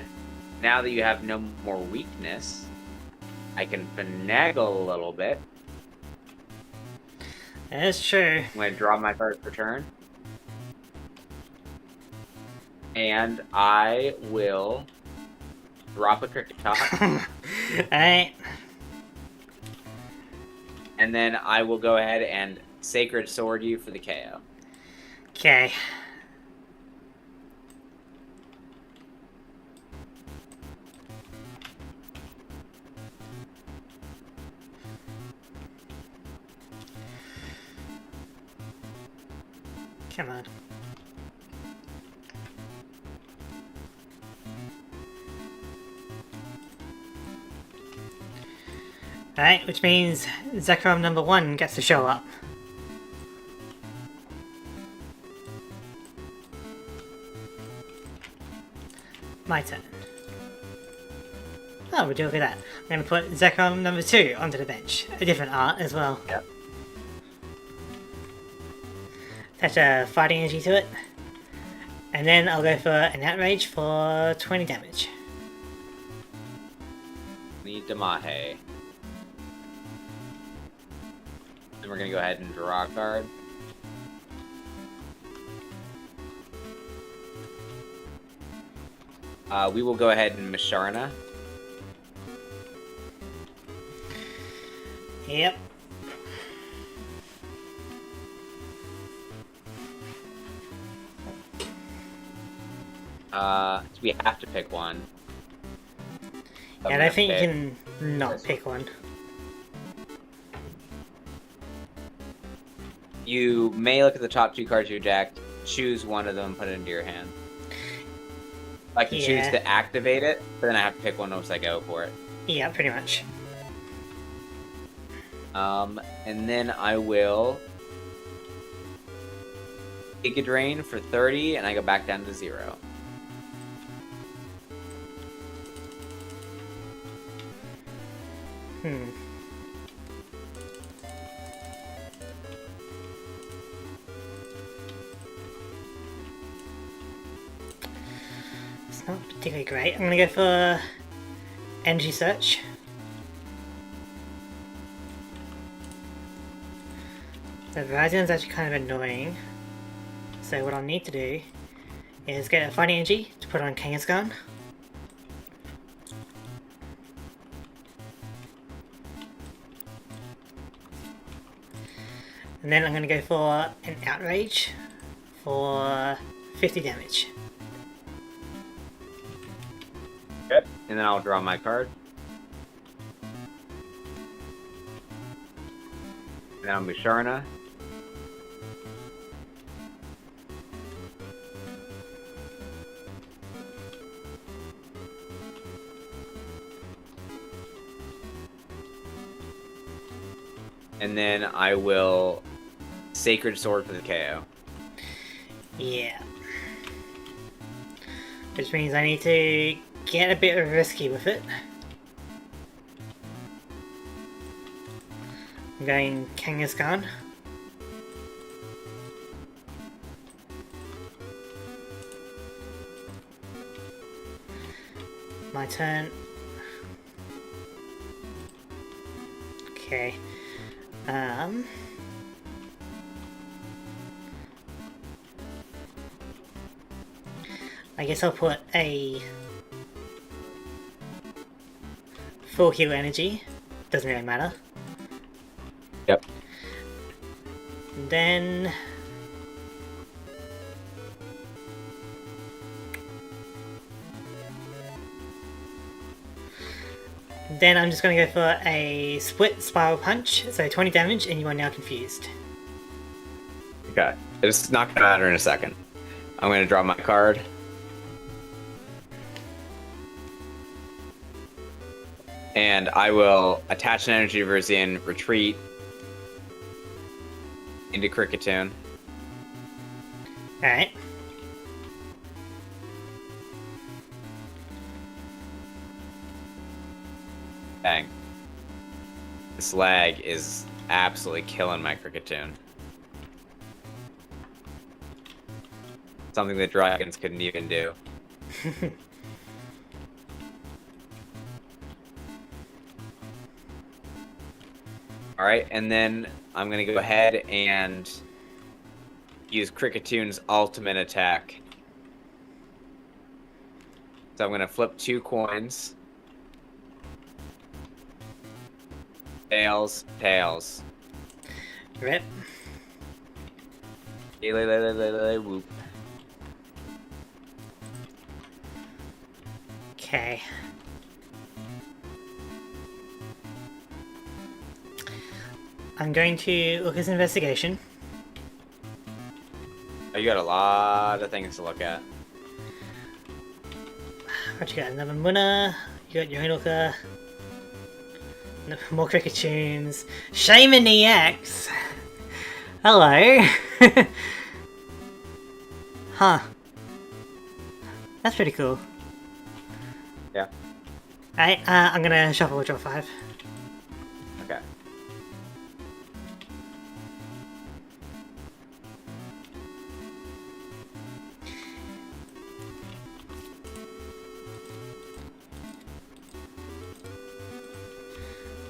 now that you have no more weakness, I can finagle a little bit. That's true. I'm going to draw my card for turn. And I will drop a Cricket Top. Alright. And then I will go ahead and Sacred Sword you for the KO. Okay. Come on. Alright, which means Zekrom number 1 gets to show up. My turn. Oh, we'll do look at that. I'm going to put Zekrom number 2 onto the bench. A different art as well. Yep. Attach a fighting energy to it. And then I'll go for an outrage for 20 damage. Need Damahe. Then we're going to go ahead and draw a card. We will go ahead and Musharna. Yep. We have to pick one. I'm And I gonna think you pick can not this pick one. You may look at the top 2 cards you jacked, choose one of them, and put it into your hand. I can choose Yeah. to activate it, but then I have to pick one once I go for it. Yeah, pretty much. And then I will take a drain for 30, and I go back down to 0. It's not particularly great. I'm gonna go for energy search. The Viridian's actually kind of annoying. So what I'll need to do is get a fighting energy to put on Kangaskhan. And then I'm going to go for an outrage for 50 damage. Okay. And then I'll draw my card. Now Musharna. And then I will Sacred Sword for the KO. Yeah. Which means I need to get a bit risky with it. I'm going Kangaskhan. My turn. Okay. I guess I'll put a full heal energy. Doesn't really matter. Yep. And then I'm just going to go for a split spiral punch, so 20 damage, and you are now confused. Okay. It's not gonna matter in a second. I'm gonna draw my card. And I will attach an energy Verzian, retreat into Cricketune. Alright. Bang. This lag is absolutely killing my Cricketune. Something that dragons couldn't even do. Alright, and then I'm gonna go ahead and use Cricketune ultimate attack. So I'm gonna flip 2 coins. Tails, tails. Rip. Whoop. Okay. I'm going to look at this investigation. Oh, you got a lot of things to look at. What you got? Another Munna. You got your Looker. More Cricketune. Shaman EX! Hello! Huh. That's pretty cool. Yeah. Alright, I'm gonna shuffle a draw 5. Okay.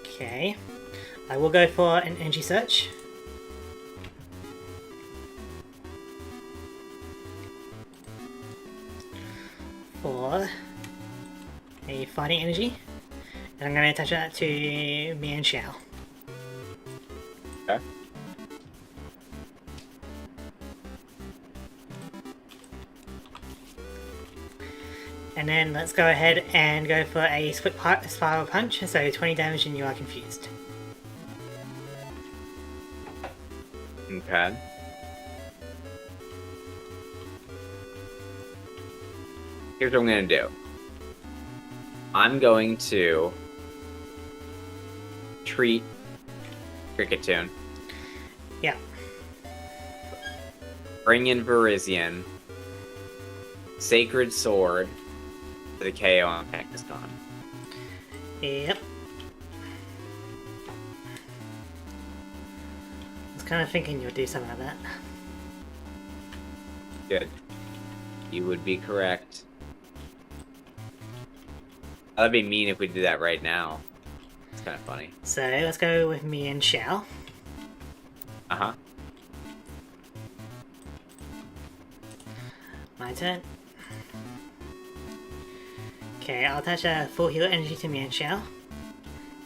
Okay. I will go for an energy search. For a fighting energy. And I'm going to attach that to Mian Xiao. Okay. And then let's go ahead and go for a split spiral punch, so 20 damage and you are confused. Okay. Here's what I'm gonna do. I'm going to treat Cricketune. Yeah. Bring in Verizion. Sacred Sword for the KO on Pakistan. Yep. I was kind of thinking you'd do something like that. Good. You would be correct. That'd be mean if we did that right now. It's kind of funny. So let's go with me and Xiao. Uh-huh. My turn. Okay, I'll attach a full heal energy to me and Xiao.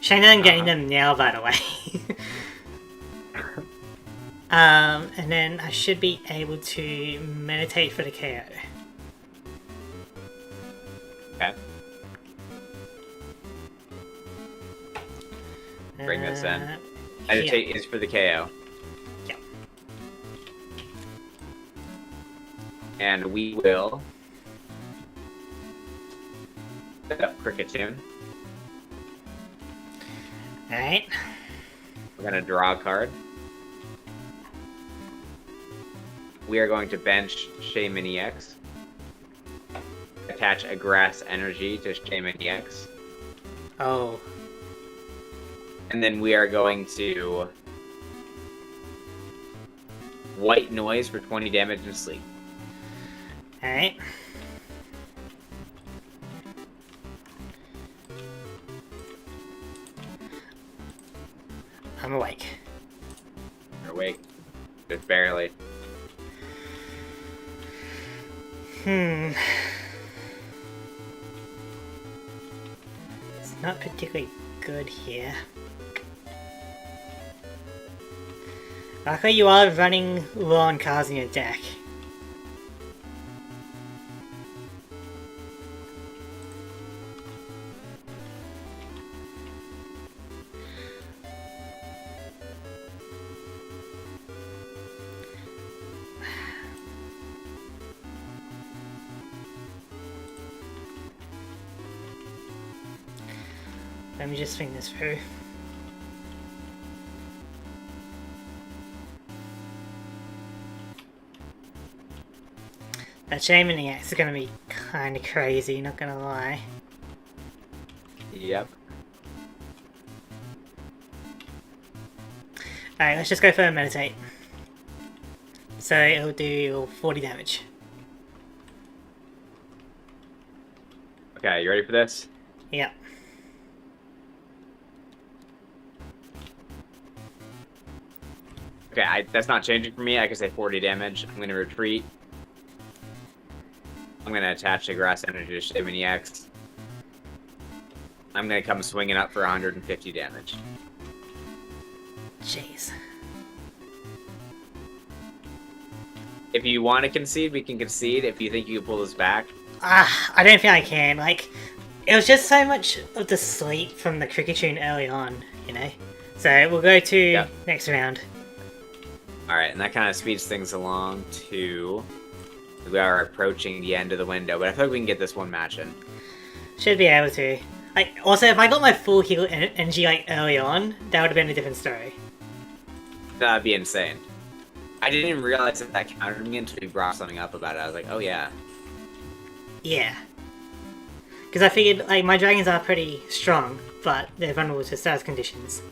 Shame that I'm getting them now, by the way. And then I should be able to meditate for the KO. Okay. Bring this in. Meditate is for the KO. Yeah. And we will set up Cricketune. Alright. We're gonna draw a card. We are going to bench Shaman EX. Attach a grass energy to Shaman EX. Oh. And then we are going to white noise for 20 damage and sleep. Alright. I'm awake. You're awake. Just barely. It's not particularly good here. Luckily you are running low on cards in your deck. Let me just think this through. That Shaman EX is gonna be kinda crazy, not gonna lie. Yep. Alright, let's just go for a meditate. So it'll do 40 damage. Okay, you ready for this? Yep. Okay, that's not changing for me. I can say 40 damage. I'm going to retreat. I'm going to attach the grass energy to Shaman EX. I'm going to come swinging up for 150 damage. Jeez. If you want to concede, we can concede. If you think you can pull this back. I don't think I can. Like, it was just so much of the sleep from the Cricketune early on, you know? So we'll go to next round. Alright, and that kind of speeds things along to... We are approaching the end of the window, but I feel like we can get this one match in. Should be able to. Like, also, if I got my full heal energy, like, early on, that would have been a different story. That'd be insane. I didn't even realize that countered me until you brought something up about it. I was like, oh yeah. Yeah. Because I figured, like, my dragons are pretty strong, but they're vulnerable to status conditions.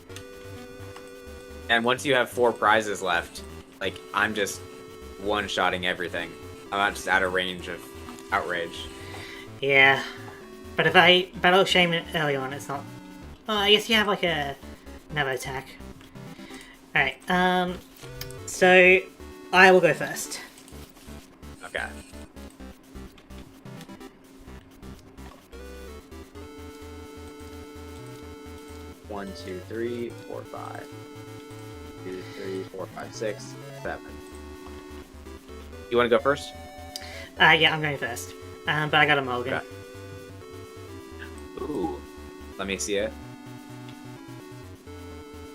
And once you have 4 prizes left, like, I'm just one-shotting everything. I'm not just out of range of outrage. Yeah. But if I battle Shaman early on, it's not... Well, I guess you have, like, another attack. Alright, so I will go first. Okay. One, 2, 3, 4, 5. 2, 3, 4, 5, 6, 7. You want to go first? Yeah, I'm going first. But I got a mulligan. Okay. Ooh. Let me see it.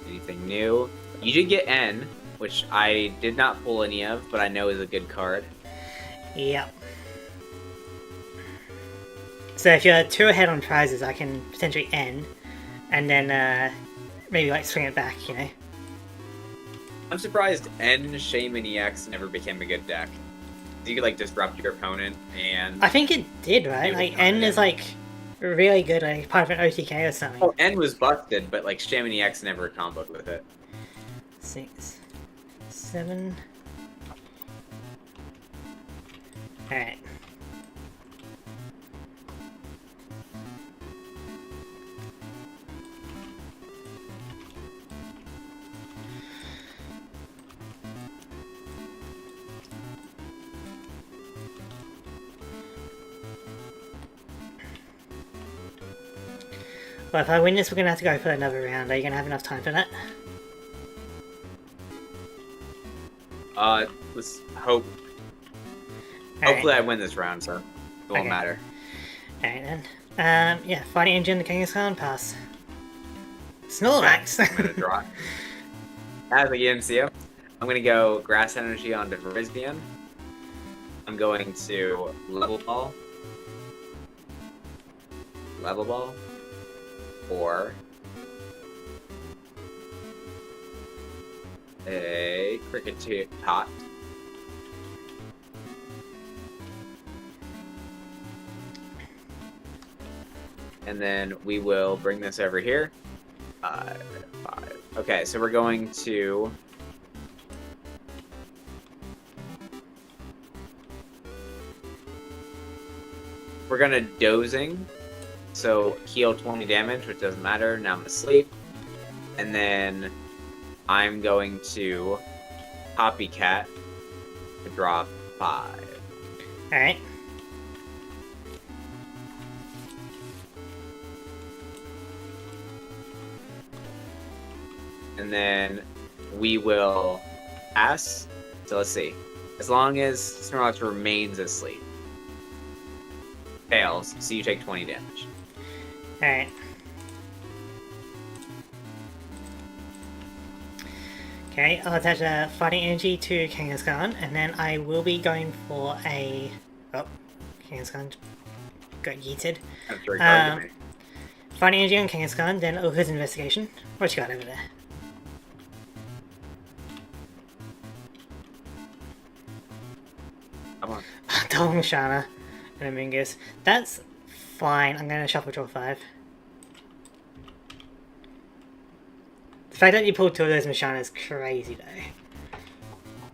Anything new? You did get N, which I did not pull any of, but I know is a good card. Yep. So if you're 2 ahead on prizes, I can potentially end, and then maybe like swing it back, you know? I'm surprised N, Shame, and EX never became a good deck. You could like disrupt your opponent and. I think it did, right? It Like was N not is N. like really good, like part of an OTK or something. Oh, N was busted, but like Shame and EX never comboed with it. 6, 7. Alright. Well, if I win this, we're gonna have to go for another round. Are you gonna have enough time for that? Let's hope. Alright. Hopefully, I win this round, so it won't Okay. matter. Alright then. Yeah, Fighting Engine, the King's Khan, pass. Snorlax! I'm gonna draw. As a GMCO, I'm gonna go Grass Energy on Virizion. I'm going to Level Ball, or a Cricket Tot. And then we will bring this over here. 5. Okay, so we're going to. We're gonna Dozing. So heal 20 damage, which doesn't matter. Now I'm asleep. And then I'm going to Copycat to draw 5. Alright. And then we will pass. So let's see. As long as Snorlax remains asleep. Fails, so you take 20 damage. Alright. Okay, I'll attach a Fighting Energy to Kangaskhan, and then I will be going for a... Oh, Kangaskhan got yeeted. That's very hard to me. Fighting Energy on Kangaskhan, then Ultra's Investigation. What you got over there? Come on. Double Mashana and a Mingus. That's fine. I'm going to shuffle draw 5. The fact that you pulled 2 of those Mashana is crazy though.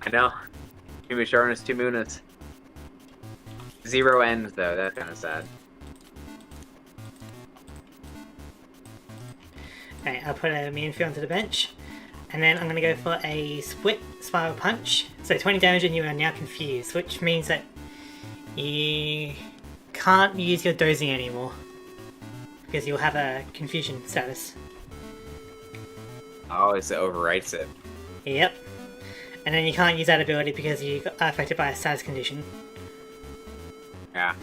I know. 2 Misharnas, 2 Munas. 0 ends though, that's kind of sad. Okay, I'll put a Meanfield onto the bench. And then I'm going to go for a Split Spiral Punch. So 20 damage and you are now confused, which means that you can't use your Dozing anymore. Because you'll have a confusion status. Oh, it overwrites it. Yep. And then you can't use that ability because you are affected by a status condition. Yeah.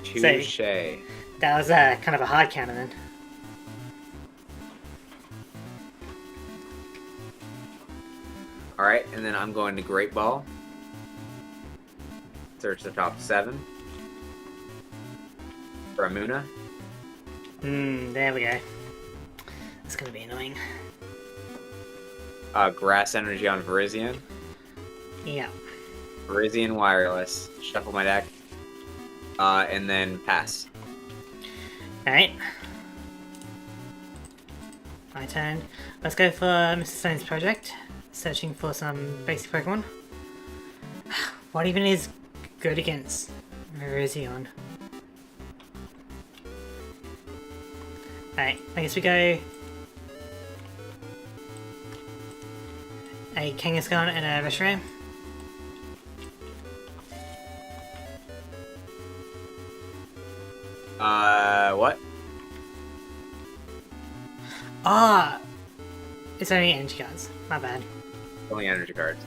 So- Touche. That was kind of a hard counter then. Alright, and then I'm going to Great Ball. Search the top 7. For a Muna. There we go. That's gonna be annoying. Grass Energy on Virizion. Yeah. Virizion Wireless. Shuffle my deck. And then pass. Alright. My turn. Let's go for Mr. Stone's project. Searching for some basic Pokemon. What even is good against Virizion? Alright, I guess we go a Kangaskhan and a Reshiram. What? Ah! It's only energy cards. My bad. Only energy cards.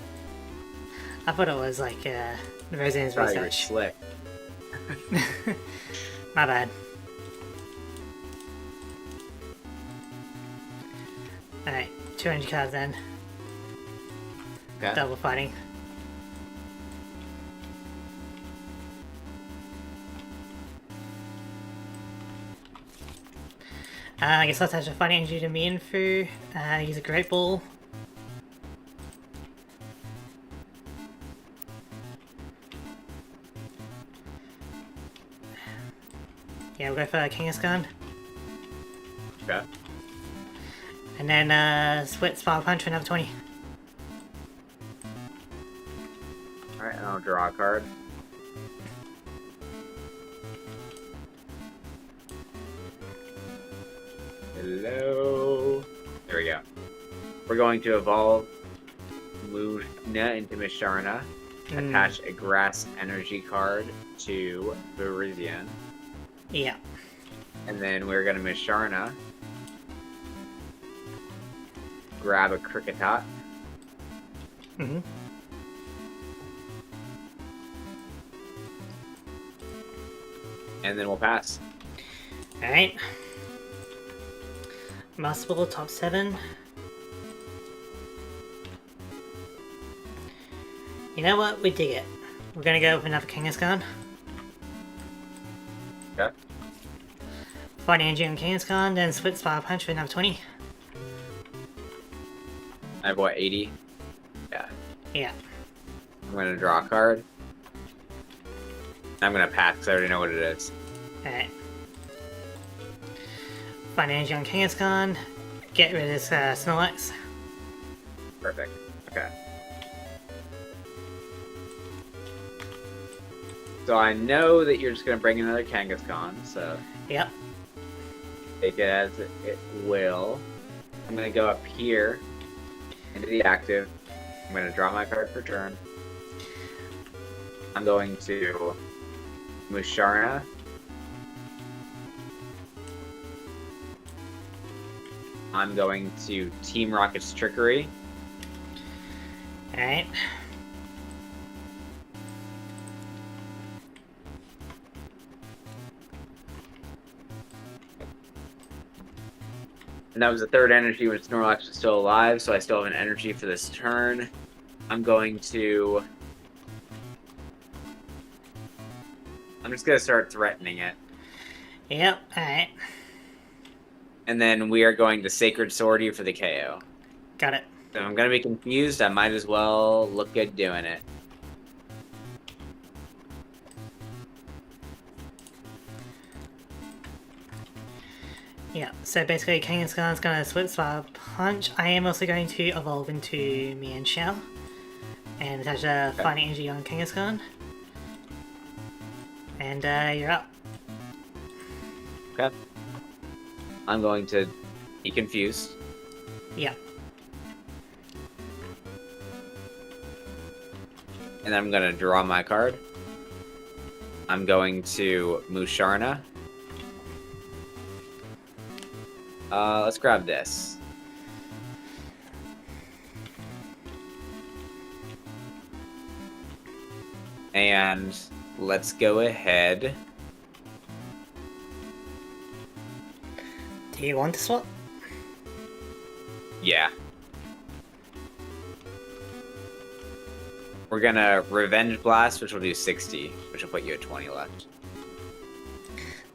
I thought it was like Virizian's Thought you were research. slick. My bad. Alright, 200 cards then. Okay. Double fighting. I guess I'll attach a fighting energy to me and Fu. Use a Great Ball. Yeah, we'll go for Kangaskhan. Okay. And then Split Spiral Punch for another 20. Alright, and I'll draw a card. Hello. There we go. We're going to evolve Muna into Misharna. Attach a grass energy card to Virizion. Yeah. And then we're going to Misharna. Grab a Kricketot. Mm-hmm. And then we'll pass. Alright. Multiple top 7. You know what? We dig it. We're gonna go with another Kangaskhan. Okay. Fighting energy on Kangaskhan, then Split Spiral Punch for another 20. I have what, 80? Yeah. Yeah. I'm going to draw a card. I'm going to pass because I already know what it is. Alright. Fighting energy on Kangaskhan. Get rid of this Snorlax. Perfect. Okay. So I know that you're just going to bring another Kangaskhan, so Yep. take it as it will. I'm going to go up here into the active. I'm going to draw my card for turn. I'm going to Musharna. I'm going to Team Rocket's Trickery. Alright. And that was the third energy when Snorlax was still alive, so I still have an energy for this turn. I'm going to... I'm just going to start threatening it. Yep. Alright. And then we are going to Sacred Sword you for the KO. Got it. So if I'm going to be confused, I might as well look good doing it. Yeah, so basically Kangaskhan's gonna Split Spiral Punch. I am also going to evolve into Mienshao and attach a fighting energy on Kangaskhan. And you're up. Okay. I'm going to be confused. Yeah. And then I'm going to draw my card. I'm going to Musharna. Let's grab this. And let's go ahead. Do you want to swap? Yeah. We're gonna Revenge Blast, which will do 60, which will put you at 20 left.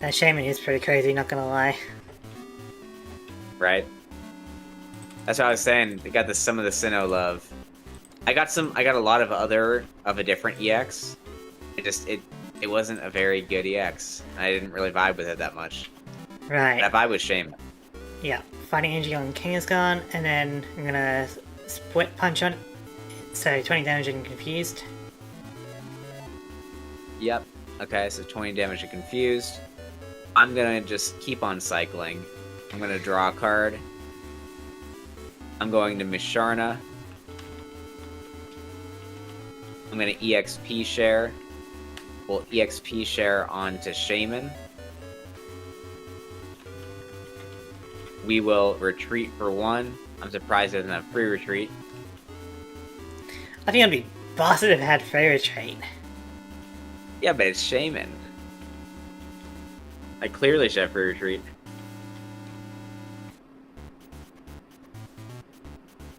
That Shaman is pretty crazy, not gonna lie. Right? That's what I was saying. They got some of the Sinnoh love. I got a lot of a different EX. It wasn't a very good EX. I didn't really vibe with it that much. Right. That vibe was Shaman. Yeah. Fighting energy on Kangaskhan, and then I'm gonna Split Punch on it. So 20 damage and confused. Yep. Okay, so 20 damage and confused. I'm gonna just keep on cycling. I'm gonna draw a card. I'm going to Misharna. I'm gonna EXP share. We'll EXP share onto Shaman. We will retreat for 1. I'm surprised it doesn't have free retreat. I think I'd be busted if it had free retreat. Yeah, but it's Shaman. I clearly should have free retreat.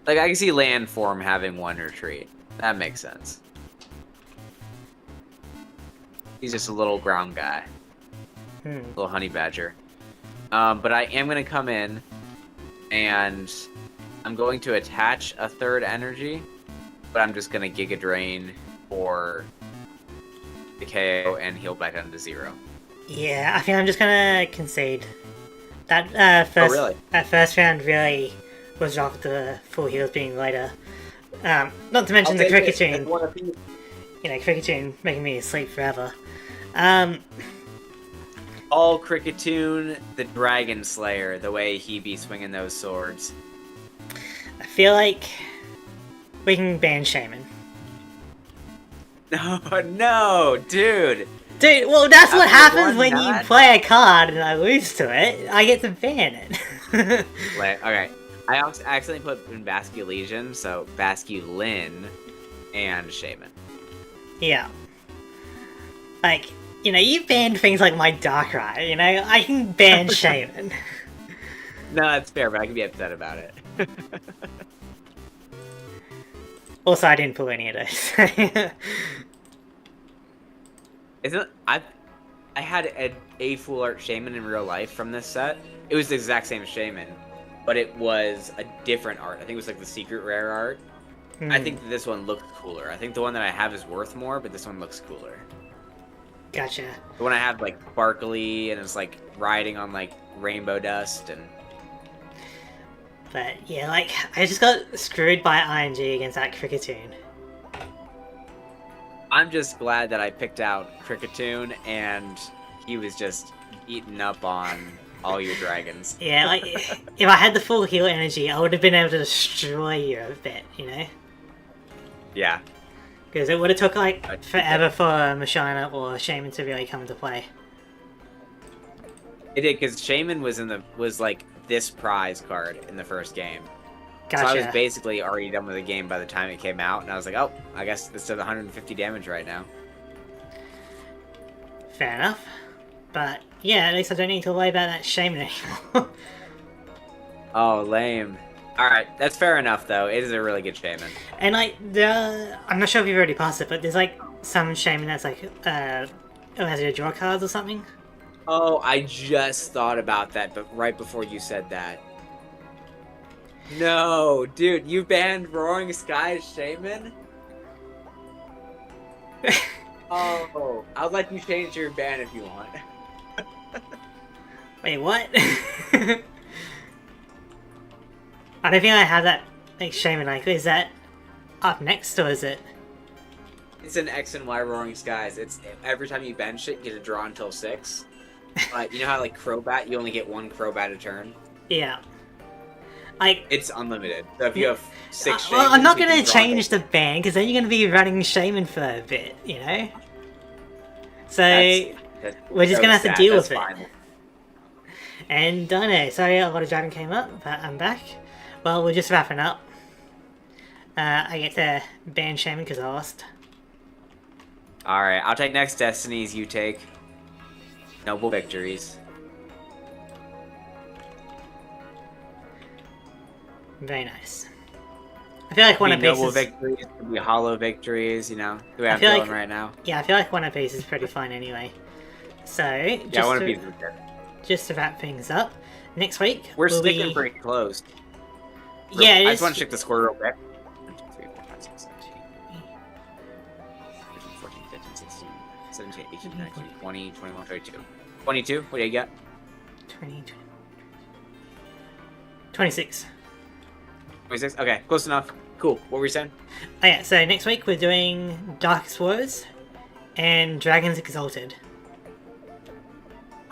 Like, I can see landform having 1 retreat. That makes sense. He's just a little ground guy. Little honey badger. But I am going to come in, and I'm going to attach a 3rd energy, but I'm just going to Giga Drain for the KO and heal back down to 0. Yeah, I think I'm just gonna concede. That first round really was off the full heals being later. Not to mention the Cricketune. You know, Cricketune making me sleep forever. All Cricketune, the Dragon Slayer, the way he be swinging those swords. I feel like we can ban Shaman. No, dude. Dude, well, that's what happens when not. you play a card and I lose to it. I get to ban it. Okay. I accidentally put in Basculesian, so Basculin and Shaman. Yeah. Like, you know, you banned things like my Darkrai, you know? I can ban Shaman. No, that's fair, but I can be upset about it. Also, I didn't pull any of those. Isn't I had a Full Art Shaman in real life from this set. It was the exact same Shaman, but it was a different art. I think it was like the secret rare art. I think this one looked cooler. I think the one that I have is worth more, but this one looks cooler. Gotcha. The one I have like sparkly and it's like riding on like rainbow dust and. But yeah, like I just got screwed by ING against that Cricketune. I'm just glad that I picked out Cricketune and he was just eating up on all your dragons. Yeah, like if I had the full heal energy, I would have been able to destroy you a bit, you know? Yeah. Because it would have took like forever for Mashina or Shaman to really come into play. It did, because Shaman was like this prize card in the first game. Gotcha. So I was basically already done with the game by the time it came out, and I was like, oh, I guess this does 150 damage right now. Fair enough. But yeah, at least I don't need to worry about that Shaman anymore. Oh, lame. Alright, that's fair enough, though. It is a really good Shaman. And like, I'm not sure if you've already passed it, but there's like some Shaman that's like, has to draw cards or something. Oh, I just thought about that, but right before you said that. No, dude, you banned Roaring Skies Shaman? Oh, I'll let you change your ban if you want. Wait, what? I don't think I have that like Shaman. Like, is that up next or is it? It's an X and Y Roaring Skies. It's every time you bench it, you get to draw until 6. You know how like Crobat, you only get 1 Crobat a turn? Yeah. Like, it's unlimited. So if you have 6 well, I'm not Shamans, going to change the ban, because then you're going to be running Shaman for a bit, you know? So, we're just going to have to deal with it. And I know, sorry a lot of dragon came up, but I'm back. Well, we're just wrapping up. I get to ban Shaman because I lost. Alright, I'll take next Destinies, you take Noble Victories. Very nice. I feel like one of Noble Piece Victories, could be Hollow Victories, you know? The way I'm feel feeling like- right now. Yeah, I feel like One Piece is pretty fine anyway. So, Yeah, One Piece is good. just to wrap things up, next week We're will sticking be... pretty close. Yeah, I just want to check the score real quick. 1, 2, 3, 4, 5, 6, 7, 8, 13, 14, 15, 16, 17, 18, 19, 20, 21, 22. 22? What do you got? 20, 26. 26? Okay, close enough. Cool. What were you saying? Oh yeah, so next week we're doing Dark Explorers and Dragons Exalted,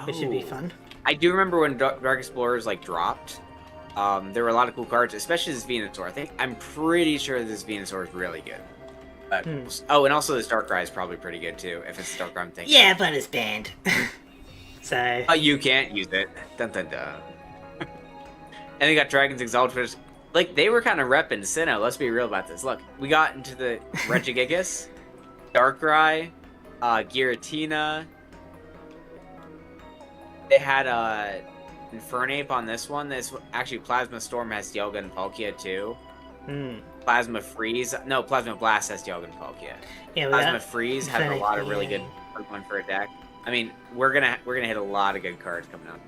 which should be fun. I do remember when Dark Explorers like dropped. There were a lot of cool cards, especially this Venusaur. I'm pretty sure this Venusaur is really good. Oh, and also this Darkrai is probably pretty good too, if it's Darkrai I'm thinking. Yeah, but it's banned. So... Oh, you can't use it. Dun dun dun. And they got Dragons Exalted, which, like, they were kind of repping Sinnoh. Let's be real about this. Look, we got into the Regigigas, Darkrai, Giratina, They had Infernape on this one. This actually Plasma Storm has Dialga and Palkia too. Hmm. Plasma Freeze, no, Plasma Blast has Dialga and Palkia. Yeah, Plasma Freeze has a lot of really yeah. good Pokemon for a deck. I mean, we're gonna hit a lot of good cards coming up.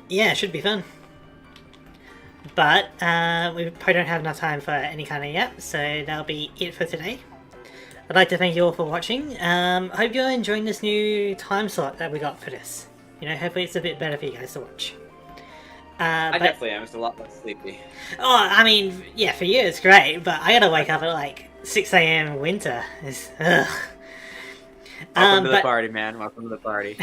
Yeah, it should be fun. But we probably don't have enough time for any kind of yet, so that'll be it for today. I'd like to thank you all for watching. Hope you're enjoying this new time slot that we got for this. You know, hopefully it's a bit better for you guys to watch. I definitely am. It's a lot less sleepy. Oh, I mean, yeah, for you it's great, but I gotta wake up at like 6 a.m. winter. Ugh. Welcome to the party, man. Welcome to the party.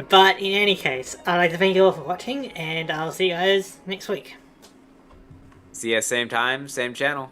But in any case, I'd like to thank you all for watching, and I'll see you guys next week. See ya, same time, same channel.